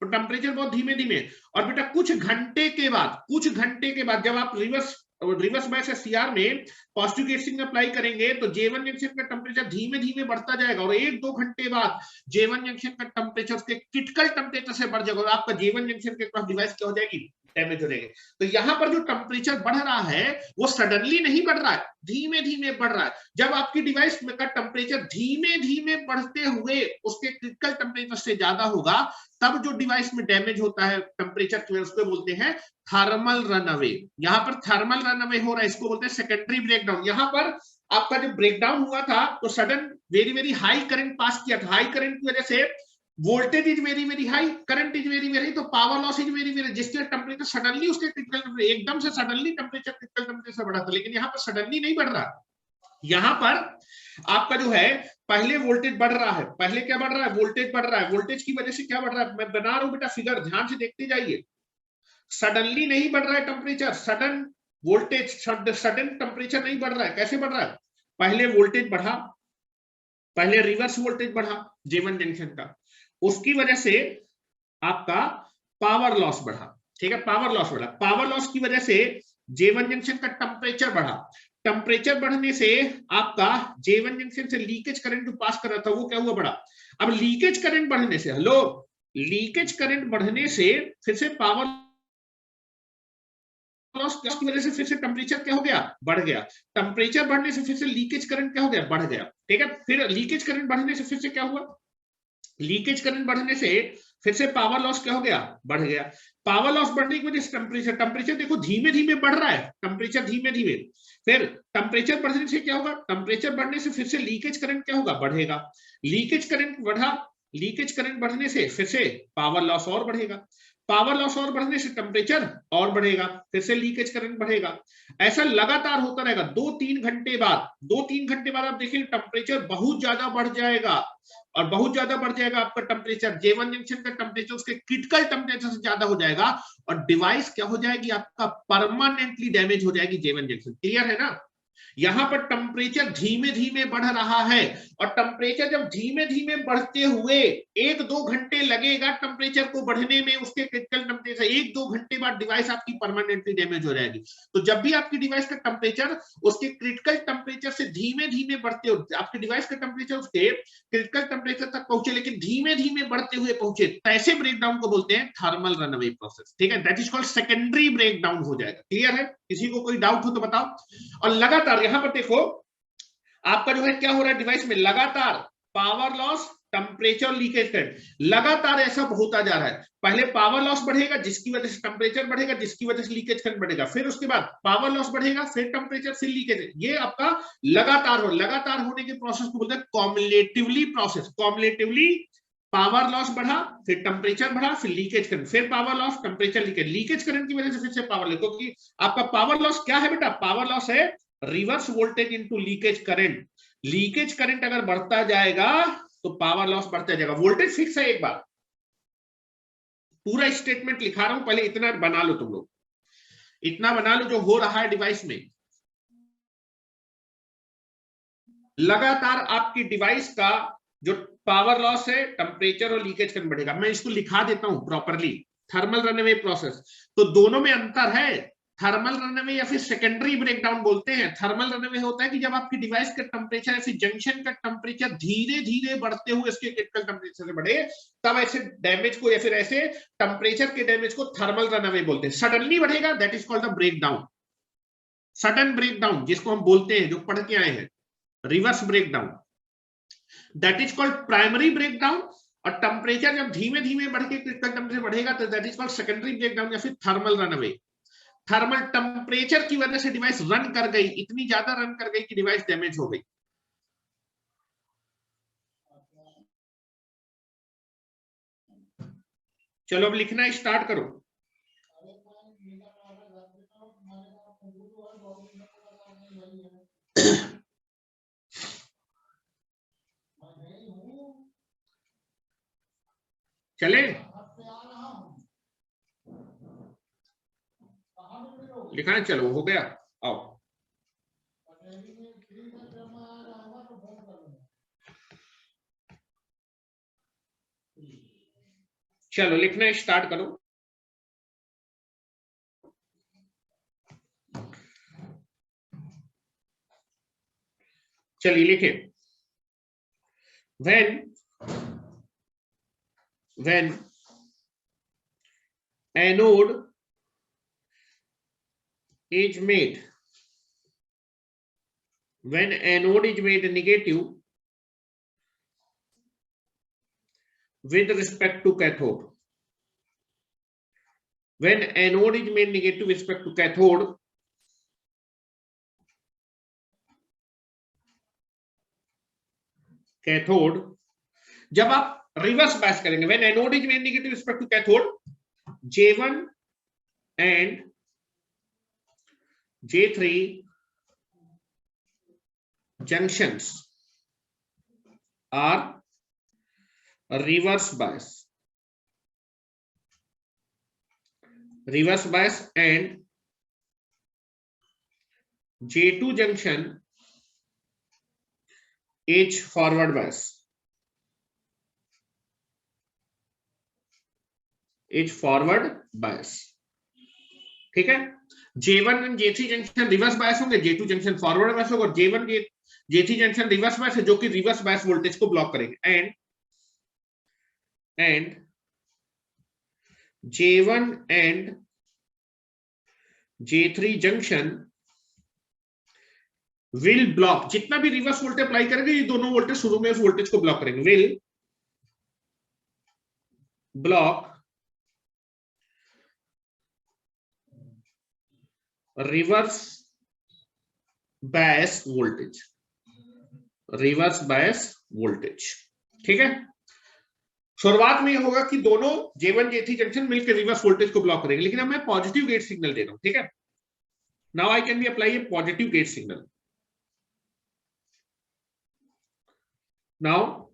टेम्परेचर बहुत धीमे धीमे। और बेटा कुछ घंटे के बाद जब आप रिवर्स बायस सीआर में पॉजिटिव केसिंग अप्लाई करेंगे तो J1 जंक्शन का टेम्परेचर धीमे धीमे बढ़ता जाएगा, और 1-2 घंटे बाद J1 जंक्शन का टेम्परेचर उसके क्रिटिकल टेम्परेचर से बढ़ जाएगा, और आपका J1 जंक्शन के पास डिवाइस क्या हो जाएगी, डैमेज हो जाएगी। तो यहाँ पर जो टेम्परेचर बढ़ रहा है वो सडनली नहीं बढ़ रहा है, धीमे धीमे बढ़ रहा है। जब आपकी डिवाइस का टेम्परेचर धीमे धीमे बढ़ते हुए उसके क्रिटिकल टेम्परेचर से ज्यादा होगा, तब जो डिवाइस में डैमेज होता है टेम्परेचर की वजह से, उसको बोलते हैं थर्मल रनअवे। यहाँ पर थर्मल रनअवे हो रहा है, इसको बोलते हैं सेकेंडरी ब्रेकडाउन। यहाँ पर आपका जो ब्रेकडाउन हुआ था तो सडन वेरी हाई करंट पास किया था, हाई करंट की वजह से voltage is very high, current is very, तो पावर लॉस इज वेरी, जिसके टेम्परेचर सडनली उसके क्रिटिकल एकदम से सडनली टेम्परेचर क्रिटिकल टेम्परेचर बढ़ा था। लेकिन यहाँ पर सडनली नहीं बढ़ रहा, यहाँ पर आपका जो है पहले वोल्टेज बढ़ रहा है, पहले क्या बढ़ रहा है, वोल्टेज बढ़ रहा है, वोल्टेज की वजह से क्या बढ़ रहा है, मैं बना रहा हूं बेटा फिगर, ध्यान से देखते जाइए। सडनली नहीं बढ़ रहा है temperature, sudden voltage, sudden temperature नहीं बढ़ रहा है। कैसे बढ़ रहा है, पहले वोल्टेज बढ़ा, पहले रिवर्स वोल्टेज बढ़ा J1 जंक्शन का, उसकी वजह से आपका पावर लॉस बढ़ा, ठीक है, पावर लॉस बढ़ा, पावर लॉस की वजह से J1 जंक्शन का टेम्परेचर बढ़ा, टेम्परेचर बढ़ने से आपका J1 जंक्शन से लीकेज करंट जो पास कर रहा था वो क्या हुआ, बढ़ा। अब लीकेज करंट बढ़ने से, हेलो, लीकेज करंट बढ़ने से फिर से पावर लॉस की वजह से फिर से टेम्परेचर क्या हो गया, बढ़ गया, टेम्परेचर बढ़ने से फिर से लीकेज करंट क्या हो गया, बढ़ गया, ठीक है। फिर लीकेज करंट बढ़ने से फिर से क्या हुआ, लीकेज करंट बढ़ने से फिर से पावर लॉस क्या हो गया, बढ़ गया। पावर लॉस बढ़ने की वजह से टेम्परेचर देखो धीमे धीमे बढ़ रहा है, टेम्परेचर धीमे धीमे, फिर टेम्परेचर बढ़ने से क्या होगा, टेम्परेचर बढ़ने से फिर से लीकेज करंट क्या होगा, बढ़ेगा। लीकेज करंट बढ़ा, लीकेज करंट बढ़ने से फिर से पावर लॉस और बढ़ेगा, पावर लॉस और बढ़ने से टेम्परेचर और बढ़ेगा, फिर से लीकेज करंट बढ़ेगा। ऐसा लगातार होता रहेगा। 2-3 घंटे बाद, 2-3 घंटे बाद आप देखिए टेम्परेचर बहुत ज्यादा बढ़ जाएगा, और बहुत ज्यादा बढ़ जाएगा आपका टेम्परेचर, J1 जंक्शन का टेम्परेचर उसके क्रिटिकल टेम्परेचर से ज्यादा हो जाएगा, और डिवाइस क्या हो जाएगी, आपका परमानेंटली डैमेज हो जाएगी J1 जंक्शन। क्लियर है ना? यहां पर टेम्परेचर धीमे धीमे बढ़ रहा है, और टेम्परेचर जब धीमे धीमे बढ़ते हुए 1-2 घंटे लगेगा टेम्परेचर को बढ़ने में, उसके क्रिटिकल टेम्परेचर 1-2 घंटे बाद डिवाइस आपकी परमानेंटली डैमेज हो जाएगी। तो जब भी आपकी डिवाइस का टेम्परेचर उसके क्रिटिकल टेम्परेचर से धीमे धीमे बढ़ते हो, आपके डिवाइस का टेम्परेचर उसके क्रिटिकल टेम्परेचर तक पहुंचे लेकिन धीमे धीमे बढ़ते हुए पहुंचे, तो ऐसे ब्रेकडाउन को बोलते हैं थर्मल रनअवे प्रोसेस। ठीक है, that is called secondary breakdown हो जाएगा। क्लियर है? किसी को कोई डाउट हो तो बताओ। और लगातार यहां पर देखो आपका जो है क्या हो रहा है डिवाइस में, लगातार power loss, temperature, leakage current, लगातार ऐसा होता जा रहा है। पहले पावर लॉस बढ़ेगा जिसकी वजह से टेम्परेचर बढ़ेगा, जिसकी वजह से लीकेज करंट बढ़ेगा, फिर उसके बाद पावर लॉस बढ़ेगा, फिर टेम्परेचर, फिर लीकेज। ये आपका लगातार होने के प्रोसेस को बोलते हैं कॉम्युलेटिवली प्रोसेस। कॉम्युलेटिवली पावर लॉस बढ़ा, फिर टेम्परेचर बढ़ा, फिर लीकेज करंट, फिर power loss, temperature, leakage. Leakage current की वजह से फिर से पावर लॉस, क्योंकि आपका पावर लॉस क्या है बेटा, पावर लॉस है reverse voltage into leakage current. Leakage current अगर बढ़ता जाएगा तो पावर लॉस बढ़ता जाएगा। वोल्टेज फिक्स है, एक बार पूरा स्टेटमेंट लिखा रहा हूं, पहले इतना बना लो, तुम लोग इतना बना लो जो हो रहा है डिवाइस में। लगातार आपकी डिवाइस का जो पावर लॉस है, टेम्परेचर और लीकेज करंट बढ़ेगा। मैं इसको लिखा देता हूं प्रॉपरली, थर्मल रनअवे प्रोसेस। तो दोनों में अंतर है, थर्मल रनअवे या फिर सेकेंडरी ब्रेकडाउन बोलते हैं। थर्मल रनअवे होता है कि जब आपकी डिवाइस का टेम्परेचर, ऐसे जंक्शन का टेम्परेचर धीरे धीरे बढ़ते हुए इसके क्रिटिकल टेम्परेचर से बढ़े, तब ऐसे डैमेज को या फिर ऐसे टेम्परेचर के डैमेज को थर्मल रनअवे बोलते हैं। सडनली बढ़ेगा, that is called the breakdown. Sudden breakdown जिसको हम बोलते हैं, जो पढ़ के आए हैं, reverse breakdown, that is called primary breakdown. और टेम्परेचर जब धीमे धीमे बढ़ के क्रिटिकल टेम्परेचर बढ़ेगा तो that is called secondary breakdown या फिर थर्मल रनअवे। थर्मल टेम्परेचर की वजह से डिवाइस रन कर गई, इतनी ज्यादा रन कर गई कि डिवाइस डैमेज हो गई। चलो अब लिखना स्टार्ट करो। चले, लिखा है, चलो हो गया, आओ। चलो लिखना स्टार्ट करो। चलिए लिखे, when anode is made, when anode is made negative with respect to cathode, when anode is made negative with respect to cathode, जब आप रिवर्स बायस करेंगे, when anode is made negative with respect to cathode, J1 and J3 junctions are reverse bias, and J2 junction is forward bias, ठीक है। J1 and J3 junction reverse बायस होंगे, J2 junction forward बायस होगा, और J1 J3 junction reverse बायस है जो कि reverse bias voltage को block करेंगे। And J1 and J3 junction will block, जितना भी रिवर्स वोल्टेज अप्लाई करेंगे ये दोनों वोल्टेज शुरू में उस वोल्टेज को ब्लॉक करेंगे, block reverse bias voltage, reverse bias voltage. ठीक है, शुरुआत में ये होगा कि दोनों J1 J3 जंक्शन मिलकर रिवर्स वोल्टेज को ब्लॉक करेंगे, लेकिन अब मैं पॉजिटिव गेट सिग्नल दे रहा हूं। ठीक है, now I can be apply a positive gate signal. Now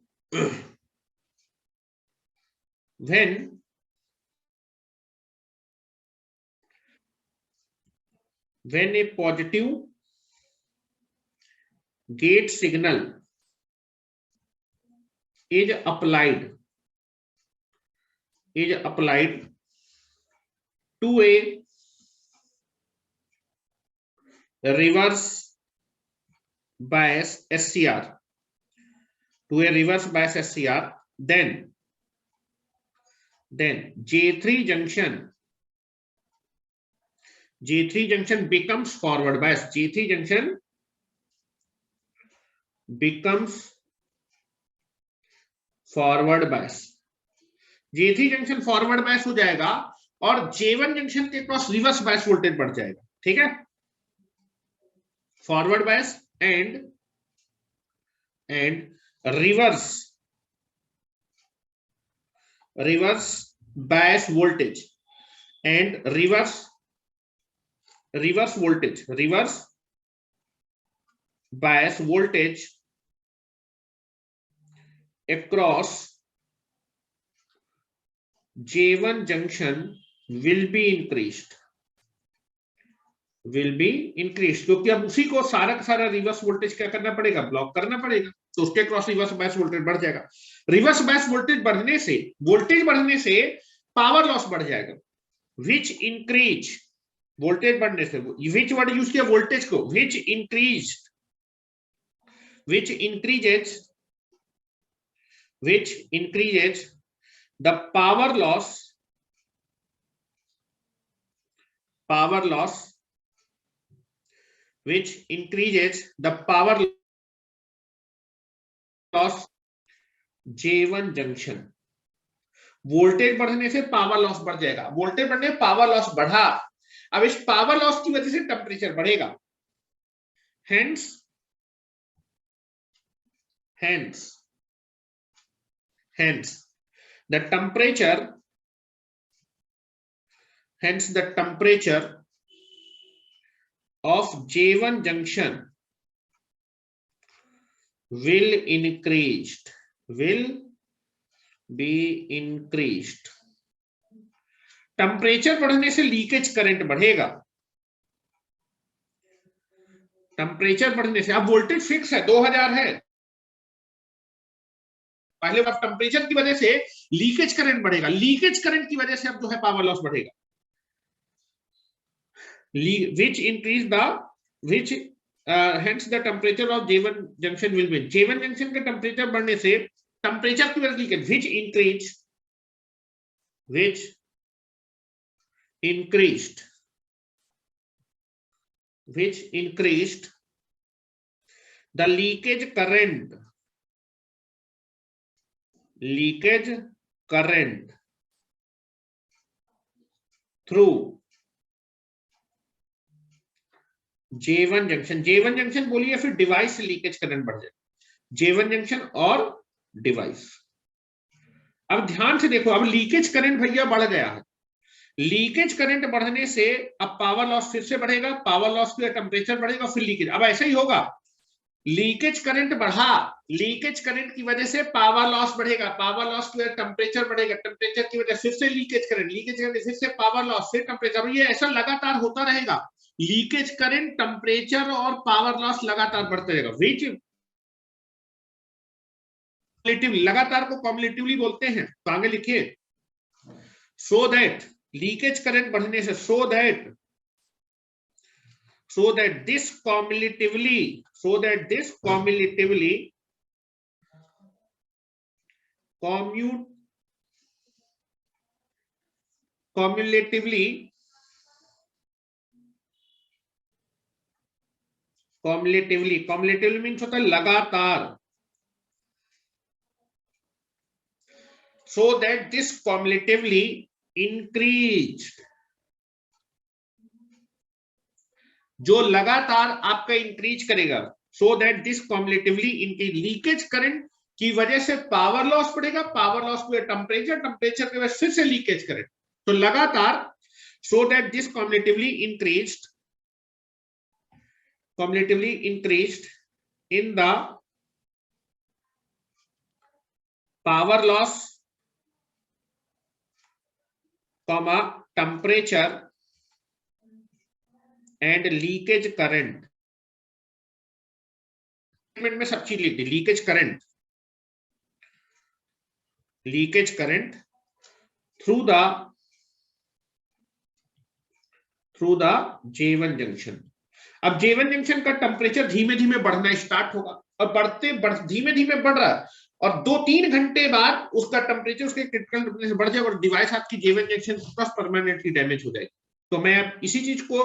when a positive gate signal is applied to a reverse bias SCR, then J3 junction becomes forward bias. J3 junction becomes forward bias. J3 junction forward bias हो जाएगा और J1 junction के cross reverse bias voltage बढ़ जाएगा। ठीक है, forward bias and reverse bias voltage and reverse bias voltage across J1 junction will be increased, क्योंकि अब उसी को सारा का सारा रिवर्स वोल्टेज क्या करना पड़ेगा, ब्लॉक करना पड़ेगा, तो उसके क्रॉस रिवर्स बायस वोल्टेज बढ़ जाएगा। रिवर्स बायस वोल्टेज बढ़ने से पावर लॉस बढ़ जाएगा, विच इंक्रीज वोल्टेज बढ़ने से, विच वर्ड यूज किया वोल्टेज को, विच increases the power loss which increases the power loss J1 junction। Voltage बढ़ने से पावर लॉस बढ़ जाएगा, वोल्टेज बढ़ने से पावर लॉस बढ़ा। अब इस पावर लॉस की वजह से टेम्परेचर बढ़ेगा, hence the temperature of J1 junction will be increased। Temperature बढ़ने से लीकेज करंट बढ़ेगा, टेम्परेचर बढ़ने से, अब वोल्टेज फिक्स है 2000 है, पहले बार टेम्परेचर की वजह से लीकेज करंट बढ़ेगा, लीकेज करंट की वजह से अब जो है पावर लॉस बढ़ेगा, hence the temperature of J1 junction will be, J1 junction के टेम्परेचर बढ़ने से टेम्परेचर की वजह से leakage, which increased the leakage current through J1 junction बोलिए, फिर डिवाइस से लीकेज करंट बढ़ जाए, J1 जंक्शन और डिवाइस। अब ध्यान से देखो, अब लीकेज करंट भैया बढ़ गया है, लीकेज करंट बढ़ने से अब पावर लॉस फिर से बढ़ेगा, पावर लॉस की टेम्परेचर बढ़ेगा, फिर लीकेज। अब ऐसा ही होगा, लीकेज करंट बढ़ा, लीकेज करंट की वजह से पावर लॉस बढ़ेगा, पावर लॉस की वजह से टेम्परेचर बढ़ेगा, टेम्परेचर की वजह से फिर से लीकेज करंट फिर से पावर लॉस, फिर टेम्परेचर, ये ऐसा लगातार होता रहेगा, लीकेज करंट, टेम्परेचर और पावर लॉस लगातार बढ़ते रहेगा। विच लगातार को कॉम्युलेटिवली बोलते हैं, तो आगे लिखिए, सो दैट लीकेज करंट बढ़ने से, so that this cumulatively means होता है लगातार, so that this cumulatively increased, जो लगातार आपका इंक्रीज करेगा, so that this cumulatively इनकी लीकेज करंट की वजह से पावर लॉस बढ़ेगा, पावर लॉस हुए टेम्परेचर, टेम्परेचर के बाद फिर से लीकेज करंट, तो लगातार, so that this cumulatively increased in the power loss, comma temperature and leakage current, में सब चीज लिख दी, leakage current through the J1 junction. अब J1 जंक्शन का टेम्परेचर धीमे धीमे बढ़ना स्टार्ट होगा, और धीमे धीमे बढ़ रहा है, और 2-3 घंटे बाद उसका टेम्परेचर उसके क्रिटिकल टेम्परेचर बढ़ जाएगा और डिवाइस आपकी J1 junction plus permanently damage हो जाएगी। तो मैं इसी चीज को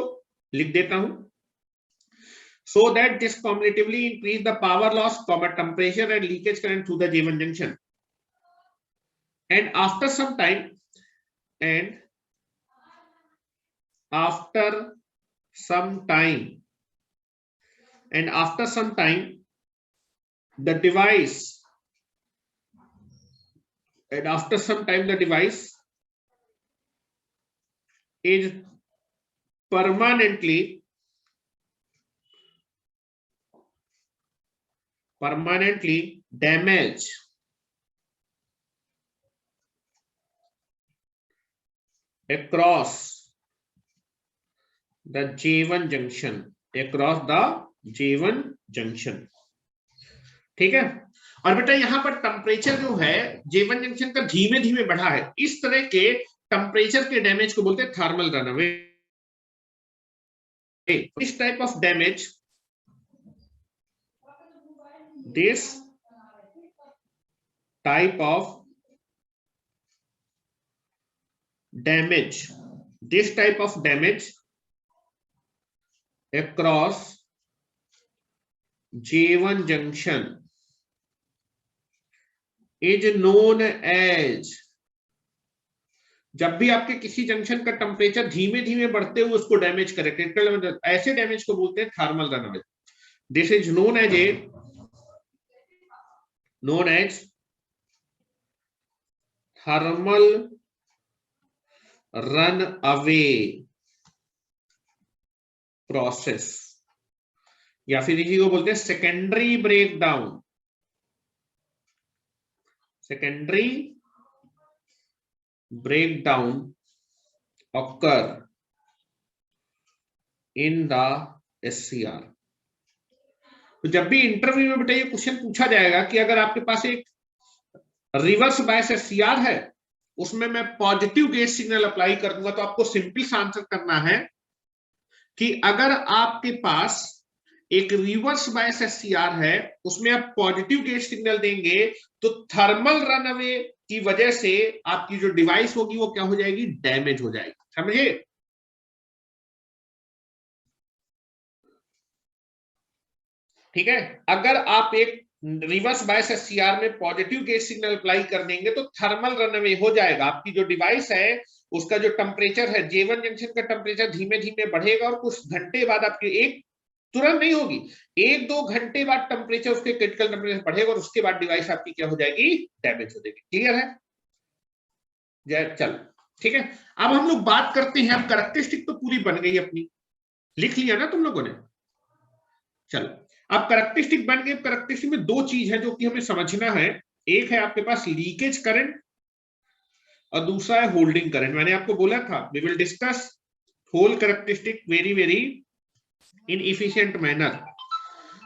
लिख देता हूं, so that this cumulatively increase the power loss, temperature and leakage current through the J1 junction, and after some time the device is permanently damaged across the J1 junction, ठीक है। और बेटा यहाँ पर टेम्परेचर जो है J1 जंक्शन का धीमे धीमे बढ़ा है, इस तरह के टेम्परेचर के डैमेज को बोलते हैं थर्मल रनअवे। इस type of damage, this type of damage across J1 junction is known as, जब भी आपके किसी जंक्शन का टेम्परेचर धीमे धीमे बढ़ते हुए उसको डैमेज करे, क्रिटिकल ऐसे डैमेज को बोलते हैं thermal runaway. This is known as thermal runaway process, या फिर इसी को बोलते हैं secondary breakdown occur in the SCR। तो जब भी इंटरव्यू में बेटा ये क्वेश्चन पूछा जाएगा कि अगर आपके पास एक रिवर्स बायस SCR है, उसमें मैं पॉजिटिव गेज सिग्नल अप्लाई कर दूंगा, तो आपको सिंपल सा आंसर करना है कि अगर आपके पास एक रिवर्स बायस SCR है, उसमें आप पॉजिटिव गेज सिग्नल देंगे, तो थर्मल रनअवे की वजह से आपकी जो डिवाइस होगी वो क्या हो जाएगी, डैमेज हो जाएगी। समझे? ठीक है। अगर आप एक रिवर्स बायस SCR में पॉजिटिव गेज सिग्नल अप्लाई कर देंगे तो थर्मल रनअवे हो जाएगा, आपकी जो डिवाइस है उसका जो टेम्परेचर है, J1 जंक्शन का टेम्परेचर धीमे धीमे बढ़ेगा और कुछ घंटे बाद आपकी, एक तुरंत नहीं होगी, 1-2 घंटे बाद टेम्परेचर उसके क्रिटिकल टेम्परेचर बढ़ेगा और उसके बाद डिवाइस आपकी क्या हो जाएगी, डैमेज हो जाएगी। क्लियर है? चलो ठीक है। अब हम लोग बात करते हैं, अब कैरेक्टरिस्टिक तो पूरी बन गई अपनी, लिख लिया ना तुम लोगों ने। चलो अब कैरेक्टरिस्टिक बन गई। कैरेक्टरिस्टिक में 2 चीज है जो कि हमें समझना है, एक है आपके पास लीकेज करंट और दूसरा है होल्डिंग करंट। मैंने आपको बोला था we will discuss whole characteristic very very in efficient manner.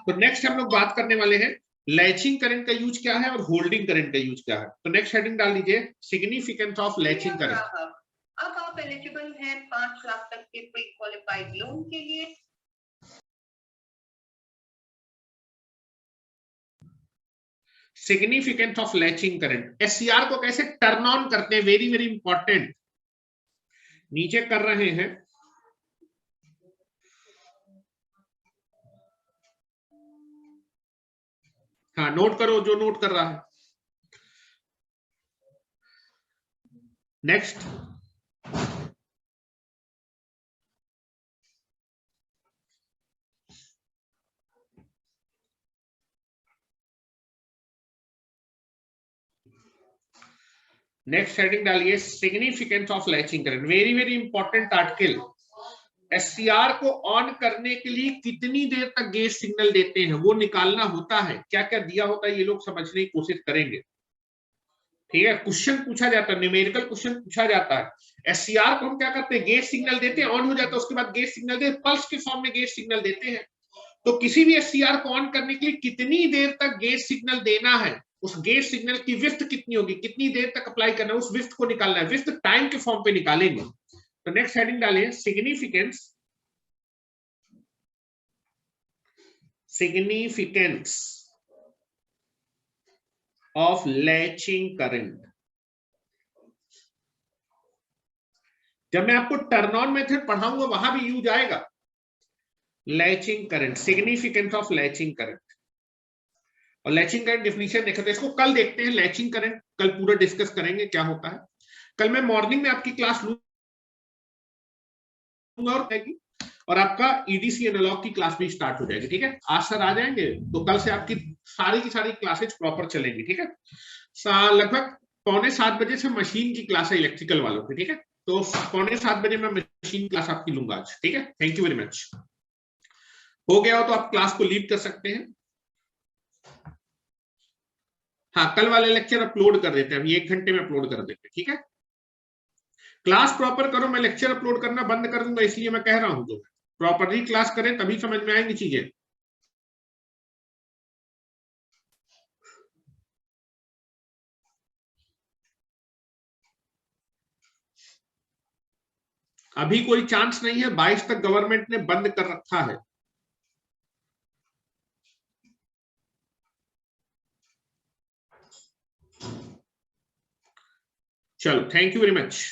तो नेक्स्ट हम लोग बात करने वाले हैं लैचिंग करंट का यूज क्या है और होल्डिंग करंट का यूज क्या है। तो नेक्स्ट हेडिंग डाल दीजिए, सिग्निफिकेंस ऑफ लैचिंग करंट। अब आप एलिजिबल हैं 5 लाख तक के प्री क्वालिफाइड लोन के लिए। Significance of latching current, SCR को कैसे टर्न ऑन करते हैं, वेरी वेरी इंपॉर्टेंट, नीचे कर रहे हैं। हाँ नोट करो जो नोट कर रहा है। नेक्स्ट, नेक्स्ट हेडिंग डालिए significance of latching current. Very very important article. SCR को ऑन करने के लिए कितनी देर तक गेट सिग्नल देते हैं वो निकालना होता है। क्या क्या दिया होता है ये लोग समझने की कोशिश करेंगे, ठीक है। क्वेश्चन पूछा जाता है, न्यूमेरिकल क्वेश्चन पूछा जाता है। एससीआर को हम क्या करते हैं, गेट सिग्नल देते हैं, ऑन हो जाता है, उसके बाद गेट सिग्नल देते, पल्स के फॉर्म में गेट सिग्नल देते हैं। तो किसी भी एससीआर को ऑन करने के लिए कितनी देर तक गेट सिग्नल देना है, उस गेट सिग्नल की विड्थ कितनी होगी, कितनी देर तक अप्लाई करना है, उस विड्थ को निकालना है। विड्थ टाइम के फॉर्म पे निकालेंगे। तो नेक्स्ट हेडिंग डालिए सिग्निफिकेंस ऑफ लैचिंग करंट। जब मैं आपको टर्न ऑन मेथड पढ़ाऊंगा वहां भी यूज आएगा। Latching current, significance of latching current. और लैचिंग करंट डेफिनेशन देखते हैं, इसको कल देखते हैं। लैचिंग करंट कल पूरा डिस्कस करेंगे क्या होता है। कल मैं मॉर्निंग में आपकी क्लास लूंगा और आपका ईडीसी एनालॉग की क्लास भी स्टार्ट हो जाएगी, ठीक है। आज सर आ जाएंगे तो कल से आपकी सारी की सारी क्लासेज प्रॉपर चलेंगी, ठीक है। लगभग 6:45 बजे से मशीन की क्लास है इलेक्ट्रिकल वालों की, ठीक है। तो 6:45 बजे मैं मशीन क्लास आपकी लूंगा आज, ठीक है। Thank you very much. हो गया हो तो आप क्लास को लीव कर सकते हैं। हाँ, कल वाले लेक्चर अपलोड कर देते हैं, अभी 1 घंटे में अपलोड कर देते हैं, ठीक है। क्लास प्रॉपर करो, मैं लेक्चर अपलोड करना बंद कर दूंगा, इसलिए मैं कह रहा हूं। तो प्रॉपरली क्लास करें तभी समझ में आएंगी चीजें। अभी कोई चांस नहीं है, 22 तक गवर्नमेंट ने बंद कर रखा है। चलो, थैंक यू वेरी मच।